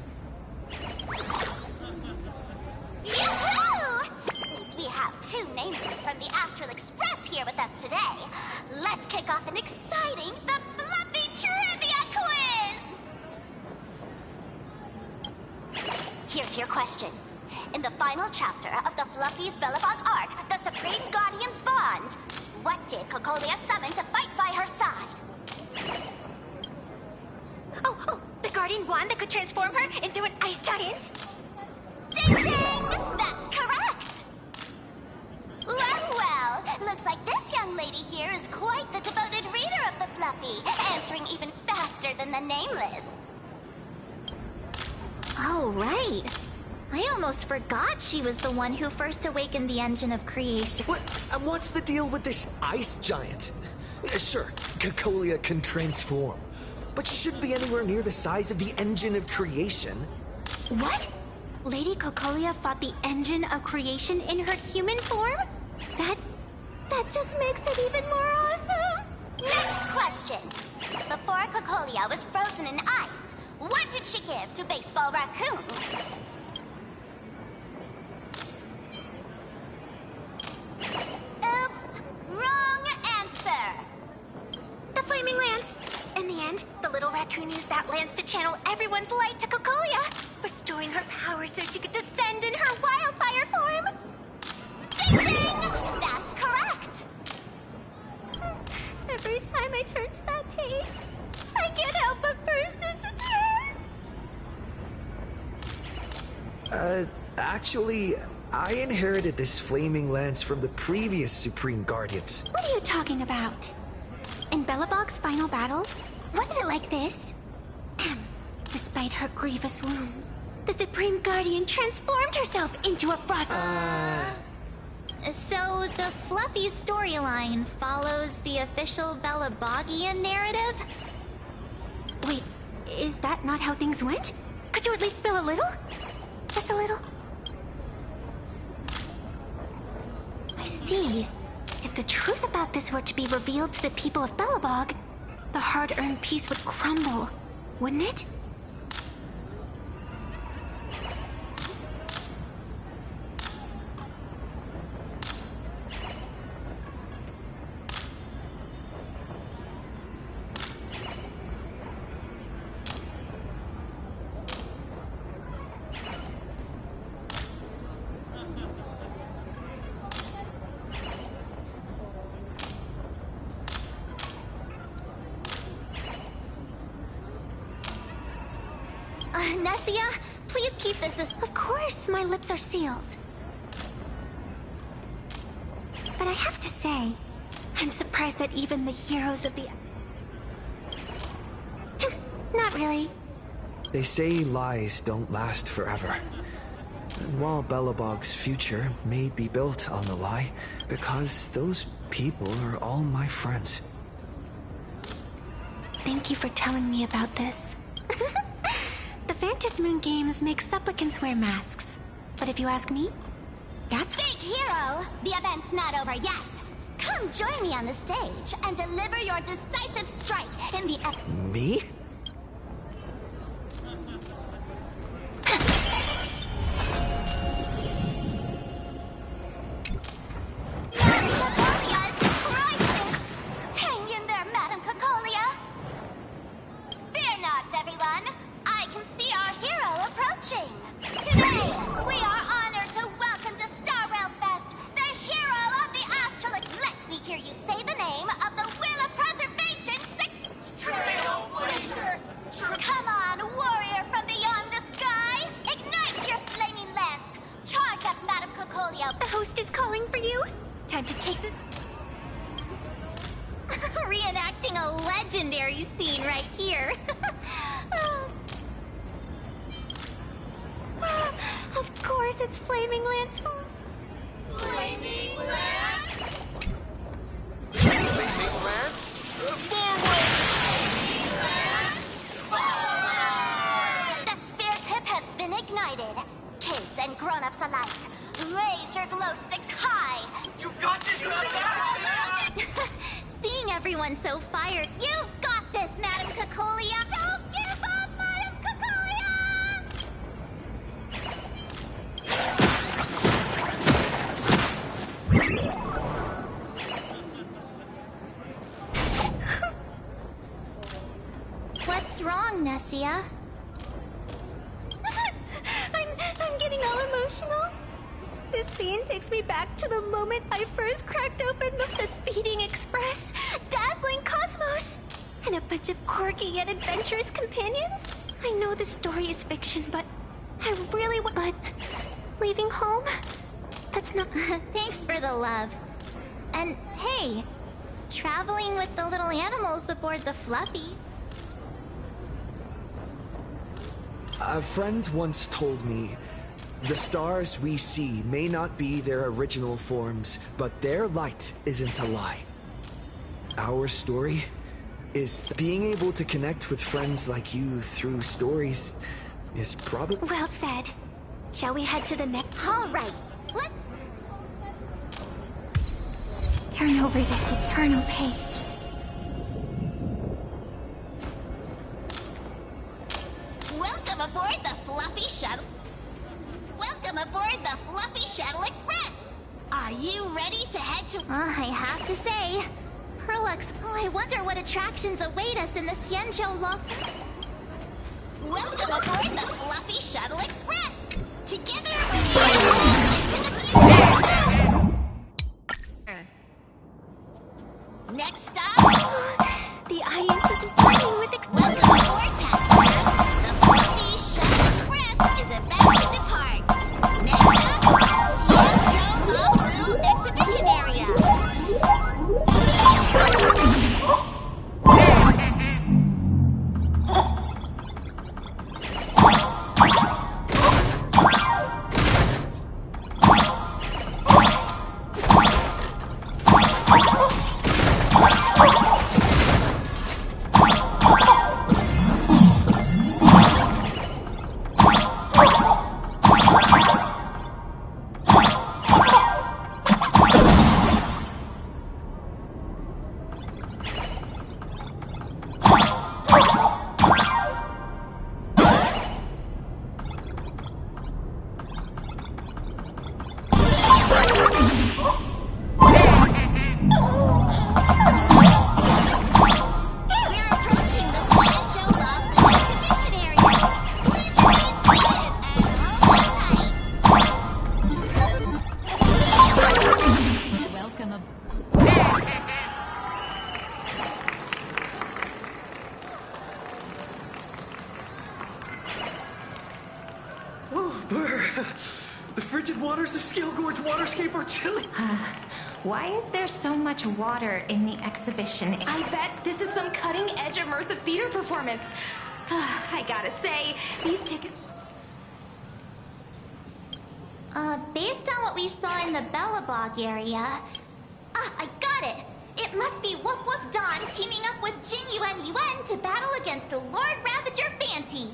S9: Yahoo! Since we have two nameless from the Astral Express here with us today, let's kick off an exciting The Fluffy Trivia Quiz! Here's your question. In the final chapter of the Fluffy's Bellafog arc, The Supreme Guardian's Bond, what did Cocolia summon to fight by her side?
S16: Oh, the Guardian wand that could transform her into an ice giant?
S9: Ding ding! That's correct! Well, looks like this young lady here is quite the devoted reader of the Fluffy, answering even faster than the Nameless.
S2: Oh, right. I almost forgot she was the one who first awakened the engine of creation.
S5: What? And what's the deal with this ice giant? Sure, Cocolia can transform, but she shouldn't be anywhere near the size of the engine of creation.
S16: What? Lady Cocolia fought the engine of creation in her human form? That just makes it even more awesome!
S9: Next question. Before Cocolia was frozen in ice, what did she give to Baseball Raccoon? Oops! Wrong answer!
S16: The Flaming Lance! In the end, the little raccoon used that lance to channel everyone's light to Cocolia, restoring her power so she could descend in her wildfire form!
S9: Ding ding! That's correct!
S16: Every time I turn to that page, I can't help but burst into tears!
S5: Actually, I inherited this flaming lance from the previous Supreme Guardians.
S16: What are you talking about? In Belobog's final battle, wasn't it like this? Despite her grievous wounds, the Supreme Guardian transformed herself into a frost.
S2: So the Fluffy storyline follows the official Belabogian narrative?
S16: Wait, is that not how things went? Could you at least spill a little? Just a little? I see. If the truth about this were to be revealed to the people of Belobog, the hard-earned peace would crumble, wouldn't it?
S2: Nessia, please keep this as...
S16: Of course, my lips are sealed. But I have to say, I'm surprised that even the heroes of the... Not really.
S5: They say lies don't last forever. And while Belobog's future may be built on a lie, because those people are all my friends.
S16: Thank you for telling me about this. The Phantasmoon games make supplicants wear masks. But if you ask me, that's...
S2: Big hero! The event's not over yet! Come join me on the stage and deliver your decisive strike in the...
S5: Me?
S2: Hang in there, Madam Cacolia! Fear not, everyone! I can see our hero approaching! Today, we are honored to welcome to Star Rail Fest the hero of the Astrolog. Let me hear you say the name of the Will of Preservation 6... Trailblazer! Come on, warrior from beyond the sky! Ignite your flaming lance! Charge up, Madam Cacolia!
S16: The host is calling for you. Time to take this...
S2: Reenacting a legendary scene right here.
S16: Of course, it's Flaming Lance.
S2: Flaming Lance?
S5: Flaming Lance? Forward!
S2: The sphere tip has been ignited. Kids and grown-ups alike, raise your glow sticks high.
S10: You got this,
S2: Seeing everyone so fired, you've got this, Madam Cacolia! Don't give up, Madam Cacolia! What's wrong, Nessia?
S16: I'm getting all emotional. This scene takes me back to the moment I first cracked open the Speeding Express, dazzling cosmos, and a bunch of quirky yet adventurous companions. I know the story is fiction, but I really want... But leaving home? That's not...
S2: Thanks for the love. And hey, traveling with the little animals aboard the Fluffy.
S5: A friend once told me, the stars we see may not be their original forms, but their light isn't a lie. Our story is being able to connect with friends like you through stories is probably...
S16: Well said. Shall we head to the next...
S2: All right, let's...
S16: Turn over this eternal page.
S9: Welcome aboard the Fluffy Shuttle. Welcome aboard the Fluffy Shuttle Express. Are you ready to head to...
S2: I have to say, Perlux, I wonder what attractions await us in the Xianzhou Loft.
S9: Welcome aboard the Fluffy Shuttle Express. Together we'll travel into the future. Next stop...
S16: The audience is burning with...
S9: Welcome aboard, passengers. The Fluffy Shuttle Express is about to depart.
S15: The frigid waters of Scale Gorge Waterscape are chilly.
S6: Why is there so much water in the exhibition?
S1: I bet this is some cutting-edge immersive theater performance. I gotta say, these tickets...
S2: Based on what we saw in the Bellabog area... I got it! It must be Woof Woof Dawn teaming up with Jin Yuan Yuan to battle against the Lord Ravager Fanti.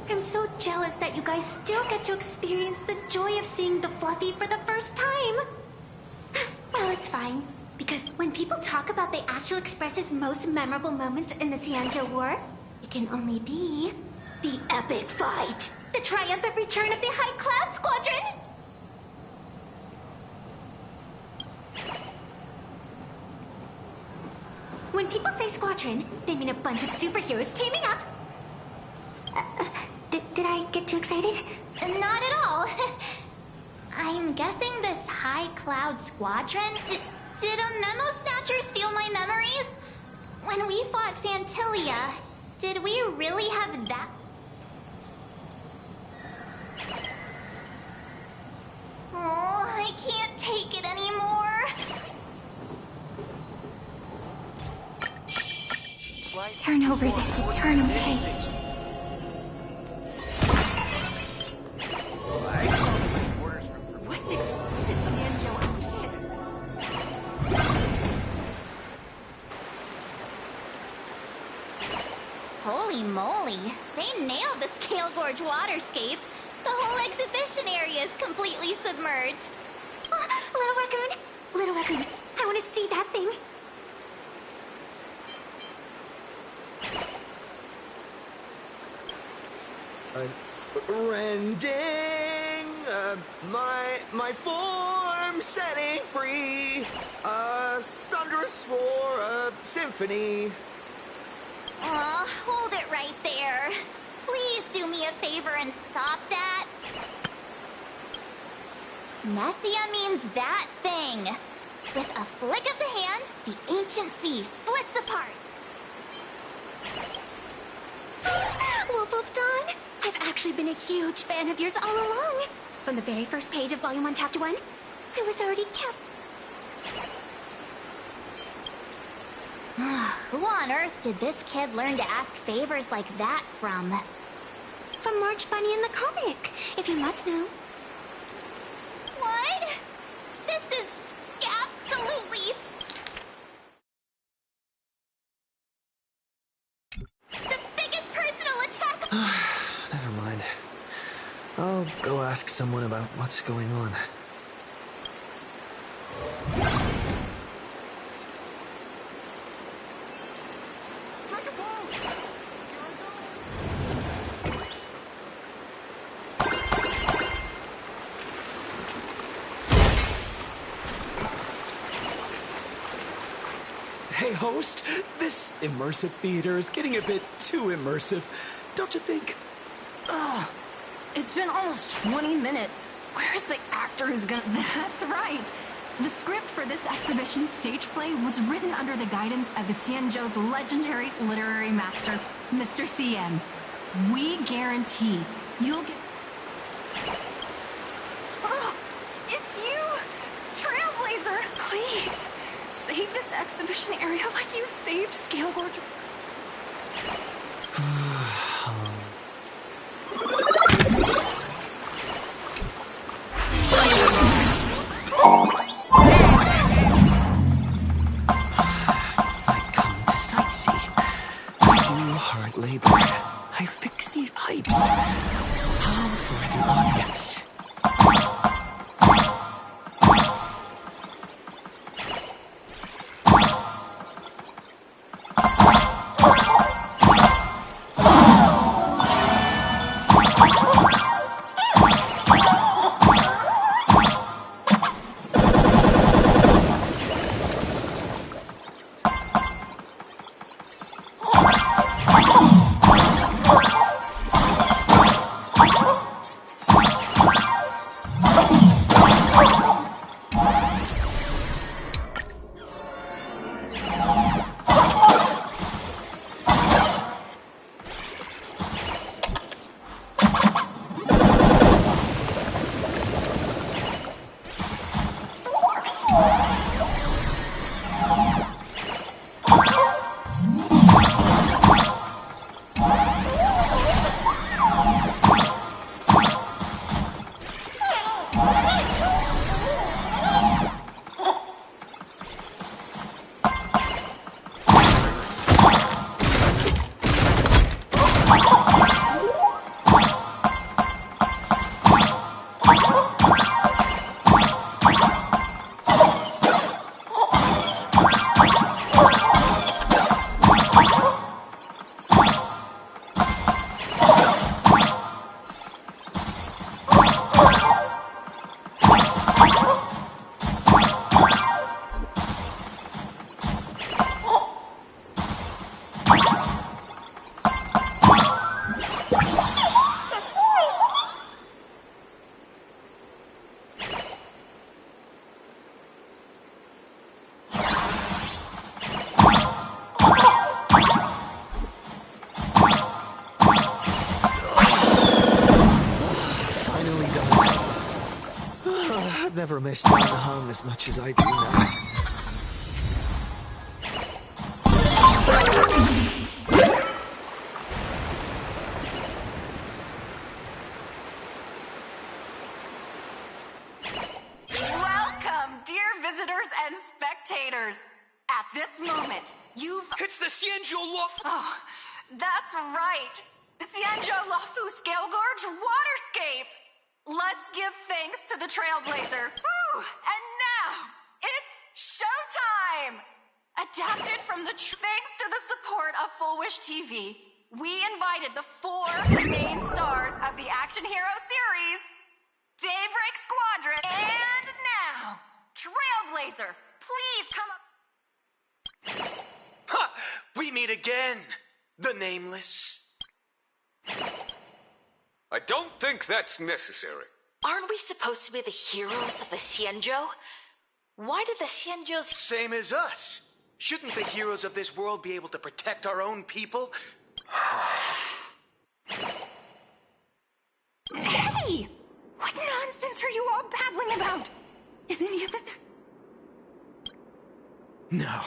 S16: I'm so jealous that you guys still get to experience the joy of seeing the Fluffy for the first time. Well, it's fine. Because when people talk about the Astral Express's most memorable moments in the Xianzhou War, it can only be the epic fight. The triumphant return of the High Cloud Squadron. When people say squadron, they mean a bunch of superheroes teaming up. Did I get too excited?
S2: Not at all. I'm guessing this High Cloud Squadron... Did a Memo Snatcher steal my memories? When we fought Fantilia, did we really have that... Oh, I can't take it anymore.
S16: Turn over this eternal page.
S2: Holy moly, they nailed the Scale Gorge waterscape. The whole exhibition area is completely submerged.
S16: Little Raccoon, I want to see that thing.
S5: Rending my form setting free, thunderous for a symphony.
S2: Aw, hold it right there. Please do me a favor and stop that. Nessia means that thing. With a flick of the hand, the ancient sea splits apart.
S16: Wolf of Dawn, I've actually been a huge fan of yours all along. From the very first page of Volume 1, Chapter 1, I was already kept.
S2: Who on earth did this kid learn to ask favors like that from?
S16: From March Bunny in the comic, if you must know.
S2: What? This is absolutely... the biggest personal attack!
S5: Never mind. I'll go ask someone about what's going on.
S8: Hey, host, this immersive theater is getting a bit too immersive, don't you think?
S17: Ugh, it's been almost 20 minutes. Where's the actor who's gonna... That's right. The script for this exhibition stage play was written under the guidance of the Xianzhou's legendary literary master, Mr. Cien. We guarantee you'll get... Oh, it's you! Trailblazer! Please, save this exhibition area like you saved Scale Gorge.
S5: I've never missed being hung as much as I do now.
S17: Welcome, dear visitors and spectators. At this moment, It's the Xianzhou Luofu! Oh, that's right. The Xianzhou Luofu Scale Gorge Waterscape! Let's give thanks to the Trailblazer. Whew! And now, it's showtime! Adapted from thanks to the support of Full Wish TV, we invited the 4 main stars of the action hero series, Daybreak Squadron, and now, Trailblazer, please come up.
S8: Ha! We meet again, the Nameless.
S11: I don't think that's necessary.
S6: Aren't we supposed to be the heroes of the Xianzhou? Why did the Xianzhous...
S8: Same as us. Shouldn't the heroes of this world be able to protect our own people?
S17: Hey! What nonsense are you all babbling about? Is any of this...
S13: No.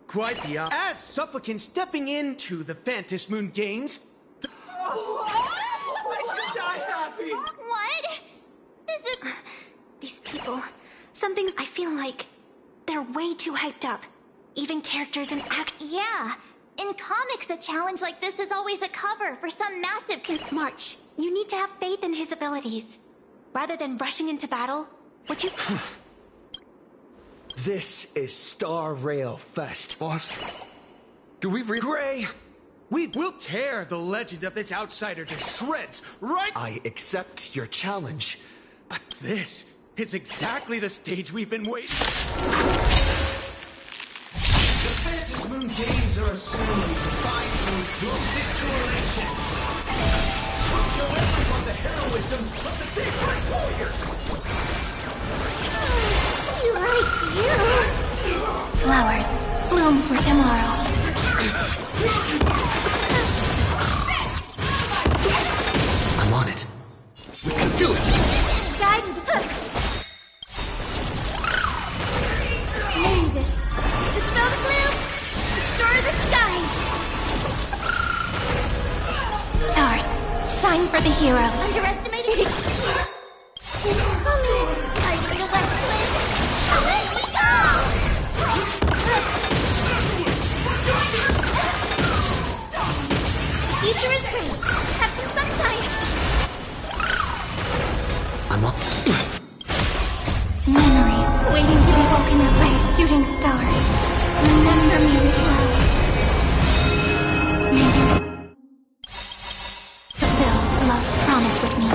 S13: Quite the opposite. As Supplicant stepping into the Phantom Moon Games...
S16: What? These people... Some things I feel like... They're way too hyped up. Even characters in act...
S2: Yeah. In comics, a challenge like this is always a cover for some massive
S16: March, you need to have faith in his abilities. Rather than rushing into battle, would you...
S5: This is Star Rail Fest.
S13: Boss, do we really... Gray, we will tear the legend of this outsider to shreds, right?
S5: I accept your challenge,
S13: but this is exactly the stage we've been waiting.
S4: The Phantom Moon Games are a ceremony to bind those closest to elation. We'll show everyone the heroism of the Daybreak Warriors.
S16: Flowers, bloom for tomorrow.
S5: I'm on it. We can do it!
S16: Guidance hook! Mavis, dispel the gloom, destroy the skies! Stars, shine for the heroes.
S2: underestimated. It's coming. I feel that swing. Let me go! The future is great. Have some sunshine.
S5: I'm up.
S16: Memories waiting to be woken up by a shooting star. Remember me with love. May you fulfill love's promise with me.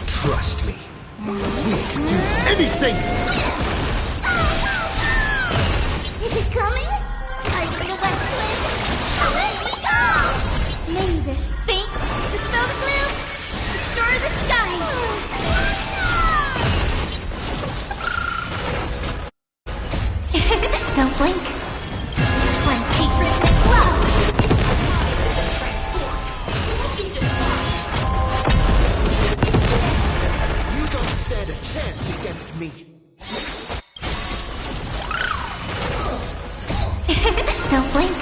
S5: Trust me. We can do anything!
S2: Is it coming? I feel that swing. Let me go!
S16: Mavis, think, dispel the gloom, destroy the skies! Don't blink. Blend hatred with love.
S5: You don't stand a chance against me.
S16: Don't blink.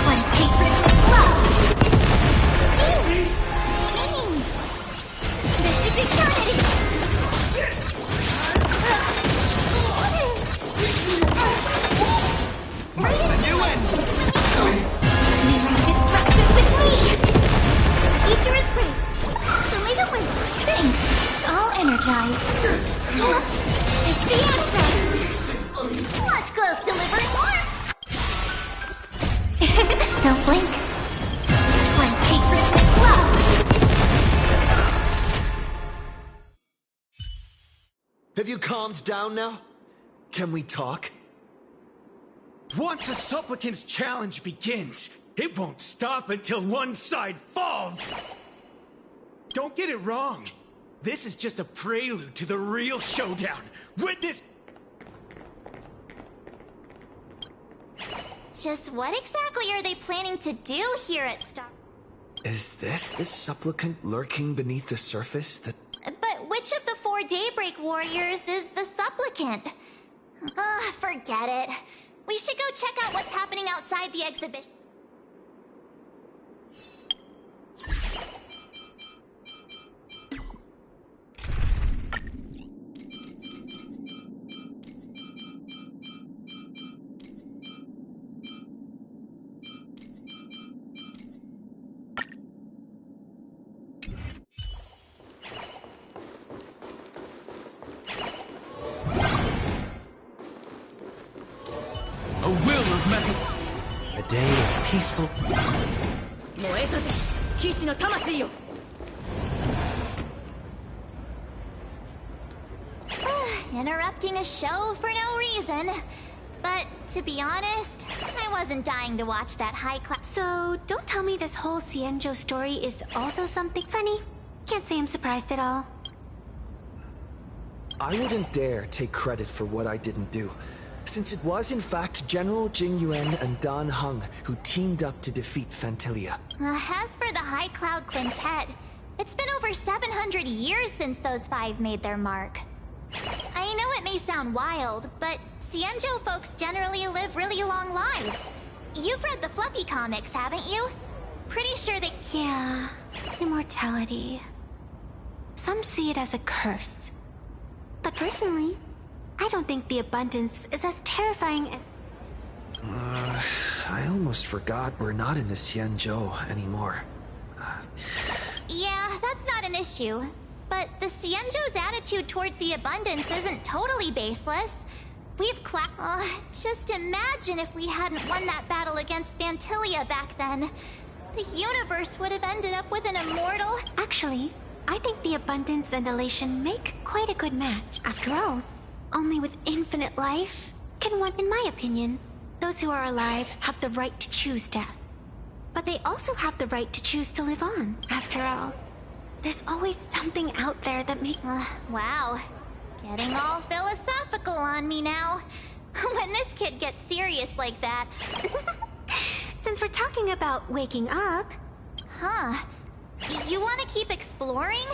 S16: Blend hatred with love.
S2: Mini! This is eternity!
S13: What's the new end?
S16: Mirroring destruction with me.
S2: Future is great. So may the win.
S16: Thanks. All energized.
S2: It's the answer! Let's close delivering more!
S16: Don't blink. Blend hatred with love.
S5: Have you calmed down now? Can we talk?
S13: Once a supplicant's challenge begins, it won't stop until one side falls! Don't get it wrong. This is just a prelude to the real showdown. Witness...
S2: Just what exactly are they planning to do here at Star...
S5: Is this the supplicant lurking beneath the surface that...
S2: But which of the 4 Daybreak Warriors is the supplicant? Forget it. We should go check out what's happening outside the exhibition.
S5: A day of peaceful...
S2: Interrupting a show for no reason. But to be honest, I wasn't dying to watch that high class.
S16: So, don't tell me this whole Xianzhou story is also something funny. Can't say I'm surprised at all.
S5: I wouldn't dare take credit for what I didn't do, since it was in fact General Jing Yuan and Dan Heng who teamed up to defeat Fantilia.
S2: As for the High Cloud Quintet, it's been over 700 years since those 5 made their mark. I know it may sound wild, but Xianzhou folks generally live really long lives. You've read the Fluffy comics, haven't you? Pretty sure they...
S16: Yeah, immortality. Some see it as a curse. But personally, I don't think the abundance is as terrifying as...
S5: I almost forgot we're not in the Xianzhou anymore.
S2: Yeah, that's not an issue. But the Xianzhou's attitude towards the abundance isn't totally baseless. We've just imagine if we hadn't won that battle against Fantilia back then. The universe would have ended up with an immortal...
S16: Actually, I think the abundance and elation make quite a good match. After all, only with infinite life can one, in my opinion, those who are alive have the right to choose death. But they also have the right to choose to live on, after all. There's always something out there that makes...
S2: wow. Getting all philosophical on me now. When this kid gets serious like that...
S16: Since we're talking about waking up...
S2: Huh. You want to keep exploring?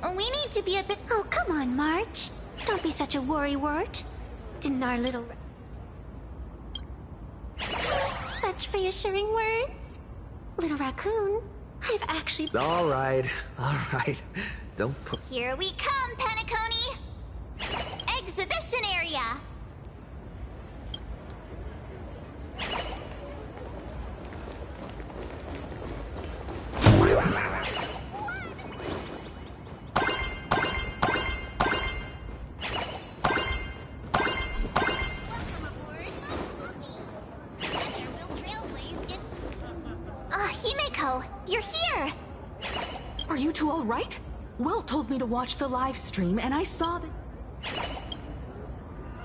S2: We need to be a bit...
S16: Oh, come on, March. Don't be such a worrywart. Didn't our little... Such reassuring words. Little raccoon, I've actually...
S5: All right. Don't put...
S2: Here we come, Penacony! Exhibition area! Himeko, you're here!
S7: Are you two all right? Will told me to watch the live stream, and I saw that...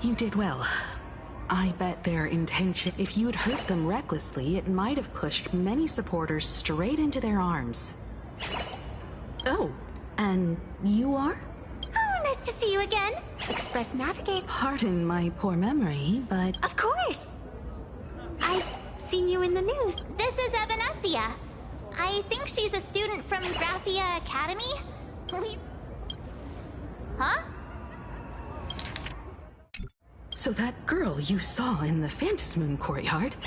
S7: You did well. I bet their intention... If you'd hurt them recklessly, it might have pushed many supporters straight into their arms. Oh, and you are?
S16: Oh, nice to see you again. Express Navigate.
S7: Pardon my poor memory, but...
S16: Of course! I've seen you in the news.
S2: This is Evanescia. I think she's a student from Graphia Academy? Huh?
S7: So that girl you saw in the Phantasmoon courtyard,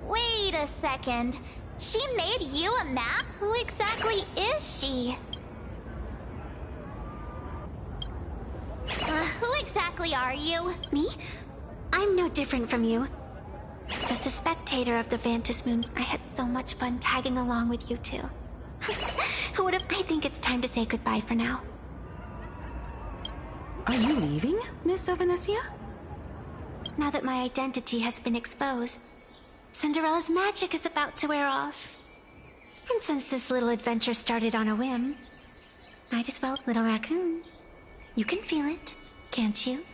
S2: Wait a second. She made you a map? Who exactly is she? Who exactly are you?
S16: Me? I'm no different from you. Just a spectator of the Phantasmoon. I had so much fun tagging along with you two. Who would have... I think it's time to say goodbye for now.
S7: Are you leaving, Miss Evanescia?
S16: Now that my identity has been exposed, Cinderella's magic is about to wear off. And since this little adventure started on a whim, might as well, little raccoon. You can feel it, can't you?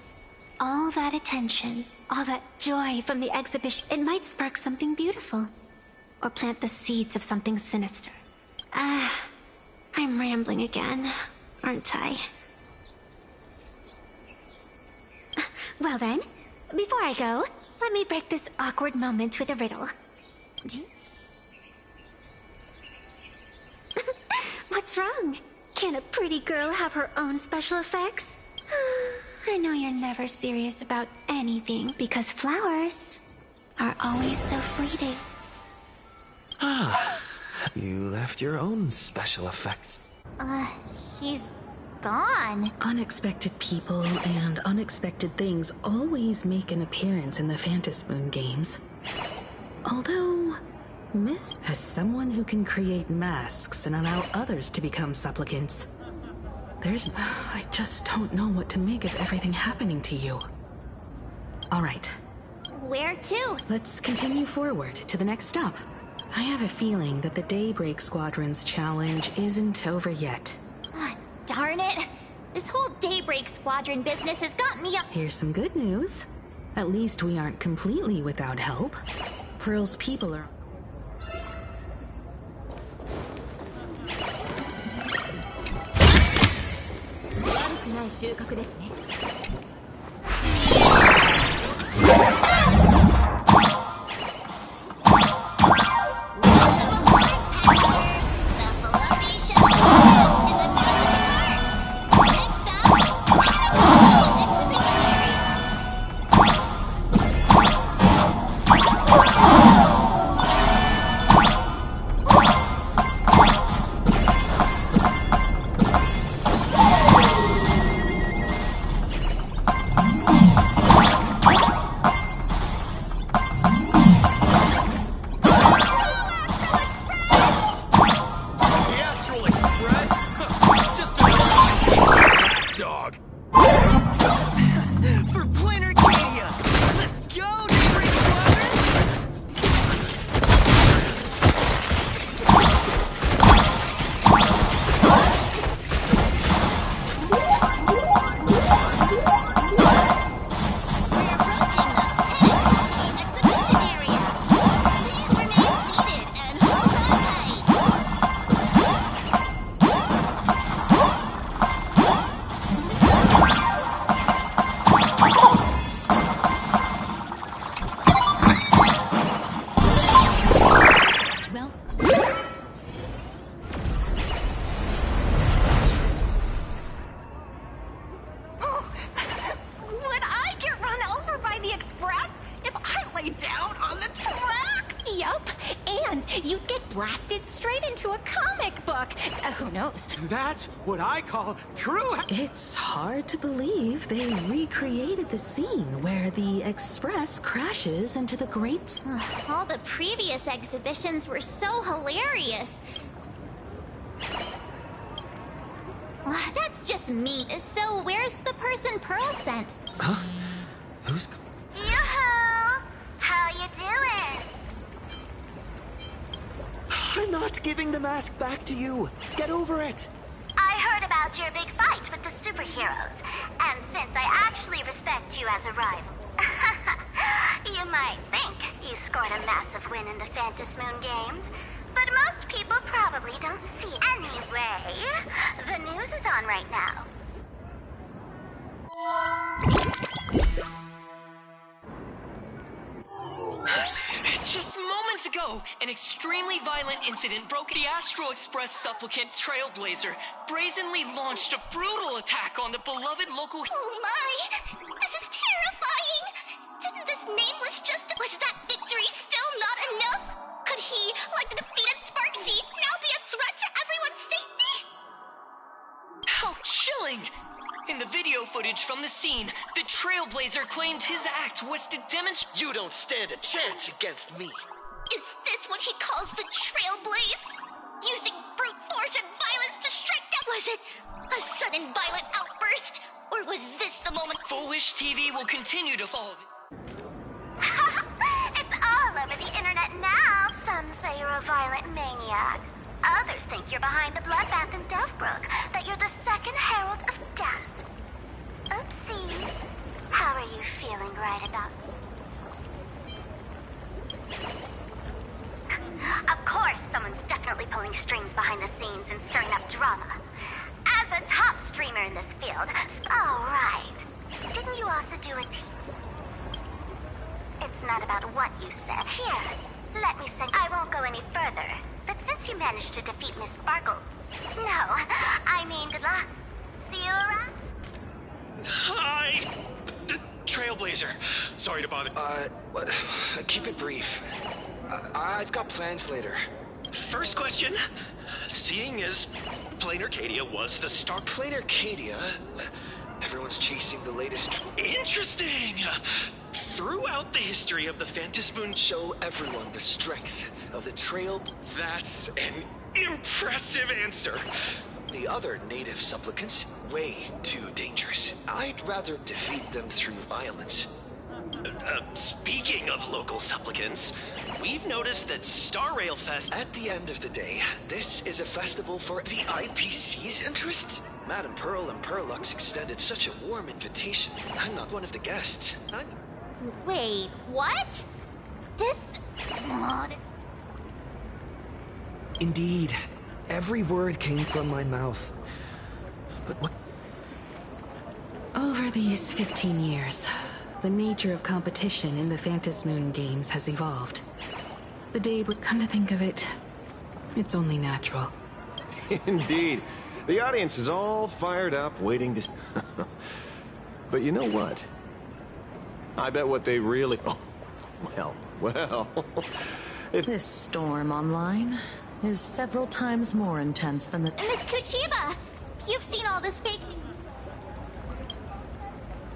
S16: All that attention, all that joy from the exhibition, it might spark something beautiful. Or plant the seeds of something sinister. I'm rambling again, aren't I? Well then, before I go, let me break this awkward moment with a riddle. What's wrong? Can a pretty girl have her own special effects? I know you're never serious about anything because flowers are always so fleeting.
S5: Ah, you left your own special effect.
S2: She's gone.
S7: Unexpected people and unexpected things always make an appearance in the Phantom Moon games. Although, Miss has someone who can create masks and allow others to become supplicants. I just don't know what to make of everything happening to you. All right.
S2: Where to?
S7: Let's continue forward to the next stop. I have a feeling that the Daybreak Squadron's challenge isn't over yet.
S2: Darn it! This whole Daybreak Squadron business has got me up.
S7: Here's some good news. At least we aren't completely without help. Pearl's people are...
S6: You'd get blasted straight into a comic book. Who knows?
S13: That's what I call true.
S7: It's hard to believe they recreated the scene where the Express crashes into the Great...
S2: All the previous exhibitions were so hilarious. That's just me. So where's the person Pearl sent?
S5: Huh? Who's...
S2: Yoo-hoo! How you doing?
S5: I'm not giving the mask back to you. Get over it.
S2: I heard about your big fight with the superheroes, and since I actually respect you as a rival, you might think you scored a massive win in the Phantom Moon games, but most people probably don't see. Anyway, the news is on right now.
S10: Just moments ago, an extremely violent incident broke. The Astral Express supplicant Trailblazer brazenly launched a brutal attack on the beloved local...
S2: Oh my! This is terrifying! Didn't this nameless just... Was that victory still not enough? Could he, like the defeated Sparksy, now be a threat to everyone's safety?
S10: How chilling! In the video footage from the scene, the Trailblazer claimed his act was to demonstrate...
S5: You don't stand a chance against me.
S2: Is this what he calls the Trailblaze? Using brute force and violence to strike down... Was it a sudden violent outburst? Or was this the moment...
S10: Foolish TV will continue to follow...
S2: It's all over the internet now. Some say you're a violent maniac. Others think you're behind the bloodbath in Deathbrook, that you're the second herald of death. behind the scenes and stirring up drama. As a top streamer in this field... Oh, right. Didn't you also do a team? It's not about what you said. Here, let me say... I won't go any further. But since you managed to defeat Miss Sparkle... No, I mean, good luck. See you around?
S5: Hi! Trailblazer. Sorry to bother. Keep it brief. I've got plans later. First question. Seeing as Plain Arcadia was the star... Plain Arcadia? Everyone's chasing the latest... Interesting! Throughout the history of the Phantasmoon, show everyone the strength of the trail... That's an impressive answer. The other native supplicants, way too dangerous. I'd rather defeat them through violence. Speaking of local supplicants, we've noticed that Star Rail Fest... At the end of the day, this is a festival for the IPC's interest. Madame Pearl and Perlux extended such a warm invitation. I'm not one of the guests.
S2: Wait, what? This...
S5: Indeed. Every word came from my mouth. But what...
S7: Over these 15 years, the nature of competition in the Phantasmoon games has evolved. The day would come to think of it, it's only natural.
S15: Indeed. The audience is all fired up, waiting to... But you know what? I bet what they really... Oh, well...
S18: This storm online is several times more intense than the...
S2: Miss Kuchiba! You've seen all this fake...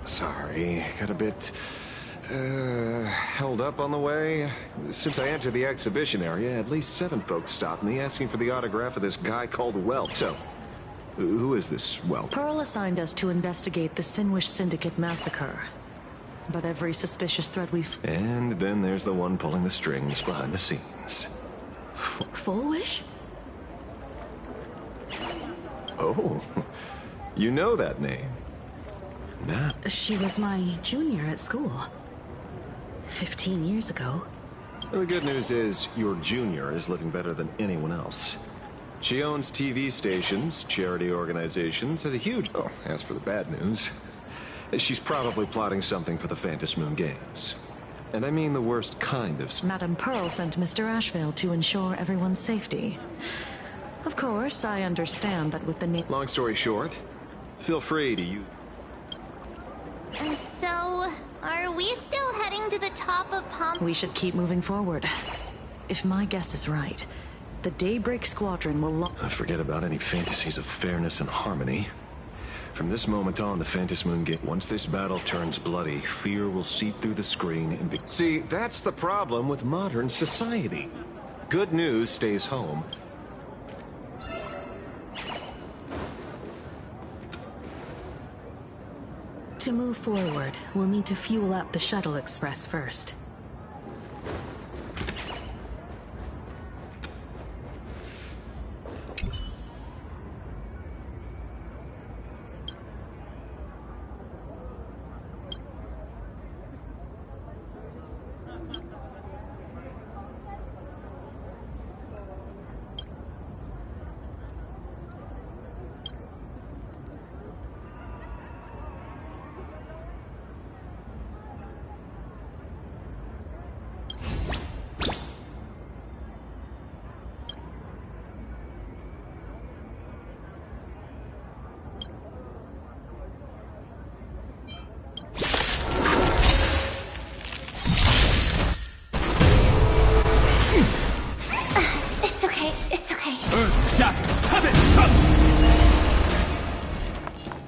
S15: Sorry, got a bit... held up on the way. Since I entered the exhibition area, at least 7 folks stopped me asking for the autograph of this guy called Welt. So, who is this Welt?
S18: Pearl assigned us to investigate the Sinwish Syndicate massacre. But every suspicious thread we've...
S15: And then there's the one pulling the strings behind the scenes.
S7: Fullwish?
S15: Oh, you know that name. Nah.
S18: She was my junior at school. 15 years ago.
S15: The good news is, your junior is living better than anyone else. She owns TV stations, charity organizations, has a huge... Oh, as for the bad news, she's probably plotting something for the Phantasmoon Games. And I mean the worst kind of...
S18: Madame Pearl sent Mr. Asheville to ensure everyone's safety. Of course, I understand that with the
S15: Long story short, feel free to use...
S2: So, are we still heading to the top of Pomp?
S18: We should keep moving forward. If my guess is right, the Daybreak Squadron will
S15: forget about any fantasies of fairness and harmony. From this moment on, the Phantasmoon Game... Once this battle turns bloody, fear will seep through the screen and be... See, that's the problem with modern society. Good news stays home.
S18: To move forward, we'll need to fuel up the Shuttle Express first.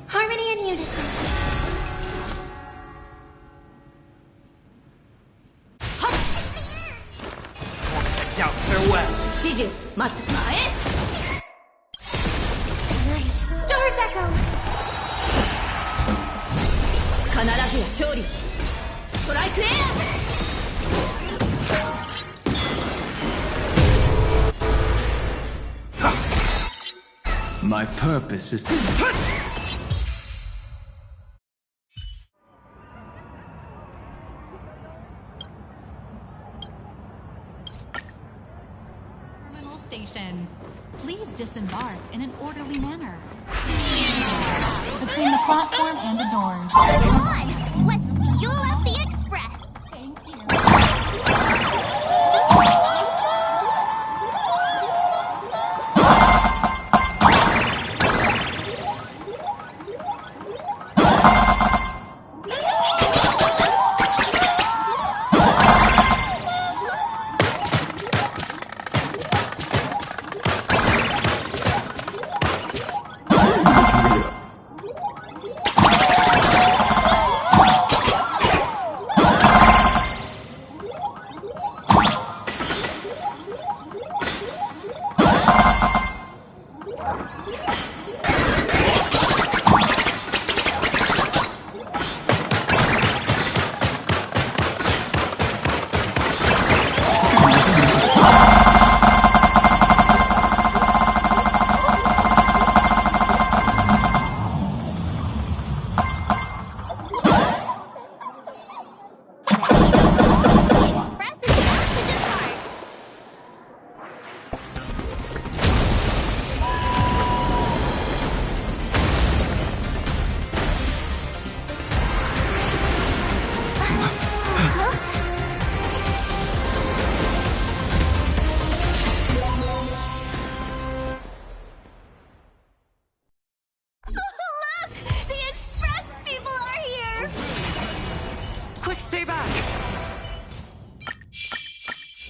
S16: Harmony and unison.
S13: Checked out farewell.
S16: Shiju, must Night. Star's Echo. 必ずや勝利。ストライクエア。
S14: My purpose is...
S3: Terminal station.
S19: Please disembark in an orderly manner. Between the platform and the doors.
S2: Come on, let's fuel up the express.
S19: Thank you.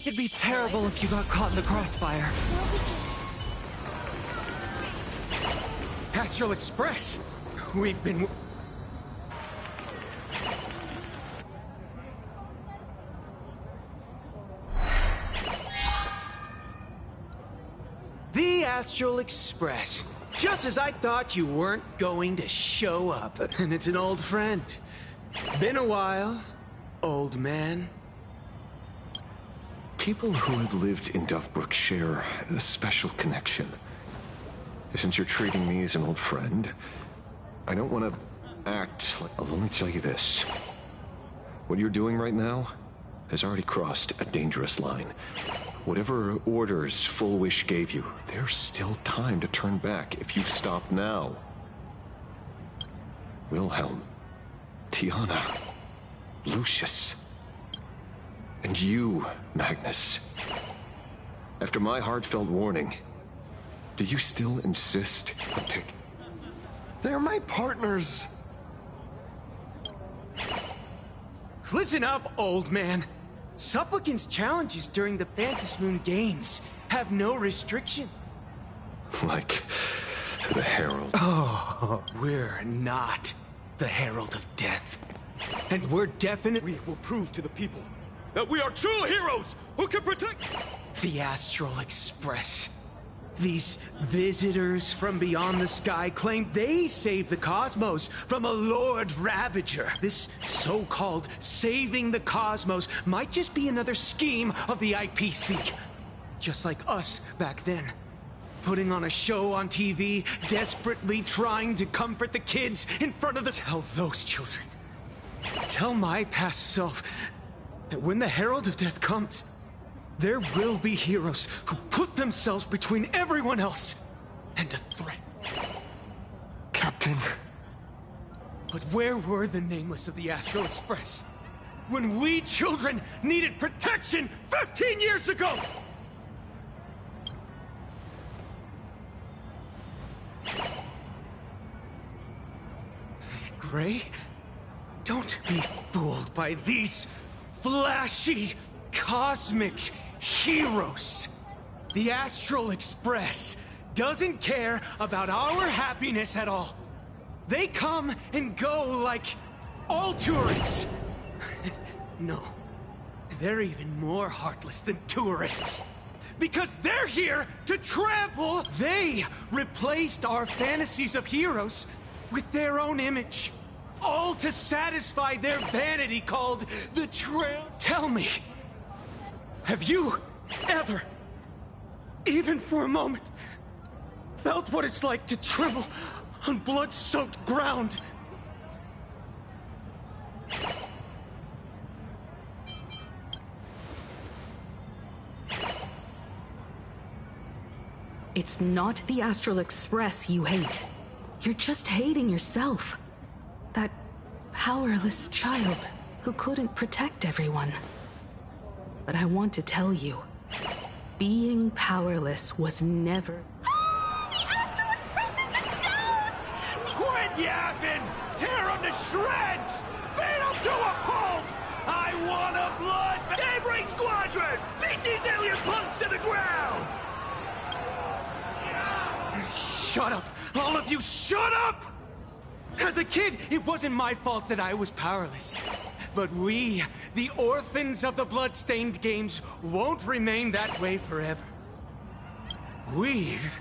S8: It'd be terrible if you got caught in the crossfire.
S13: Astral Express! We've been... The Astral Express. Just as I thought you weren't going to show up. And it's an old friend. Been a while, old man.
S15: People who have lived in Dovebrook share a special connection. Since you're treating me as an old friend, I don't want to act like... I'll only tell you this. What you're doing right now has already crossed a dangerous line. Whatever orders Full Wish gave you, there's still time to turn back if you stop now. Wilhelm, Tiana, Lucius, and you, Magnus. After my heartfelt warning, do you still insist on taking...
S5: They're my partners.
S13: Listen up, old man. Supplicant's challenges during the Phantasmoon Games have no restriction.
S15: Like the Herald.
S13: Oh, we're not the Herald of Death. And we're definitely...
S8: We will prove to the people that we are true heroes who can protect...
S13: The Astral Express. These visitors from beyond the sky claim they saved the cosmos from a Lord Ravager. This so-called saving the cosmos might just be another scheme of the IPC. Just like us back then. Putting on a show on TV, desperately trying to comfort the kids in front of the... Tell those children. Tell my past self that when the Herald of Death comes, there will be heroes who put themselves between everyone else and a threat.
S5: Captain.
S13: But where were the nameless of the Astral Express when we children needed protection 15 years ago? Gray, don't be fooled by these flashy, cosmic heroes. The Astral Express doesn't care about our happiness at all. They come and go like all tourists. No, they're even more heartless than tourists. Because they're here to trample. They replaced our fantasies of heroes with their own image. All to satisfy their vanity called the Trail. Tell me, have you ever, even for a moment, felt what it's like to tremble on blood-soaked ground?
S7: It's not the Astral Express you hate. You're just hating yourself. That powerless child who couldn't protect everyone. But I want to tell you, being powerless was never...
S13: Quit yapping! Tear him to shreds! Beat him to a pulp! I want a blood... Daybreak Squadron! Beat these alien punks to the ground! Shut up! All of you, shut up! As a kid, it wasn't my fault that I was powerless. But we, the orphans of the blood-stained games, won't remain that way forever. We've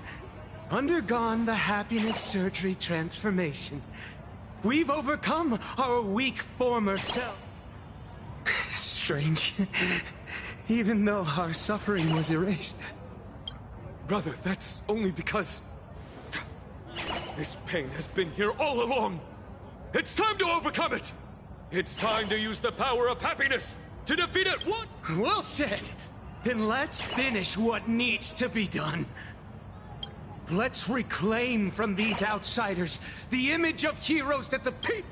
S13: undergone the happiness surgery transformation. We've overcome our weak former self. Strange. Even though our suffering was erased.
S11: Brother, that's only because... this pain has been here all along. It's time to overcome it! It's time to use the power of happiness to defeat it one...
S13: Well said. Then let's finish what needs to be done. Let's reclaim from these outsiders the image of heroes that the people...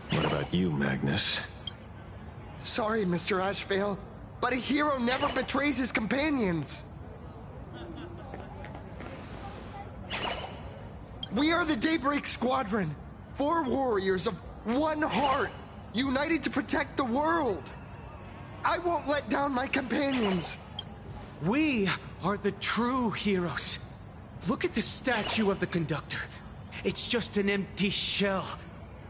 S15: What about you, Magnus?
S5: Sorry, Mr. Ashvale, but a hero never betrays his companions. We are the Daybreak Squadron, 4 warriors of one heart, united to protect the world. I won't let down my companions.
S13: We are the true heroes. Look at the statue of the conductor. It's just an empty shell.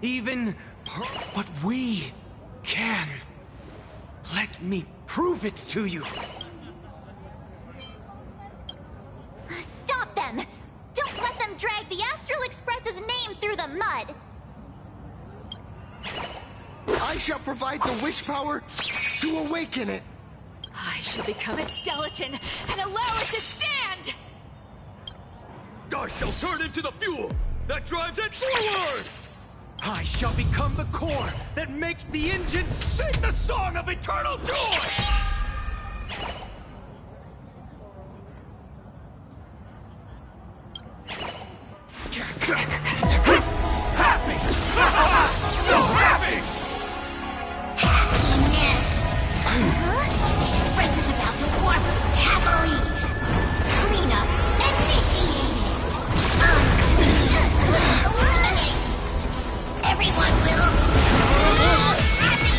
S13: But we can. Let me prove it to you.
S2: Stop them! Don't let them drag the Astral Express's name through the mud!
S5: I shall provide the wish power to awaken it.
S12: I shall become its skeleton and allow it to stand!
S11: I shall turn into the fuel that drives it forward!
S13: I shall become the core that makes the engine sing the song of eternal joy!
S11: Happy! So happy!
S9: Happiness! The Express is about to warp happily! Cleanup initiated! Unclean! Eliminate! Everyone will... happy!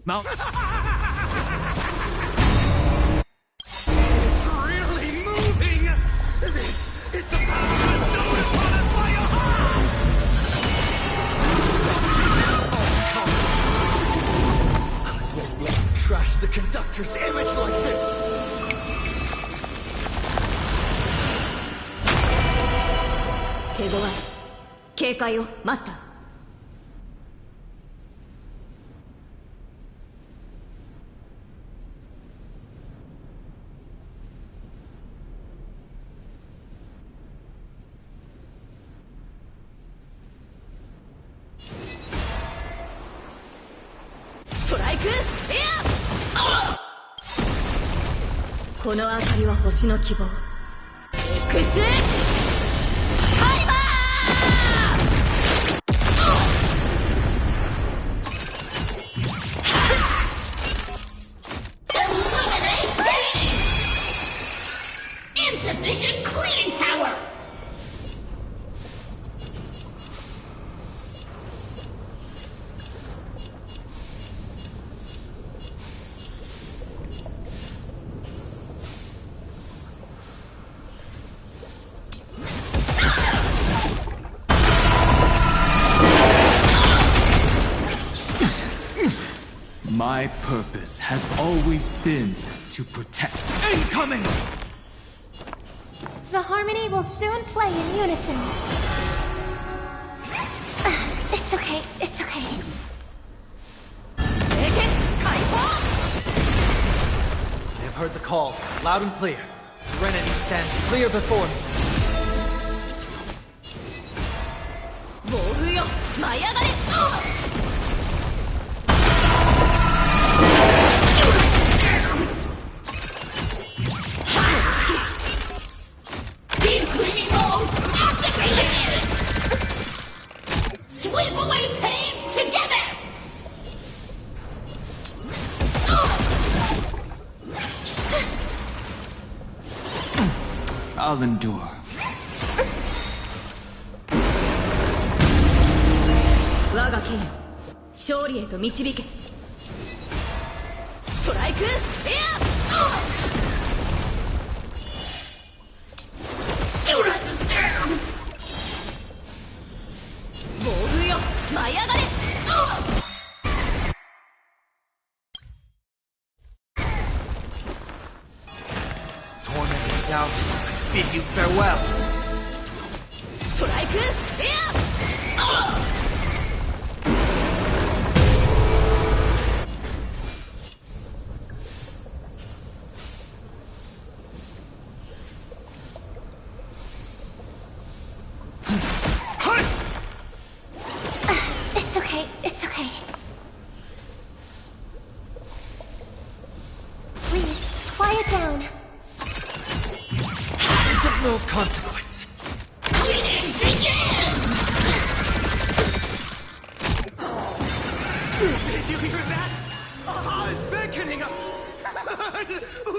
S13: Mount... It's really moving! This is the power bestowed upon us by Aha!
S5: I won't let you trash the conductor's image like this!
S12: Kegowa, 警戒をマスター。ストライクエア！この明かりは星の希望。X！ タイマ
S9: Illuminate! Insufficient cleaning power!
S8: My purpose has always been to protect. Incoming!
S16: The harmony will soon play in unison. It's okay, it's okay.
S20: I have heard the call, loud and clear. Serenity stands clear before me.
S9: Sweep away pain together!
S8: I'll endure.
S12: 我が剣勝利へと導け。ストライクエア
S9: Do not disturb!
S12: 暴風よ舞い上がれ
S20: Tormenting doubt, bid you farewell.
S12: ストライクエア
S16: It's okay, it's okay. Please, quiet down.
S20: It's of no consequence.
S9: Cleaning begin!
S13: Did you hear that? Aha is beckoning us!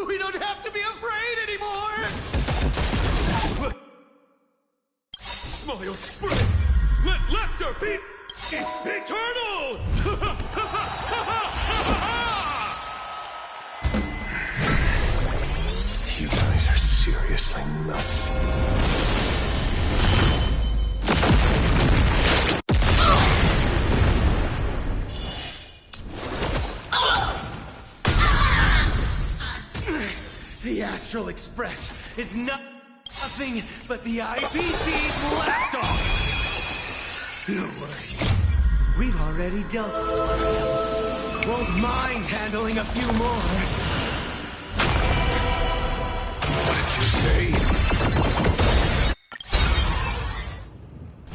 S13: We don't have to be afraid anymore!
S11: Smile spread! Let laughter be eternal!
S15: You guys are seriously nuts.
S13: The Astral Express is nothing but the IPC's lapdog! No worries. We've already dealt with one. Won't mind handling a few more.
S15: What did you say?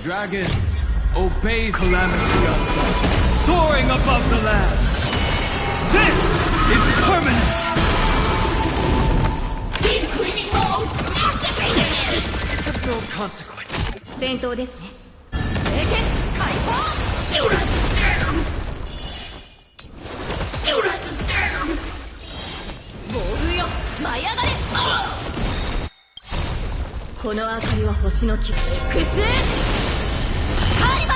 S8: Dragons, obey calamity of darkness, soaring above the land. This is permanent!
S9: Deep cleaning mode activated!
S20: It's of no consequence.
S12: 戦闘ですね英検解放
S9: Do not disturb! Do not disturb!
S12: 暴風よ舞い上がれこの明かりは星の希望クスカリバー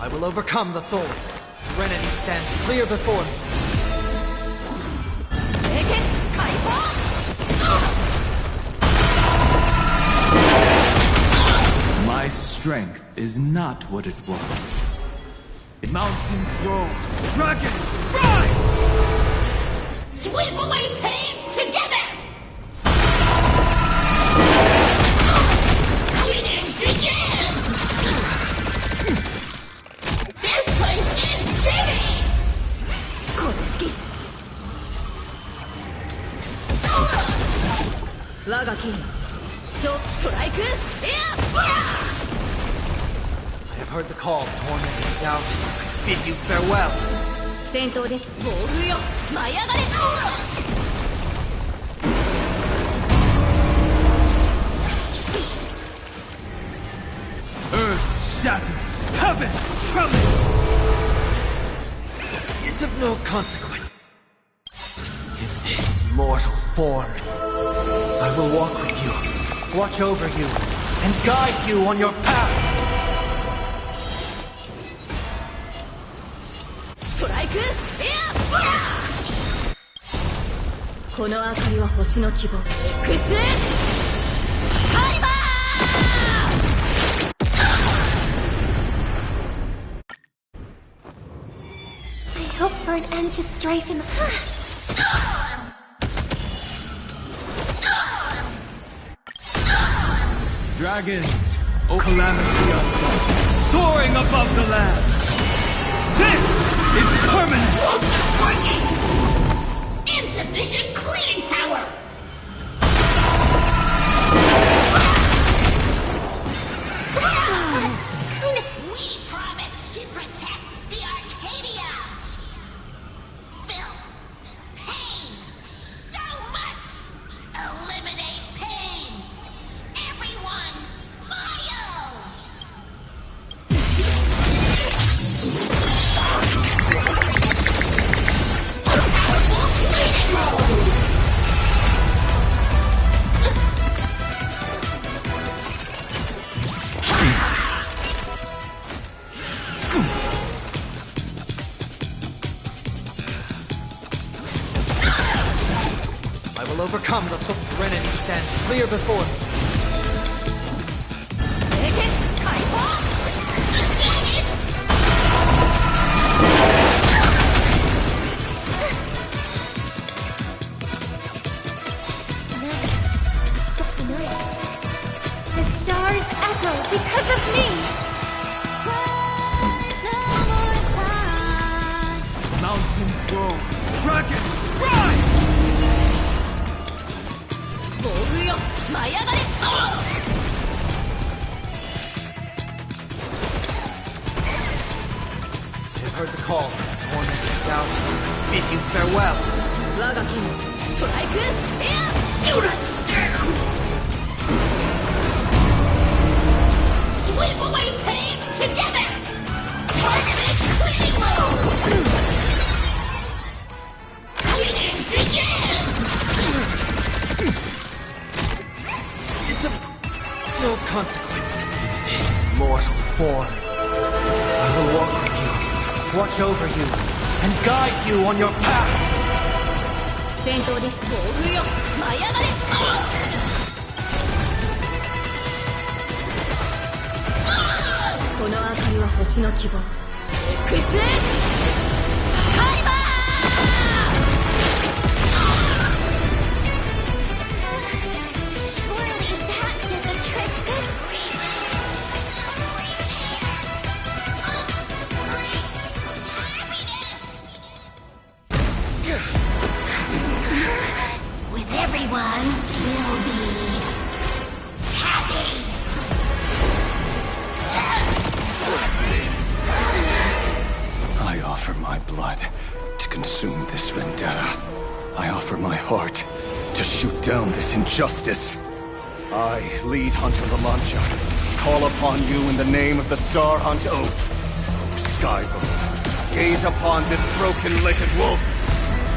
S20: I will overcome the thorns. Serenity stands clear before me.
S12: 英検解放
S8: My strength is not what it was. Mountains roar, dragons rise!
S9: Sweep away pain together! Cleaning begin! This place is dirty!
S12: この式我が剣ショーストライクエア
S20: I have heard the call, tormenting doubt. I bid you farewell.
S12: 戦闘です暴風よ舞い上がれ
S8: Earth shatters, heaven trembles!
S20: It's of no consequence. In this mortal form, I will walk with you, watch over you, and guide you on your path.
S12: ストライクエアこの明かりは星の希望クスカリバー
S16: hope for an end to strife in the
S8: Dragons, O calamity undead, soaring above the land. This is permanent!
S9: Insufficient cleaning power! We promise to protect the Arcadia! Filth! Pain! So much! Eliminate pain! Everyone smile!
S20: I will overcome the Thuk's Renin who stands clear before me.
S16: The stars echo because of me!
S8: Mountains roar, dragons rise!
S20: I have heard the call from the tormented down. Bid you farewell.
S9: Do not disturb! Sweep away pain together! Targeted cleaning mode! Cleaning begin!
S20: It's of no consequence. This mortal form. I will walk with you, watch over you, and guide you on your path.
S12: 戦闘です。暴風よ、舞い上がれ。この明かりは星の希望。クスカイバ
S16: ー！Surely that did the trick this
S9: With everyone, we'll be happy.
S11: I offer my blood to consume this vendetta. I offer my heart to shoot down this injustice. I, lead Hunter La Mancha, call upon you in the name of the Star Hunt Oath. O Skybone, gaze upon this broken-legged wolf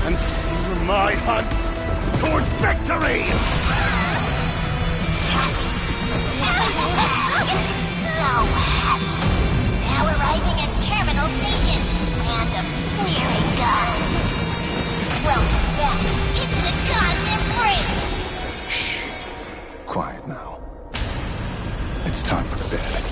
S11: and steer my hunt toward victory!
S9: So happy. Now arriving at Terminal Station, land of sneering gods. Welcome back into the gods' embrace.
S11: Shh. Quiet now. It's time for bed.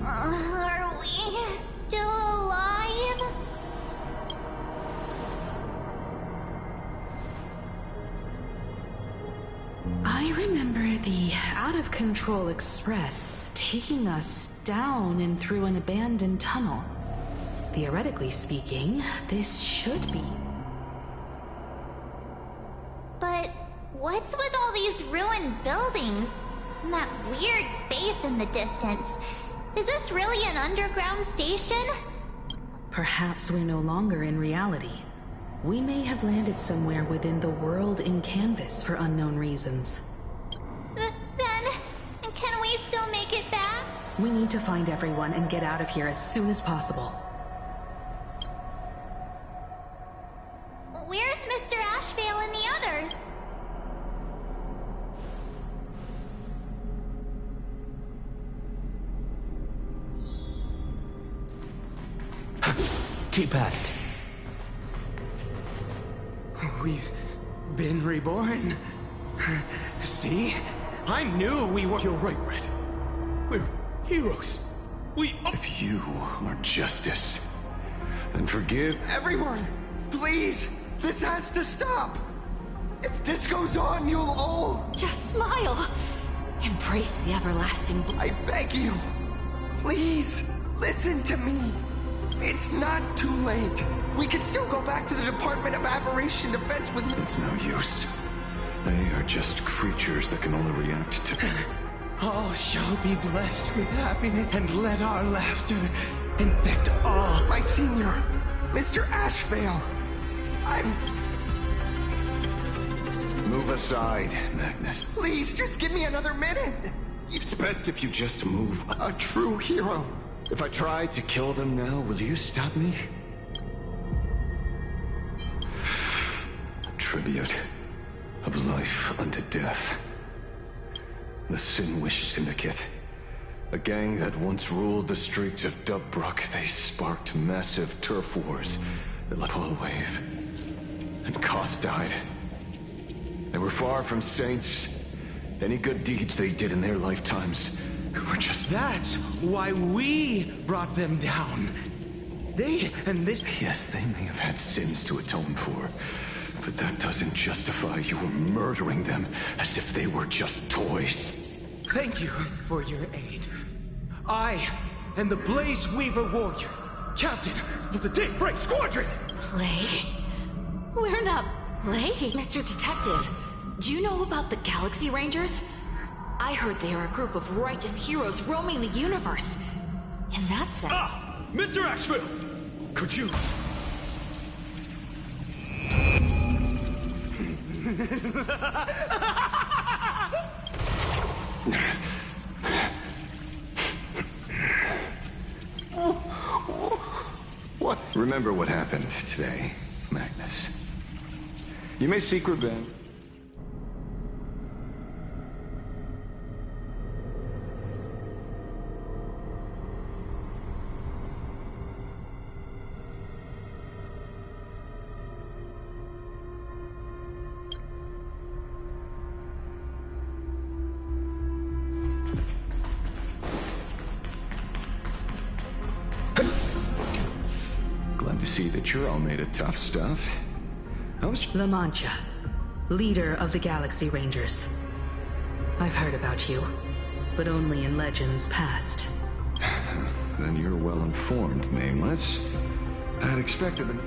S16: Are we still alive?
S7: I remember the out-of-control express taking us down and through an abandoned tunnel. Theoretically speaking, this should be.
S2: But what's with all these ruined buildings? And that weird space in the distance? Is this really an underground station?
S7: Perhaps we're no longer in reality. We may have landed somewhere within the world in canvas for unknown reasons.
S2: Then, can we still make it back?
S7: We need to find everyone and get out of here as soon as possible.
S2: Where's Mr. Ashvale and the others?
S20: Keep at it.
S13: We've been reborn. See? I knew we were...
S15: You're right, Red. We're heroes.
S21: If you are justice, then forgive...
S5: Everyone, please! This has to stop! If this goes on, you'll all...
S6: Just smile. Embrace the everlasting...
S5: I beg you. Please, listen to me. It's not too late. We can still go back to the Department of Aberration Defense with...
S21: It's no use. They are just creatures that can only react to...
S13: All shall be blessed with happiness, and let our laughter infect all.
S5: My senior, Mr. Ashvale.
S21: Move aside, Magnus.
S5: Please, just give me another minute.
S21: It's best if you just move.
S5: A true hero.
S21: If I try to kill them now, will you stop me? A tribute of life unto death. The Sinwish Syndicate. A gang that once ruled the streets of Dubbrook. They sparked massive turf wars that led to a wave. And Koss died. They were far from saints. Any good deeds they did in their lifetimes were just...
S13: That's why we brought them down. They and this...
S21: Yes, they may have had sins to atone for, but that doesn't justify you murdering them as if they were just toys.
S13: Thank you for your aid. I am the Blaze Weaver Warrior, Captain of the Daybreak Squadron!
S6: Play? We're not play. Mr. Detective, do you know about the Galaxy Rangers? I heard they are a group of righteous heroes roaming the universe. In that sense...
S11: Ah! Mr. Asheville! Could you...
S21: What? Remember what happened today, Magnus. You may seek revenge. Glad to see that you're all made of tough stuff.
S7: La Mancha, leader of the Galaxy Rangers. I've heard about you, but only in legends past.
S21: Then you're well informed, Nameless. I'd expected them.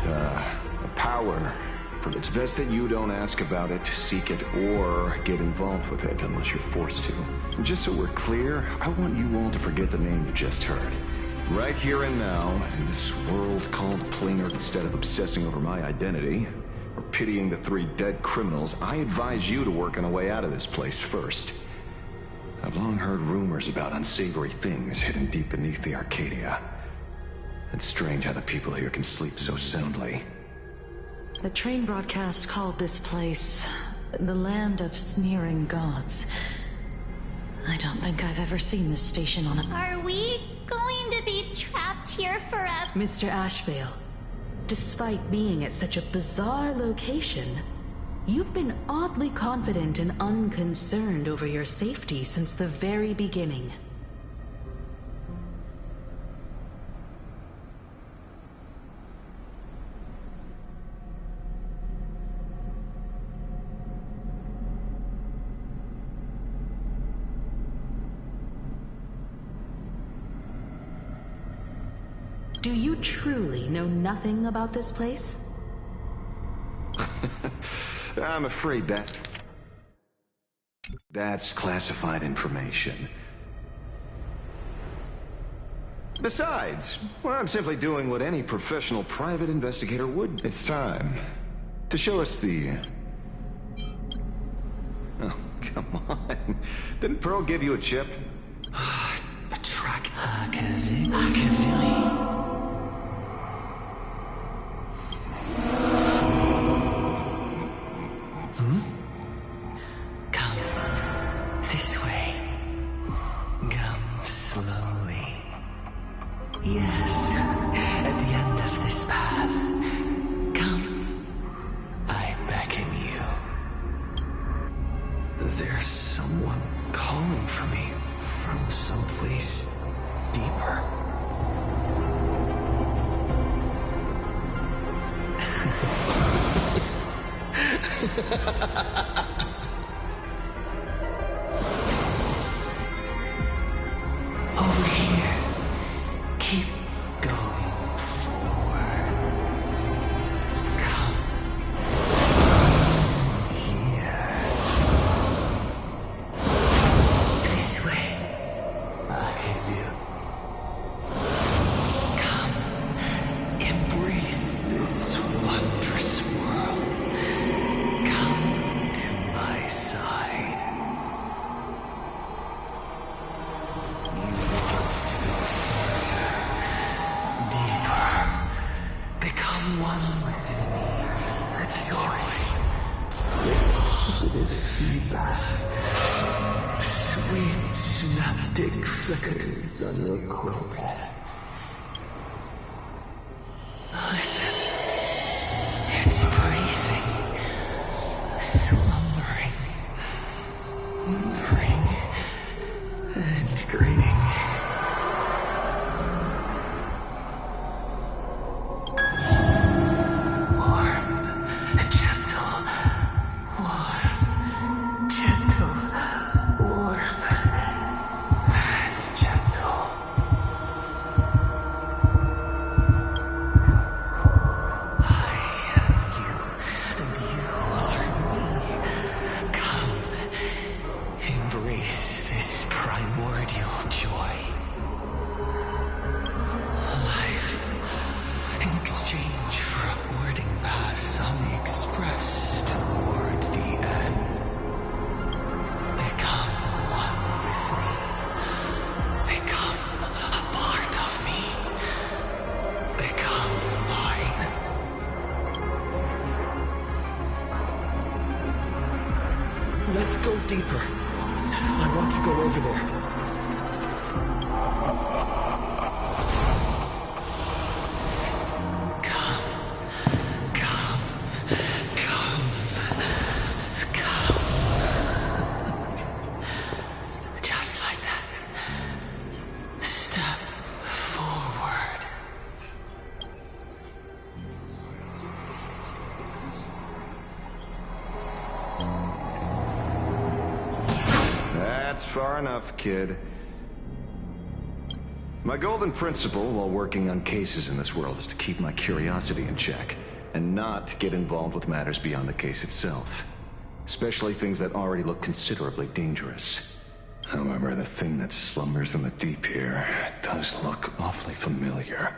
S21: A power. It's best that you don't ask about it, seek it, or get involved with it unless you're forced to. Just so we're clear, I want you all to forget the name you just heard. Right here and now, in this world called Planar, instead of obsessing over my identity, or pitying the 3 dead criminals, I advise you to work on a way out of this place first. I've long heard rumors about unsavory things hidden deep beneath the Arcadia. It's strange how the people here can sleep so soundly.
S18: The train broadcast called this place the land of sneering gods. I don't think I've ever seen this station on a...
S2: Are we going to be trapped here forever?
S7: Mr. Ashvale, despite being at such a bizarre location, you've been oddly confident and unconcerned over your safety since the very beginning. Do you truly know nothing about this place?
S21: I'm afraid that's classified information. Besides, well, I'm simply doing what any professional private investigator would. It's time to show us the... Oh, come on. Didn't Pearl give you a chip?
S20: A track. Akavili. Come this way. Come slowly.
S5: calling for me from someplace deeper. Over here. Keep going forward. Come here. This way. I'll give you. Come. Embrace this wondrous world. Come to my side. You want to go further, deeper, become one within me. The joy, positive feedback, sweet synaptic flickers on your cortex. Listen, it's breathing, slumbering, wondering, and grinning. Warm, gentle, warm, gentle, warm, and gentle. I am you, and you are me. Come, embrace this primordial joy. Life, in exchange for upwarding paths on the express toward the end. Become one with me. Become a part of me. Become mine. Let's go deeper. I want to go over there. Come, come, come, come. Just like that. Step forward.
S21: That's far enough, kid. My golden principle while working on cases in this world is to keep my curiosity in check, and not get involved with matters beyond the case itself. Especially things that already look considerably dangerous. However, the thing that slumbers in the deep here does look awfully familiar.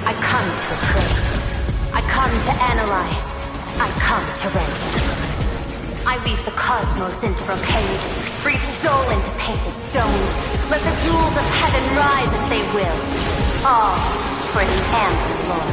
S1: I come to appraise. I come to analyze. I come to render. I weave the cosmos into brocade, breathe soul into painted stones. Let the jewels of heaven rise as they will. All for the Amber Lord.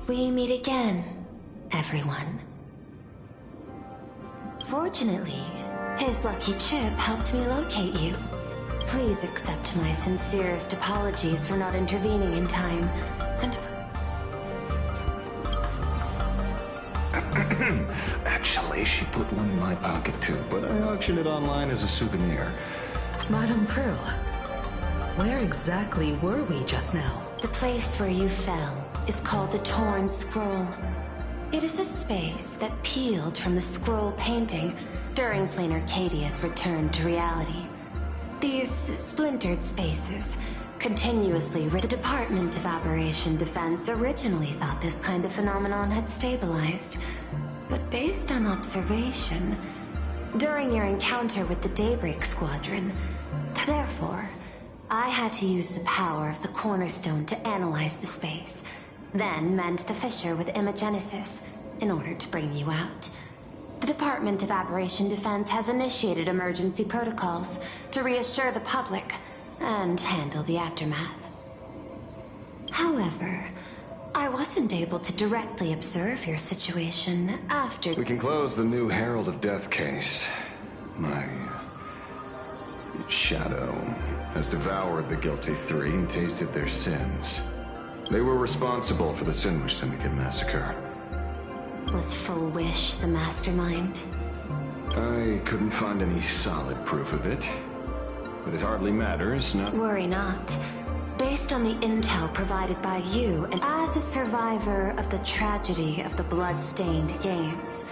S7: We meet again, everyone. Fortunately, his lucky chip helped me locate you. Please accept my sincerest apologies for not intervening in time, and...
S21: Actually, she put one in my pocket too, but I auctioned it online as a souvenir.
S7: Madame Prue, where exactly were we just now? The place where you fell is called the Torn Scroll.
S1: It is a space that peeled from the scroll painting during Planar Arcadia's return to reality. These splintered spaces, continuously the Department of Aberration Defense originally thought this kind of phenomenon had stabilized. But based on observation, during your encounter with the Daybreak Squadron, therefore, I had to use the power of the Cornerstone to analyze the space, then mend the fissure with Imagenesis in order to bring you out. The Department of Aberration Defense has initiated emergency protocols to reassure the public and handle the aftermath. However, I wasn't able to directly observe your situation after...
S21: We can close the new Herald of Death case. My shadow has devoured the guilty three and tasted their sins. They were responsible for the Sinwish Syndicate massacre.
S1: Was Full Wish the mastermind?
S21: I couldn't find any solid proof of it, but it hardly matters, not...
S1: Worry not. Based on the intel provided by you, and as a survivor of the tragedy of the Blood-Stained Games,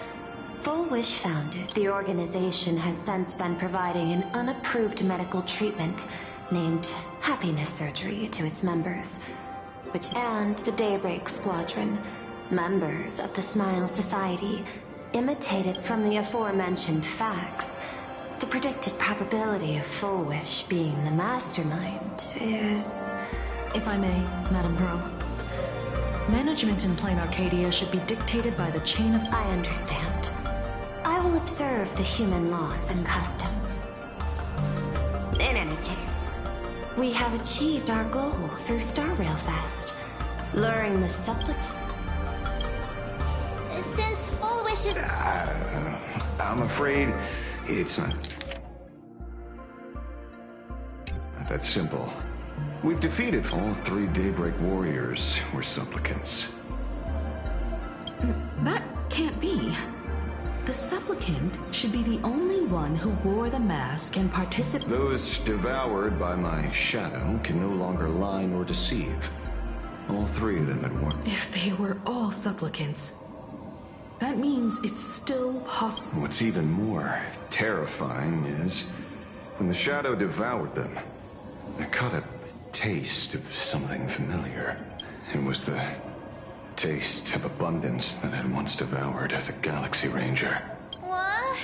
S1: Full Wish founded, the organization has since been providing an unapproved medical treatment named Happiness Surgery to its members, and the Daybreak Squadron, members of the Smile Society, imitated from the aforementioned facts. The predicted probability of Full Wish being the mastermind is...
S18: If I may, Madam Pearl. Management in Plain Arcadia should be dictated by the chain of...
S1: I understand. I will observe the human laws and customs. In any case, we have achieved our goal through Star Rail Fest, luring the supplicant.
S2: Since Full Wish is...
S21: I'm afraid it's not that simple. We've defeated all three Daybreak warriors were supplicants.
S7: That can't be. The supplicant should be the only one who wore the mask and participated.
S21: Those devoured by my shadow can no longer lie nor deceive. All three of them had worn.
S7: If they were all supplicants, that means it's still possible.
S21: What's even more terrifying is when the shadow devoured them, I caught a taste of something familiar. It was the taste of abundance that I'd once devoured as a Galaxy Ranger.
S2: What?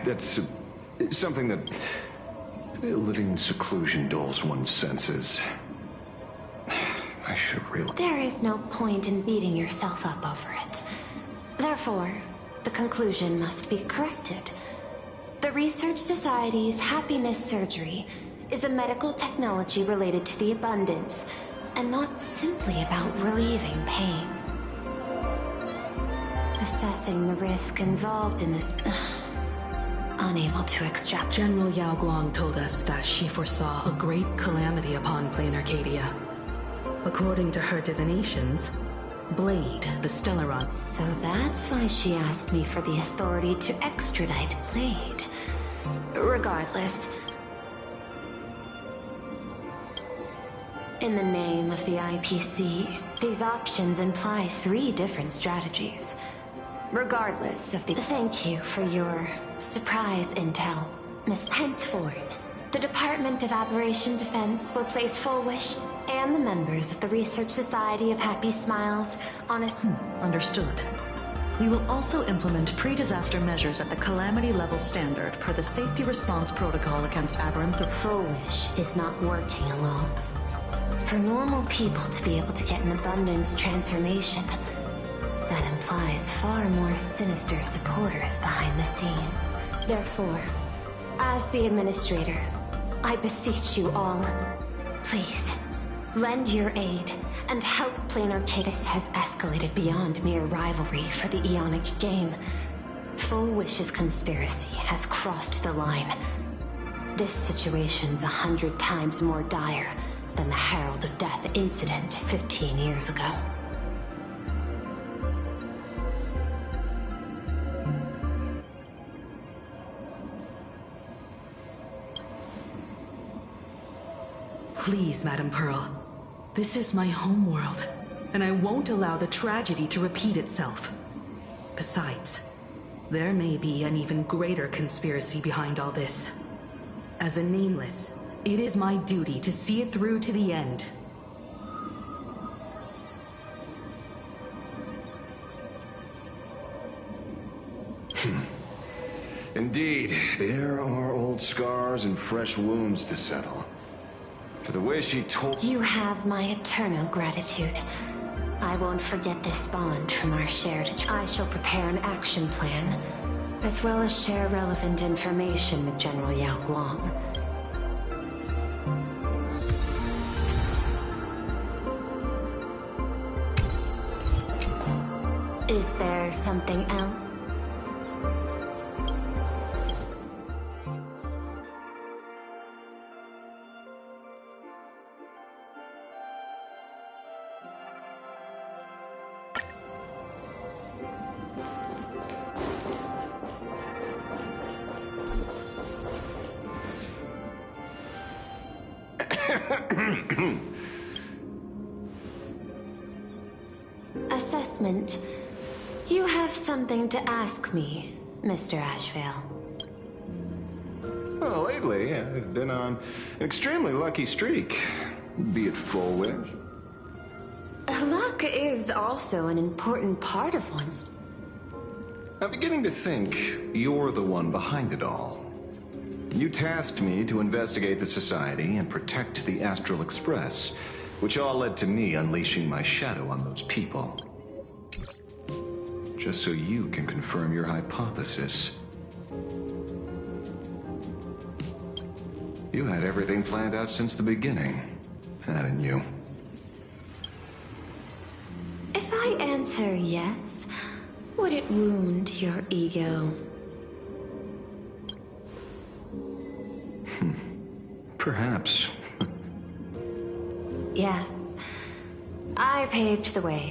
S21: That's something that living in seclusion dulls one's senses. I should have realized.
S1: There is no point in beating yourself up over it. Therefore, the conclusion must be corrected. The Research Society's Happiness Surgery is a medical technology related to the abundance, and not simply about relieving pain. Assessing the risk involved in this... unable to extract...
S7: General Yao Guang told us that she foresaw a great calamity upon Plain Arcadia. According to her divinations, Blade, the Stellaron...
S1: So that's why she asked me for the authority to extradite Blade. Regardless, in the name of the IPC, these options imply 3 different strategies. Regardless of the... Thank you for your surprise intel, Miss. Henceforth, the Department of Aberration Defense will place Full Wish and the members of the Research Society of Happy Smiles on a...
S18: Understood. We will also implement pre-disaster measures at the calamity level standard per the safety response protocol against aberrant...
S1: Full Wish is not working alone. For normal people to be able to get an abundance transformation, that implies far more sinister supporters behind the scenes. Therefore, as the administrator, I beseech you all, please, lend your aid and help Planar Arcadia. This has escalated beyond mere rivalry for the Ionic game. Full Wish's conspiracy has crossed the line. This situation's 100 times more dire than the Herald of Death incident 15 years ago.
S7: Please, Madam Pearl. This is my homeworld, and I won't allow the tragedy to repeat itself. Besides, there may be an even greater conspiracy behind all this. As a Nameless, it is my duty to see it through to the end.
S21: Indeed, there are old scars and fresh wounds to settle. For the way she told—
S1: You have my eternal gratitude. I won't forget this bond from our shared— I shall prepare an action plan, as well as share relevant information with General Yao Guang. Is there something else? Assessment. You have something to ask me, Mr. Ashvale.
S21: Well, lately, I've been on an extremely lucky streak. Be it full wish.
S1: Luck is also an important part of one's...
S21: I'm beginning to think you're the one behind it all. You tasked me to investigate the Society and protect the Astral Express, which all led to me unleashing my shadow on those people. Just so you can confirm your hypothesis. You had everything planned out since the beginning, hadn't you?
S1: If I answer yes, would it wound your ego?
S21: Perhaps.
S1: Yes. I paved the way